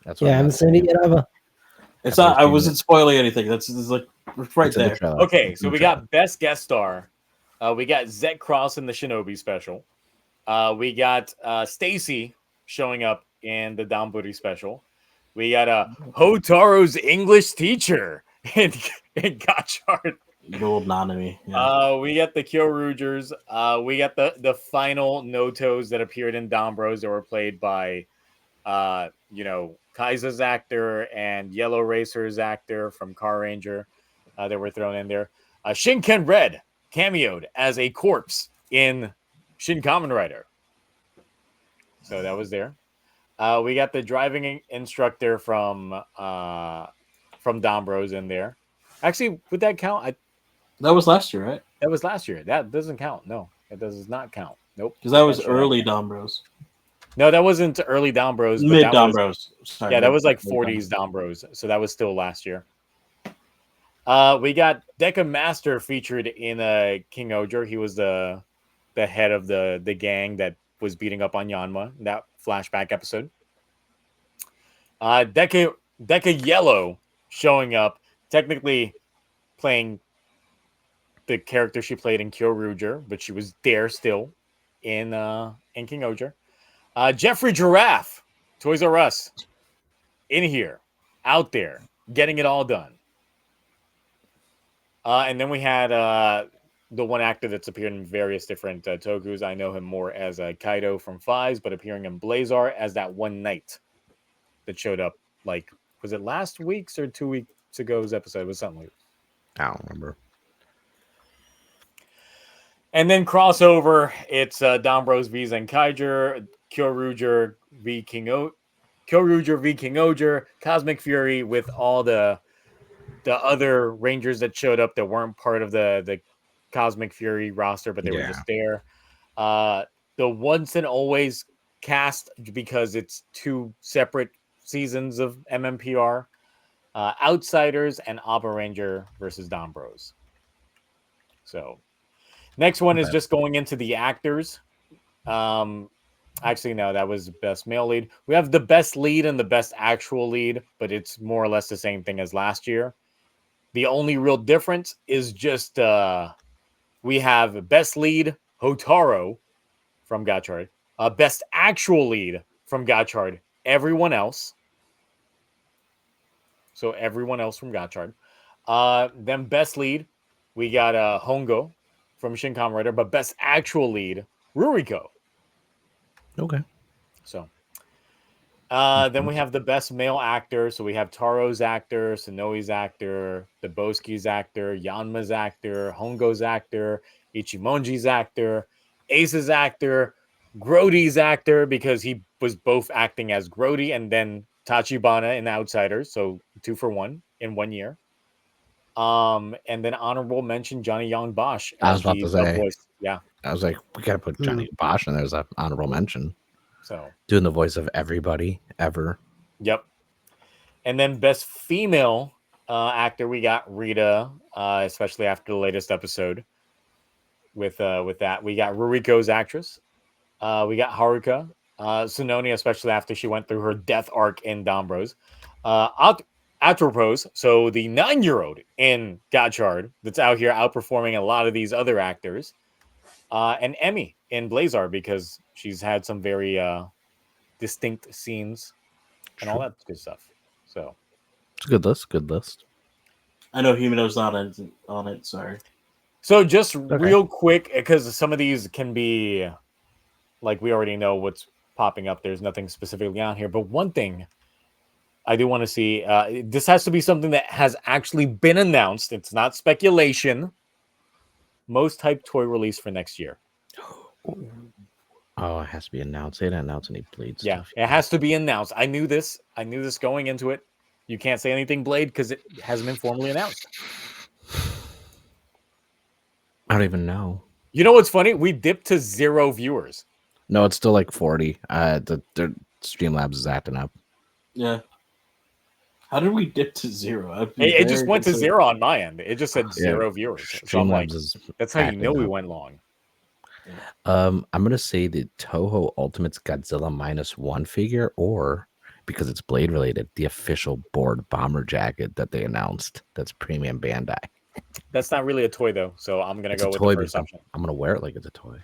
That's I haven't seen it yet either. It's not. I wasn't spoiling anything. That's like right there. Okay, so we got best guest star. We got Zet Cross in the Shinobi special. We got Stacy showing up in the Downbooty special. We got Hotaro's English teacher in Gotchard. The old Nanami. Yeah. We got the Kyorugers. We got the final Notos that appeared in Dombros that were played by Kaisa's actor and Yellow Racer's actor from Car Ranger that were thrown in there. Shinken Red cameoed as a corpse in Shin Kamen Rider. So that was there. We got the driving instructor from Dombros in there. Actually, would that count? That was last year, right? That was last year. That doesn't count. No, it does not count. Nope. Because that was early Dombros. No, that wasn't early Dombros. Mid Dombros. Yeah, that was like 40s Dombros. So that was still last year. We got Deca Master featured in King-Ohger. He was the head of the gang that was beating up on Yanma in that flashback episode. Deca Yellow showing up, technically playing the character she played in Kyoruger, but she was there still in King-Ohger. Jeffrey Giraffe, Toys R Us, in here, out there, getting it all done. And then we had the one actor that's appeared in various different Tokus. I know him more as Kaido from Fives, but appearing in Blazar as that one knight that showed up, like, was it last week's or 2 weeks ago's episode? It was something like that. I don't remember. And then crossover, it's Dombros v Zenkaiger, Kyoruger v King-Ohger, Cosmic Fury with all the other Rangers that showed up that weren't part of the Cosmic Fury roster, but they were just there. The Once and Always cast, because it's 2 separate seasons of MMPR. Outsiders and Abba Ranger versus Dombros. So next one is just going into the actors. Actually, no, that was best male lead. We have the best lead and the best actual lead, but it's more or less the same thing as last year. The only real difference is just we have best lead Hotaro from Gotchard, best actual lead from Gotchard, everyone else. So everyone else from Gotchard. Then best lead, we got Hongo from Shin Kamen Rider, but best actual lead, Ruriko. Okay. So then we have the best male actor. So we have Taro's actor, Sonoi's actor, Daboski's actor, Yanma's actor, Hongo's actor, Ichimonji's actor, Ace's actor, Grody's actor, because he was both acting as Grody and then Tachibana in Outsiders. So 2 for 1 in 1 year. And then honorable mention Johnny Young Bosch. I was about to say, voice. Yeah. I was like, we gotta put Johnny Bosch in there as an honorable mention. So doing the voice of everybody ever. Yep. And then best female actor, we got Rita, especially after the latest episode. With that, we got Ruriko's actress. We got Haruka, Tsunoni, especially after she went through her death arc in Dombros. Atropos, so the 9-year-old in Gotchard that's out here outperforming a lot of these other actors. And Emmy in Blazar, because she's had some very distinct scenes and all that good stuff. So it's a good list. Good list. I know Himeno's not on it. Sorry. So just real quick, because some of these can be like we already know what's popping up. There's nothing specifically on here, but one thing I do want to see. This has to be something that has actually been announced. It's not speculation. Most hyped toy release for next year. Oh, it has to be announced. They didn't announce any Blade stuff. It has to be announced. I knew this. I knew this going into it. You can't say anything Blade because it hasn't been formally announced. I don't even know. You know what's funny? We dipped to 0 viewers. No, it's still like 40. The Streamlabs is acting up. Yeah. How did we dip to 0? It just went to 0 on my end. It just said 0 viewers. So I'm like, that's how you know we went long. I'm gonna say the Toho Ultimates Godzilla -1 figure, or because it's Blade related, the official board bomber jacket that they announced. That's premium Bandai. That's not really a toy though, so I'm gonna It's go a with toy, the first but option. I'm gonna wear it like it's a toy.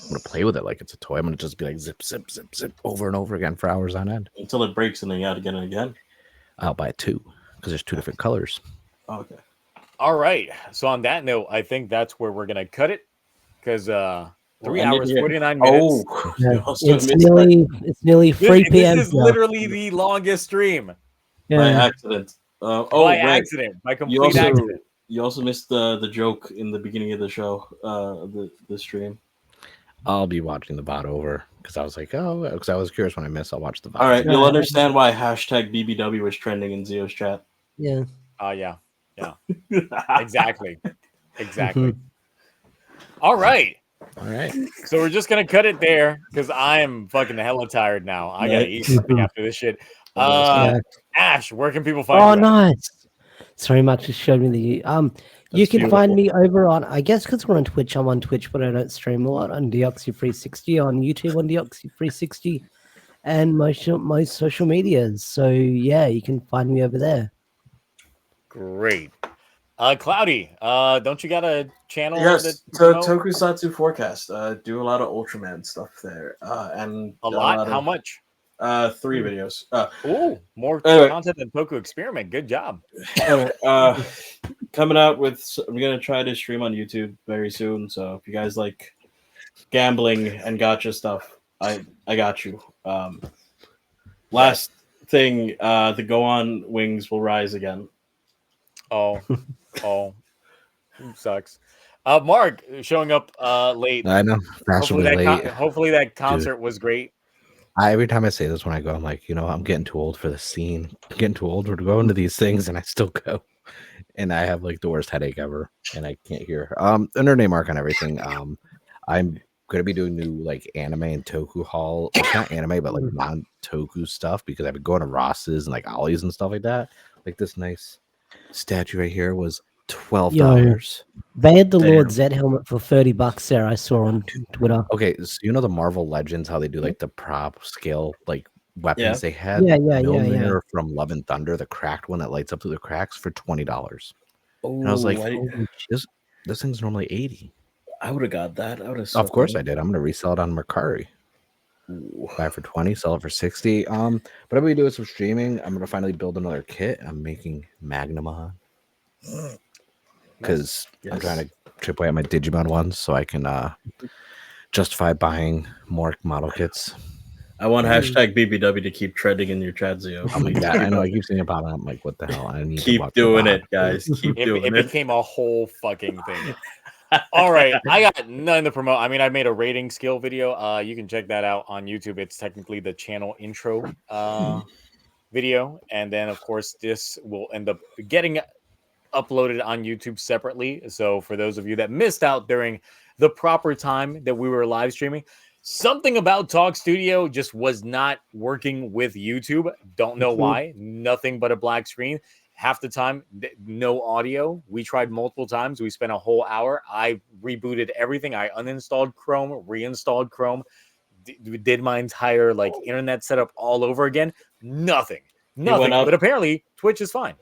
I'm gonna play with it like it's a toy. I'm gonna just be like zip, zip, zip, zip over and over again for hours on end until it breaks, and then you got again and again. I'll buy 2 because there's 2 different colors. Oh, okay. All right. So on that note, I think that's where we're gonna cut it because 3 hours 49 minutes. Oh, Yeah. It's nearly 3 p.m. This is literally the longest stream. By Yeah. accident. By right. accident. By complete accident. You also missed the joke in the beginning of the show, the stream. I'll be watching the VOD over because I was like, because I was curious when I missed. I'll watch the VOD. All right, you'll understand why hashtag BBW was trending in Zio's chat. Yeah. Yeah. Exactly. All right. So we're just gonna cut it there because I'm fucking hella tired now. I gotta eat something after this shit. Ash, where can people find you? Oh, nice. Sorry, Max just showed me the you can find me over on, I guess because we're on Twitch, I'm on Twitch, but I don't stream a lot, on Deoxy360, on YouTube on Deoxy360, and my social medias. So yeah, you can find me over there. Great. Cloudy, don't you got a channel? Yes, Tokusatsu Forecast. Do a lot of Ultraman stuff there. And a lot? How much? 3 videos. More content than Toku Experiment. Good job. Coming out with, I'm gonna try to stream on YouTube very soon. So if you guys like gambling and gotcha stuff, I got you. Last thing, the Go On Wings will rise again. Oh, sucks. Mark showing up late. I know. Hopefully that concert was great. Every time I say this when I go, I'm like, I'm getting too old for the scene. I'm getting too old to go into these things, and I still go. And I have like the worst headache ever, and I can't hear. Under name Mark on everything. I'm gonna be doing new like anime and Toku haul. It's not anime, but like non-Toku stuff because I've been going to Ross's and like Ollie's and stuff like that. Like this nice statue right here was $12. They had the Lord Zed helmet for $30 there. I saw on Twitter. Okay, so the Marvel Legends, how they do like the prop scale like weapons they had. Yeah. From Love and Thunder, the cracked one that lights up through the cracks for $20. And I was like, this thing's normally $80. I would have got that. Of course I did. I'm gonna resell it on Mercari. Buy it for $20, sell it for $60. But I'm gonna do some streaming. I'm gonna finally build another kit. I'm making Magnamon because I'm trying to chip away at my Digimon ones so I can justify buying more model kits. I want hashtag BBW to keep trending in your chat, Zio. Oh my god, I know. I keep seeing it popping up. I'm like, what the hell? I need keep to doing it, guys. Keep doing it. It became a whole fucking thing. All right, I got nothing to promote. I mean, I made a rating skill video. You can check that out on YouTube. It's technically the channel intro video, and then of course this will end up getting uploaded on YouTube separately. So for those of you that missed out during the proper time that we were live streaming, something about Talk Studio just was not working with YouTube. Don't know why. Nothing but a black screen. Half the time, no audio. We tried multiple times. We spent a whole hour. I rebooted everything. I uninstalled Chrome, reinstalled Chrome, did my entire like internet setup all over again. Nothing. But apparently, Twitch is fine.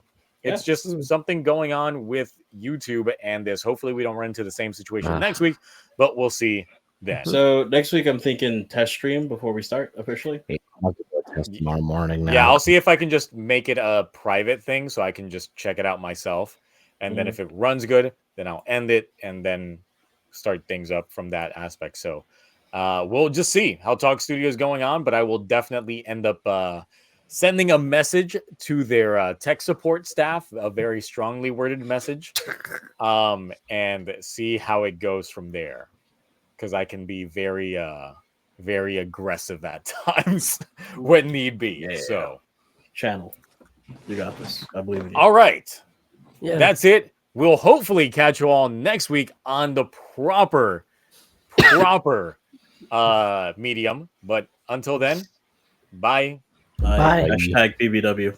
It's just something going on with YouTube and this. Hopefully, we don't run into the same situation next week, but we'll see then. So next week, I'm thinking test stream before we start officially. I'll do a test tomorrow morning. Now. Yeah, I'll see if I can just make it a private thing so I can just check it out myself. And then if it runs good, then I'll end it and then start things up from that aspect. So we'll just see how Talk Studio is going on, but I will definitely end up sending a message to their tech support staff, a very strongly worded message, and see how it goes from there. Because I can be very, very aggressive at times when need be. Yeah. So, channel, you got this. I believe in you. All right, that's it. We'll hopefully catch you all next week on the proper medium. But until then, bye. Hashtag BBW.